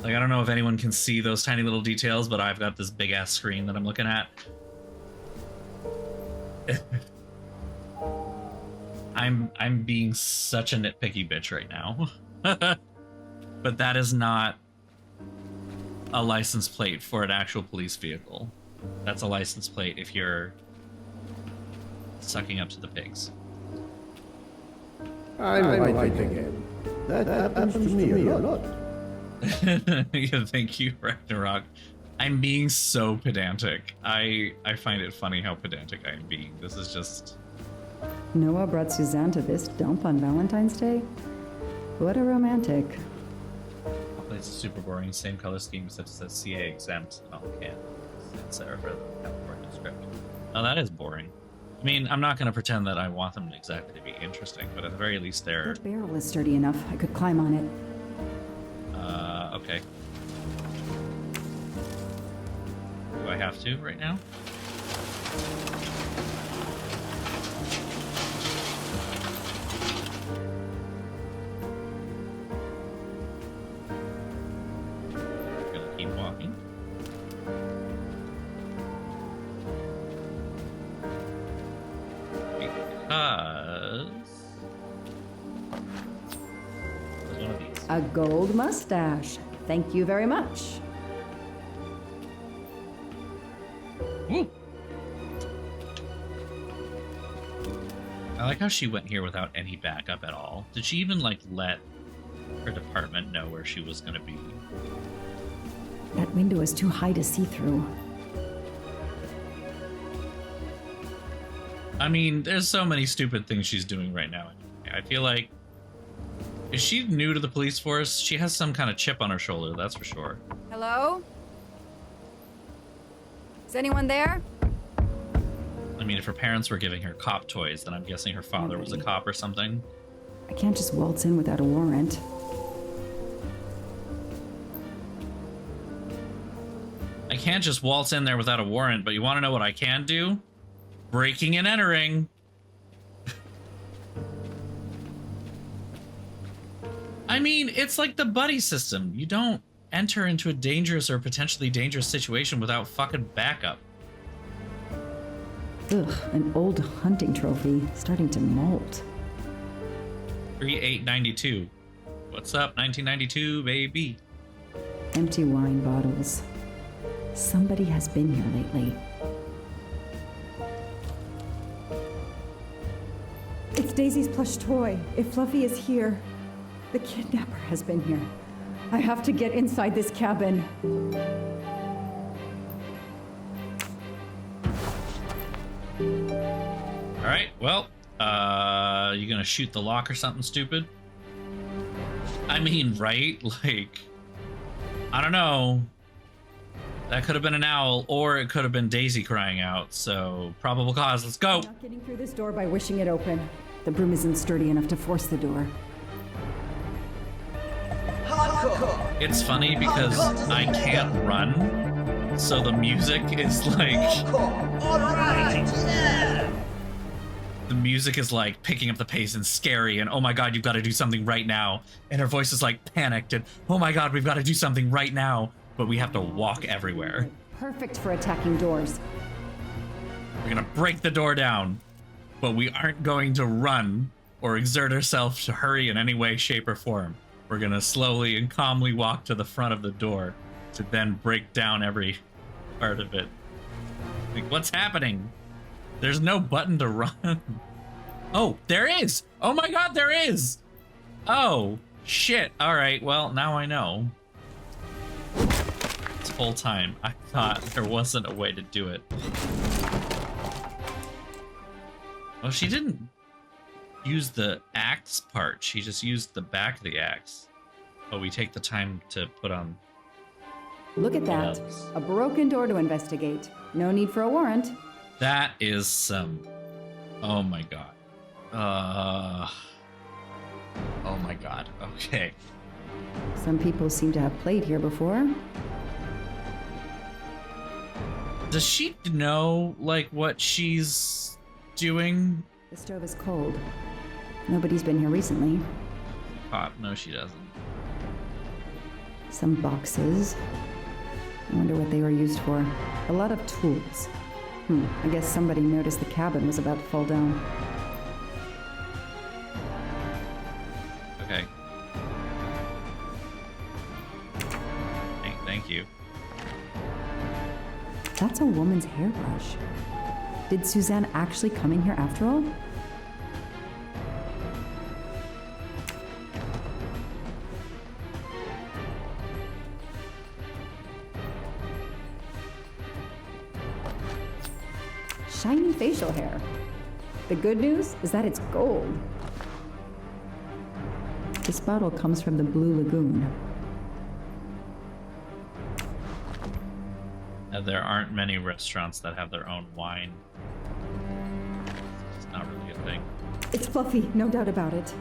Like, I don't know if anyone can see those tiny little details, but I've got this big ass screen that I'm looking at. I'm being such a nitpicky bitch right now. But that is not a license plate for an actual police vehicle. That's a license plate if you're sucking up to the pigs. I'm right again. That happens to me a lot. Yeah, thank you, Ragnarok. I'm being so pedantic. I find it funny how pedantic I am being. This is just... Noah brought Suzanne to this dump on Valentine's Day? What a romantic. It's super boring. Same color scheme except it says CA exempt. Oh, can't. It's there for the California script. Oh, that is boring. I mean, I'm not going to pretend that I want them exactly to be interesting, but at the very least they're... That barrel is sturdy enough. I could climb on it. Okay. Do I have to right now? Gonna keep walking. because there's one of these. A gold mustache. Thank you very much. Woo. I like how she went here without any backup at all. Did she even, like, let her department know where she was going to be? That window is too high to see through. I mean, there's so many stupid things she's doing right now. I feel like, is she new to the police force? She has some kind of chip on her shoulder, that's for sure. Hello? Is anyone there? I mean, if her parents were giving her cop toys, then I'm guessing her father was a cop or something. I can't just waltz in without a warrant. I can't just waltz in there without a warrant, but you want to know what I can do? Breaking and entering. I mean, it's like the buddy system. You don't enter into a dangerous or potentially dangerous situation without fucking backup. Ugh, an old hunting trophy starting to mold. 3892. What's up, 1992, baby? Empty wine bottles. Somebody has been here lately. It's Daisy's plush toy. If Fluffy is here, the kidnapper has been here. I have to get inside this cabin. All right, well, you gonna shoot the lock or something stupid? I mean, right? Like, I don't know. That could have been an owl, or it could have been Daisy crying out. So, probable cause. Let's go. I'm not getting through this door by wishing it open. The broom isn't sturdy enough to force the door. It's funny because I can't run, so the music is like... The music is like picking up the pace and scary and oh my god, you've got to do something right now. And her voice is like panicked and oh my god, we've got to do something right now. But we have to walk everywhere. Perfect for attacking doors. We're gonna break the door down, but we aren't going to run or exert ourselves to hurry in any way, shape, or form. We're gonna slowly and calmly walk to the front of the door to then break down every part of it. Like, what's happening? There's no button to run. Oh, there is! Oh my god, there is! Oh, shit. Alright, well, now I know. This whole time, I thought there wasn't a way to do it. Well, she didn't use the axe part. She just used the back of the axe. Oh, we take the time to put on... Look at that. A broken door to investigate. No need for a warrant. That is some... Oh my god. Oh my god. Okay. Some people seem to have played here before. Does she know, like, what she's doing? The stove is cold. Nobody's been here recently. Pop, no she doesn't. Some boxes. I wonder what they were used for. A lot of tools. I guess somebody noticed the cabin was about to fall down. Okay. Thank you. That's a woman's hairbrush. Did Suzanne actually come in here after all? Shiny facial hair. The good news is that it's gold. This bottle comes from the Blue Lagoon. There aren't many restaurants that have their own wine. It's not really a thing. It's Fluffy, no doubt about it.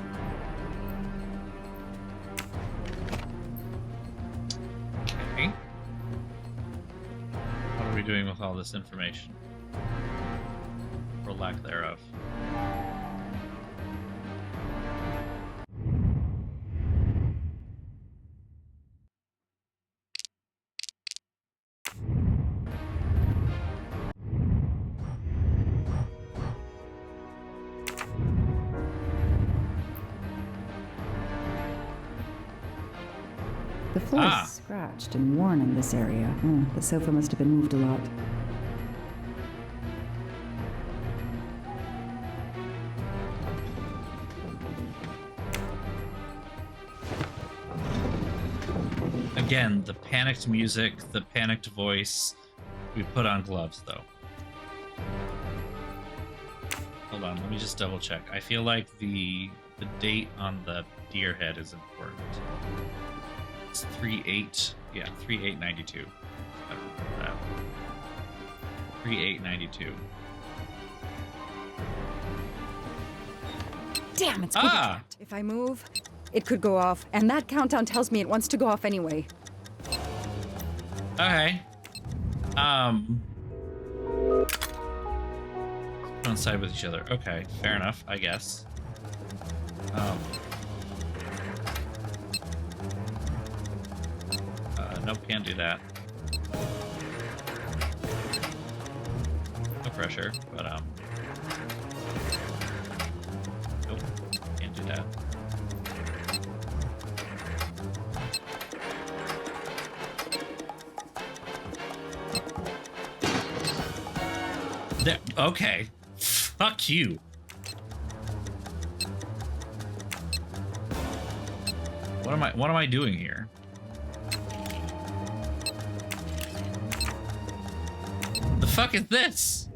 Okay. What are we doing with all this information? Or lack thereof. The floor is scratched and worn in this area. The sofa must have been moved a lot. Again, the panicked music, the panicked voice. We put on gloves, though. Hold on, let me just double check. I feel like the date on the deer head is important. It's 3/8. Yeah, 3/8/92. I remember that. 3/8/92. Damn, it's good. If I move, it could go off, and that countdown tells me it wants to go off anyway. Okay. Coincide with each other. Okay, fair enough, I guess. Nope, can't do that. No pressure, but nope, can't do that. There, okay. Fuck you. What am I doing here? The fuck is this?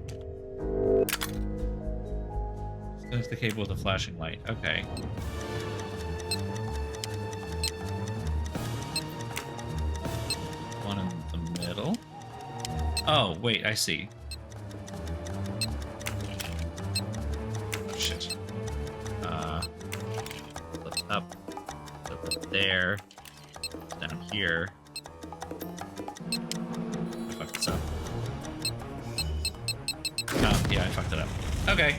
Disconnect the cable with a flashing light. Okay. One in the middle. Oh, wait, I see. Shit. Flip up. Flip up there. Down here. I fucked this up. Oh, yeah, I fucked it up. Okay.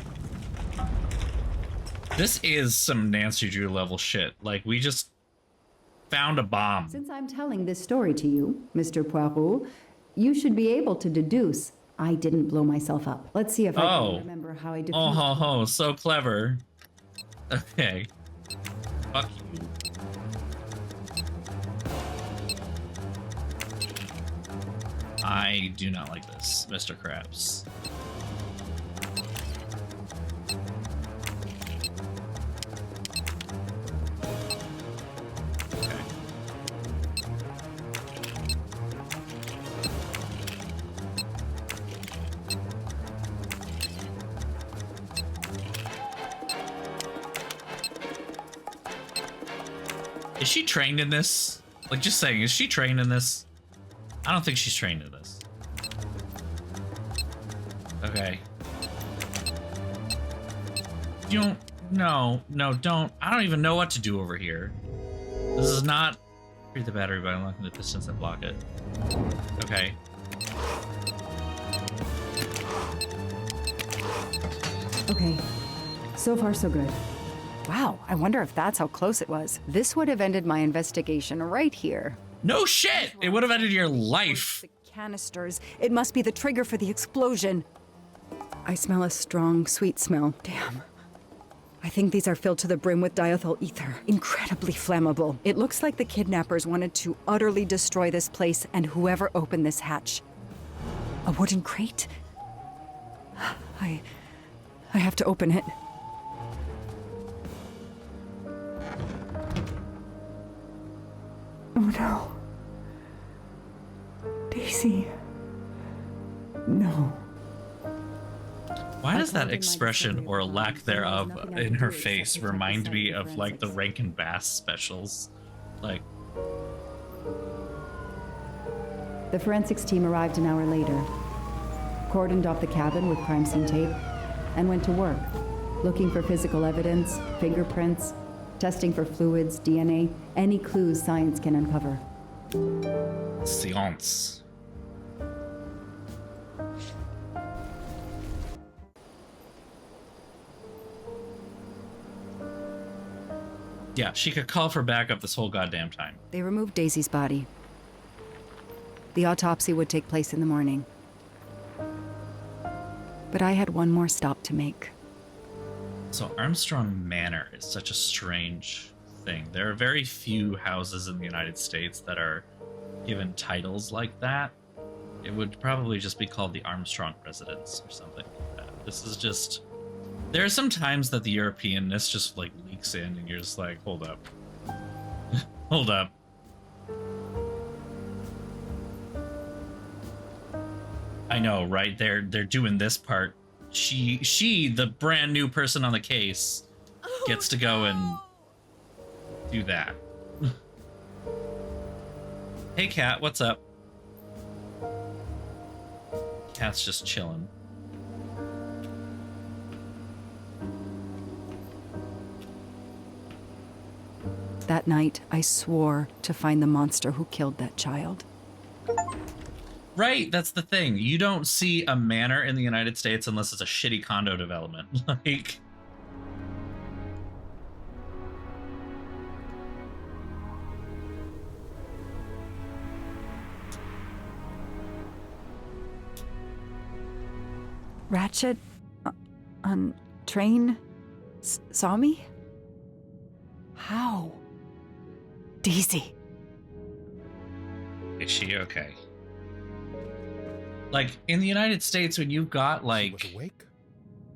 This is some Nancy Drew level shit. Like, we just found a bomb. Since I'm telling this story to you, Mr. Poirot, you should be able to deduce I didn't blow myself up. Let's see if I can remember how I defeated. Oh, ho, ho, so clever. Okay. Fuck you. I do not like this, Mr. Krabs. Is she trained in this? Like, just saying, is she trained in this? I don't think she's trained in this. Okay. You don't... No, don't. I don't even know what to do over here. This is not... Read the battery by unlocking the pistons that block it. Okay. Okay. So far, so good. Wow, I wonder if that's how close it was. This would have ended my investigation right here. No shit! It would have ended your life. The canisters. It must be the trigger for the explosion. I smell a strong, sweet smell. Damn. I think these are filled to the brim with diethyl ether. Incredibly flammable. It looks like the kidnappers wanted to utterly destroy this place and whoever opened this hatch. A wooden crate? I have to open it. Oh no. Daisy. No. Why does that expression, or lack thereof, in her face remind me of, like, the Rankin Bass specials? Like... The forensics team arrived an hour later, cordoned off the cabin with crime scene tape, and went to work, looking for physical evidence, fingerprints, testing for fluids, DNA, any clues science can uncover. Science. Yeah, she could call for backup this whole goddamn time. They removed Daisy's body. The autopsy would take place in the morning. But I had one more stop to make. So Armstrong Manor is such a strange thing. There are very few houses in the United States that are given titles like that. It would probably just be called the Armstrong residence or something like that. This is just... There are some times that the Europeanness just, like, leaks in, and you're just like, hold up. Hold up. I know, right? They're doing this part. She, the brand new person on the case, gets to go and do that. Hey, Cat, what's up? Cat's just chilling. That night, I swore to find the monster who killed that child. Right, that's the thing. You don't see a manor in the United States unless it's a shitty condo development. Like... Ratchet on train saw me? How? Daisy. Is she okay? Like, in the United States, when you've got, like,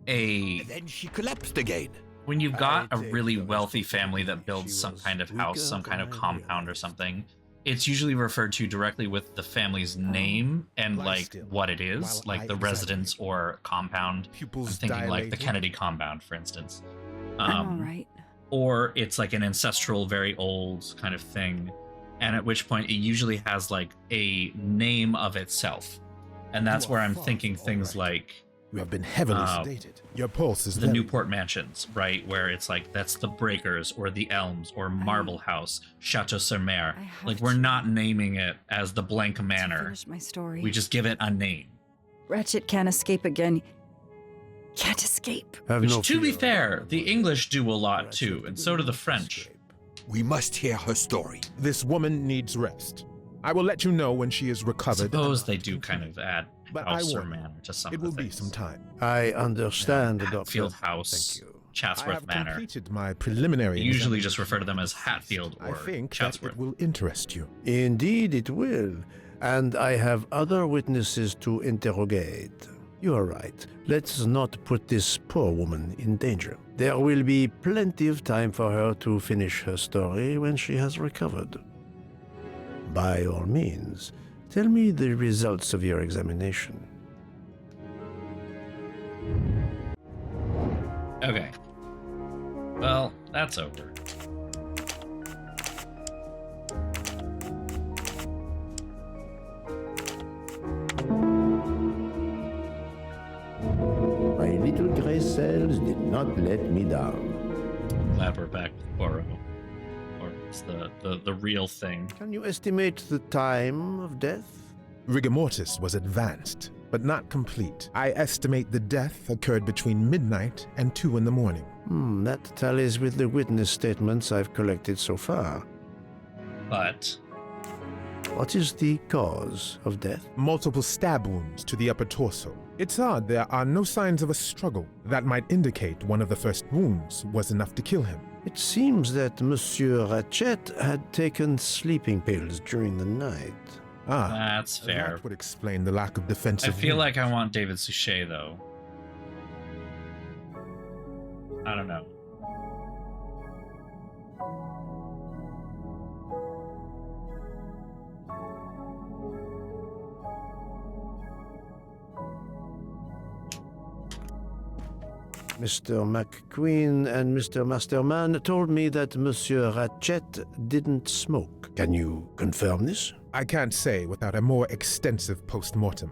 And then she collapsed again. when you've got a really wealthy family that builds some kind of house, some kind of compound or something, it's usually referred to directly with the family's name and, like, what it is, like the residence or compound. I'm thinking, like, the Kennedy compound, for instance. I'm all right. Or it's, like, an ancestral, very old kind of thing, and at which point it usually has, like, a name of itself. And that's where I'm thinking things like... You have been heavily sedated. Your pulse is the Newport Mansions, right? Where it's like, that's the Breakers, or the Elms, or Marble House, Chateau sur Mer. Like, we're not naming it as the blank manor. Finish my story. We just give it a name. Ratchet can't escape again. Can't escape. Which, to be fair, the English do a lot too, and so do the French. We must hear her story. This woman needs rest. I will let you know when she is I recovered. suppose they do kind of add But house I or warn you, manor to some it of the will be things. some time. I understand, Doctor. Hatfield House, I Chatsworth have Manor. completed my preliminary. They usually just refer to them as Hatfield I or think that Chatsworth. it will interest you. Indeed it will, and I have other witnesses to interrogate. You are right. Let's not put this poor woman in danger. There will be plenty of time for her to finish her story when she has recovered. By all means, tell me the results of your examination. Okay. Well, that's over. My little gray cells did not let me down. Glad we're back with Poirot. Or it's the real thing. Can you estimate the time of death? Rigor mortis was advanced, but not complete. I estimate the death occurred between midnight and 2 in the morning. That tallies with the witness statements I've collected so far. But what is the cause of death? Multiple stab wounds to the upper torso. It's odd there are no signs of a struggle. That might indicate one of the first wounds was enough to kill him. It seems that Monsieur Ratchet had taken sleeping pills during the night. That's fair. That would explain the lack of defensive I feel wounds. like I want David Suchet, though. I don't know. Mr. McQueen and Mr. Masterman told me that Monsieur Ratchet didn't smoke. Can you confirm this? I can't say without a more extensive post-mortem.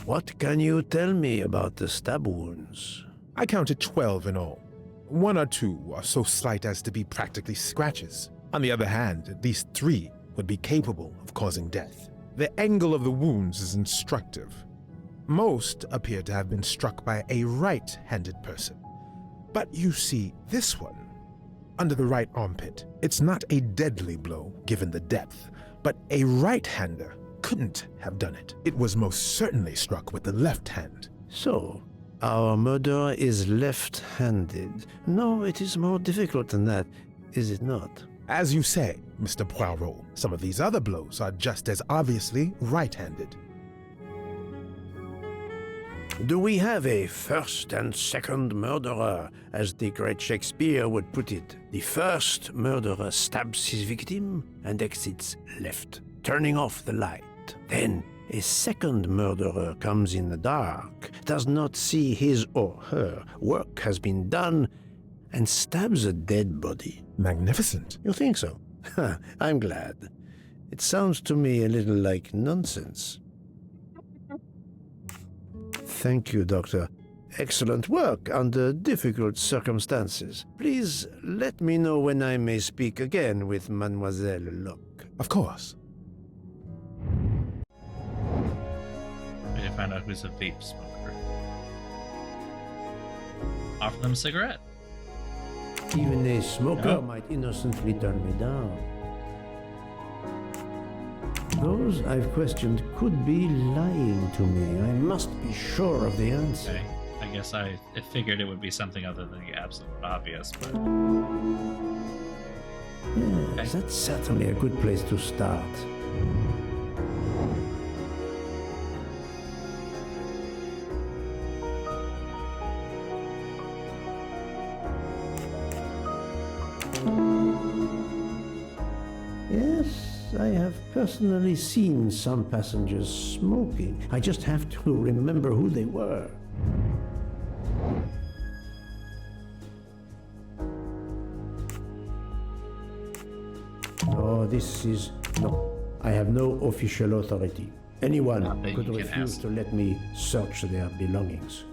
What can you tell me about the stab wounds? I counted 12 in all. 1 or 2 are so slight as to be practically scratches. On the other hand, at least 3 would be capable of causing death. The angle of the wounds is instructive. Most appear to have been struck by a right-handed person. But you see, this one, under the right armpit, it's not a deadly blow given the depth, but a right-hander couldn't have done it. It was most certainly struck with the left hand. So, Our murderer is left-handed. No, it is more difficult than that, is it not? As you say, Mr. Poirot, some of these other blows are just as obviously right-handed. Do we have a first and second murderer, as the great Shakespeare would put it? The first murderer stabs his victim and exits left, turning off the light. Then a second murderer comes in the dark, does not see his or her work has been done, and stabs a dead body. Magnificent. You think so? I'm glad. It sounds to me a little like nonsense. Thank you, Doctor. Excellent work under difficult circumstances. Please let me know when I may speak again with Mademoiselle Locke. Of course. We need to find out who's a vape smoker. Offer them a cigarette. Even a smoker Yeah. might innocently turn me down. Those I've questioned could be lying to me. I must be sure of the answer. Okay. I guess I figured it would be something other than the absolute obvious, but... Yes, that's certainly a good place to start. Yes, I have personally seen some passengers smoking. I just have to remember who they were. Oh, this is... No, I have no official authority. Anyone that could you can refuse ask. to let me search their belongings.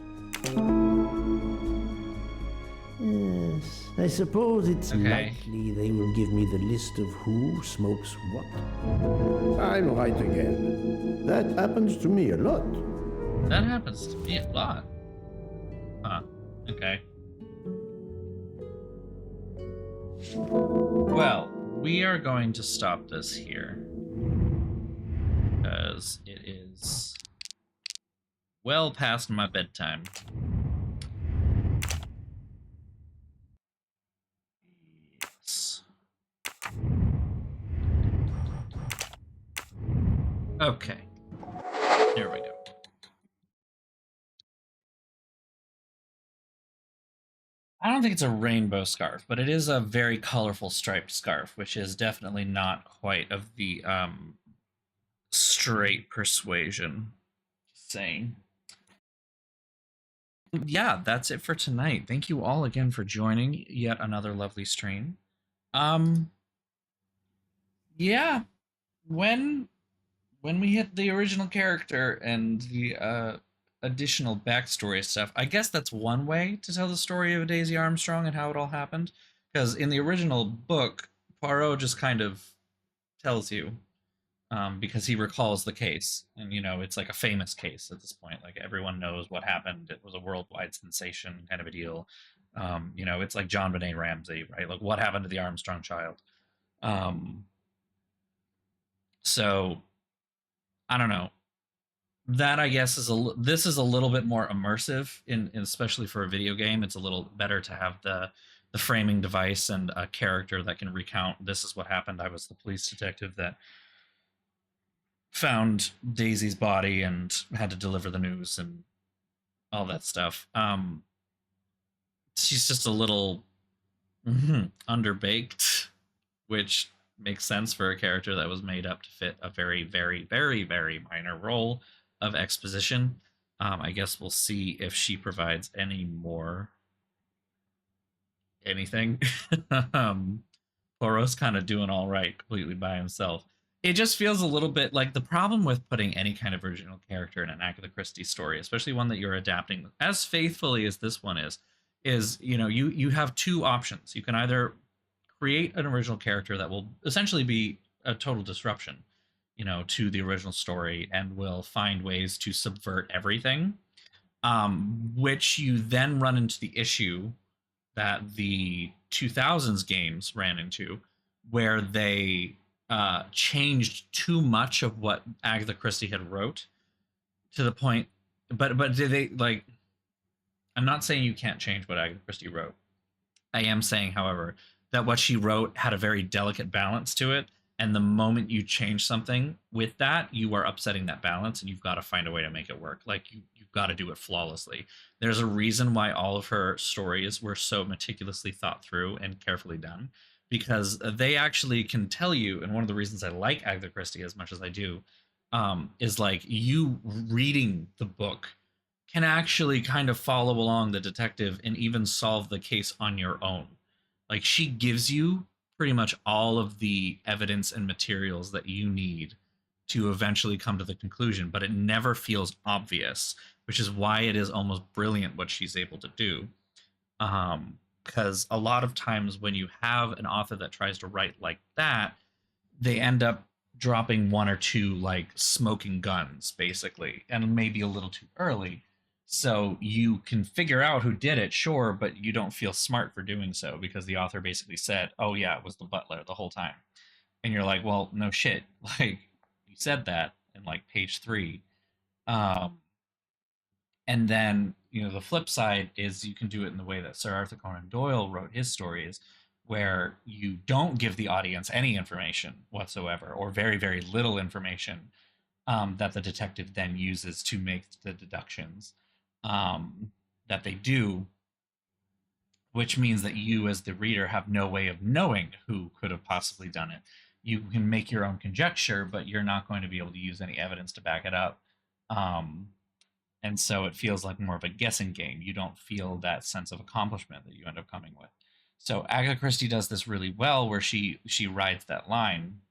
Yes, I suppose it's Okay. likely they will give me the list of who smokes what. I'm right again. That happens to me a lot. That happens to me a lot. Huh. Okay. Well, we are going to stop this here. Because it is well past my bedtime. Yes. Okay. There we go. I don't think it's a rainbow scarf, but it is a very colorful striped scarf, which is definitely not quite of the straight persuasion. Just saying. Yeah, that's it for tonight. Thank you all again for joining yet another lovely stream. Yeah, when we hit the original character and the additional backstory stuff, I guess that's one way to tell the story of Daisy Armstrong and how it all happened. Because in the original book, Poirot just kind of tells you, because he recalls the case, and it's like a famous case at this point. Like everyone knows what happened. It was a worldwide sensation, kind of a deal. It's like John Benet Ramsey, right? Like what happened to the Armstrong child? So I don't know. That I guess this is a little bit more immersive especially for a video game. It's a little better to have the framing device and a character that can recount, this is what happened. I was the police detective that found Daisy's body and had to deliver the news and all that stuff. She's just a little underbaked, which makes sense for a character that was made up to fit a very, very, very, very minor role of exposition. I guess we'll see if she provides any more anything. Poirot's kind of doing all right completely by himself. It just feels a little bit like the problem with putting any kind of original character in an Agatha Christie story, especially one that you're adapting as faithfully as this one is you have two options. You can either create an original character that will essentially be a total disruption, to the original story and will find ways to subvert everything, which you then run into the issue that the 2000s games ran into, where they changed too much of what Agatha Christie had wrote to the point, but did they I'm not saying you can't change what Agatha Christie wrote. I am saying, however, that what she wrote had a very delicate balance to it. And the moment you change something with that, you are upsetting that balance, and you've got to find a way to make it work. Like you've got to do it flawlessly. There's a reason why all of her stories were so meticulously thought through and carefully done, because they actually can tell you. And one of the reasons I like Agatha Christie as much as I do, is like you reading the book can actually kind of follow along the detective and even solve the case on your own. Like she gives you pretty much all of the evidence and materials that you need to eventually come to the conclusion, but it never feels obvious, which is why it is almost brilliant what she's able to do. Because a lot of times when you have an author that tries to write like that, they end up dropping one or two like smoking guns, basically, and maybe a little too early. So you can figure out who did it, sure, but you don't feel smart for doing so because the author basically said, "Oh yeah, it was the butler the whole time," and you're like, "Well, no shit, like you said that in like page 3." And then the flip side is you can do it in the way that Sir Arthur Conan Doyle wrote his stories, where you don't give the audience any information whatsoever, or very very little information, that the detective then uses to make the deductions that they do, which means that you as the reader have no way of knowing who could have possibly done it. You can make your own conjecture, but you're not going to be able to use any evidence to back it up. And so it feels like more of a guessing game. You don't feel that sense of accomplishment that you end up coming with. So Agatha Christie does this really well, where she rides that line,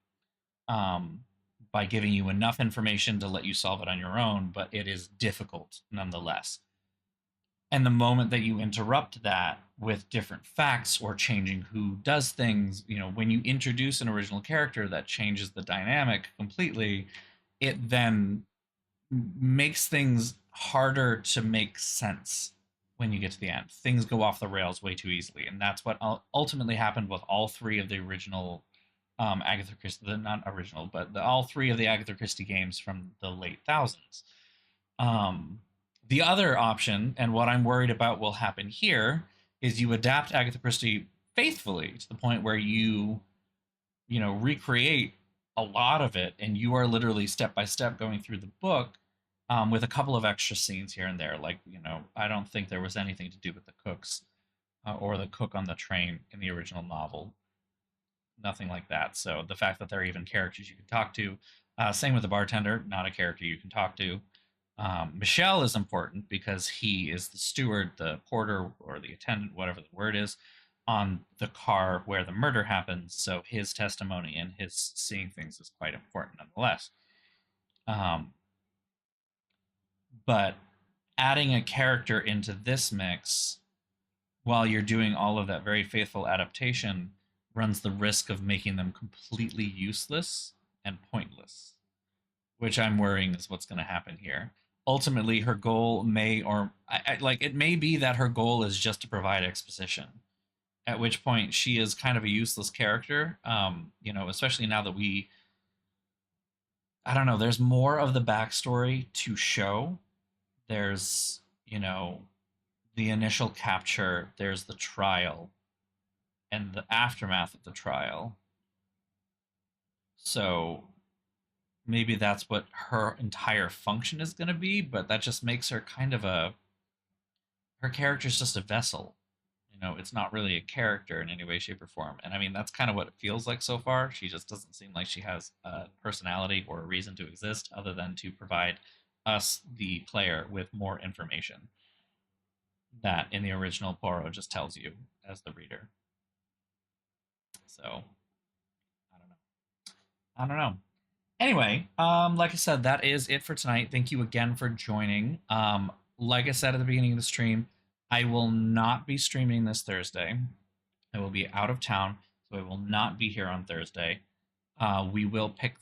by giving you enough information to let you solve it on your own, but it is difficult nonetheless. And the moment that you interrupt that with different facts or changing who does things, when you introduce an original character that changes the dynamic completely, it then makes things harder to make sense when you get to the end. Things go off the rails way too easily. And that's what ultimately happened with all 3 of the original Agatha Christie, not original, but all 3 of the Agatha Christie games from the late thousands. The other option, and what I'm worried about will happen here, is you adapt Agatha Christie faithfully to the point where you recreate a lot of it, and you are literally step by step going through the book, with a couple of extra scenes here and there. Like, I don't think there was anything to do with the cooks, or the cook on the train in the original novel. Nothing like that. So the fact that there are even characters you can talk to, same with the bartender, not a character you can talk to. Michel is important because he is the steward, the porter, or the attendant, whatever the word is, on the car where the murder happens. So his testimony and his seeing things is quite important nonetheless. But adding a character into this mix while you're doing all of that very faithful adaptation runs the risk of making them completely useless and pointless, which I'm worrying is what's going to happen here. Ultimately, her goal may, or it may be that her goal is just to provide exposition, at which point she is kind of a useless character, especially now that I don't know, there's more of the backstory to show. There's, the initial capture, there's the trial, and the aftermath of the trial. So maybe that's what her entire function is going to be, but that just makes her kind of her character's just a vessel. It's not really a character in any way, shape, or form. And I mean, that's kind of what it feels like so far. She just doesn't seem like she has a personality or a reason to exist other than to provide us, the player, with more information that in the original Poirot just tells you as the reader. So I don't know. Anyway, like I said, that is it for tonight. Thank you again for joining. Like I said at the beginning of the stream, I will not be streaming this Thursday. I will be out of town, so I will not be here on Thursday. We will pick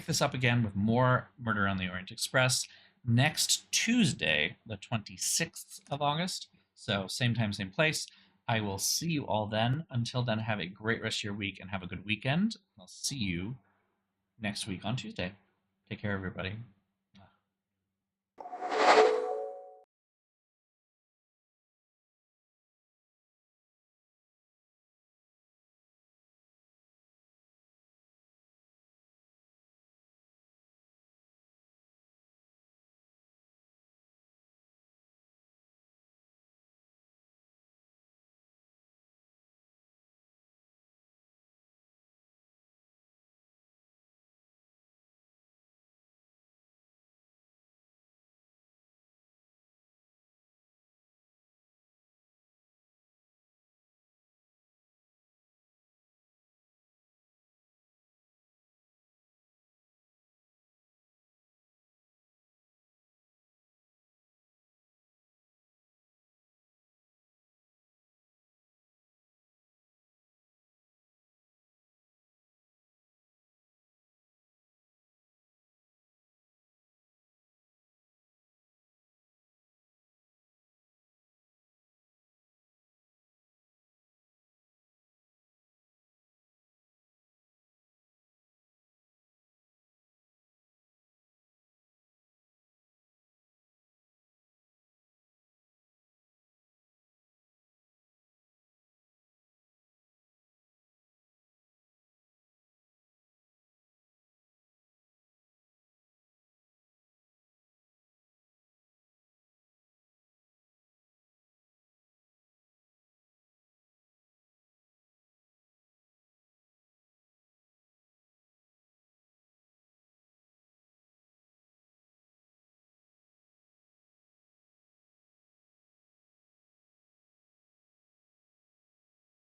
this up again with more Murder on the Orient Express next Tuesday, the 26th of August. So same time, same place. I will see you all then. Until then, have a great rest of your week and have a good weekend. I'll see you next week on Tuesday. Take care, everybody.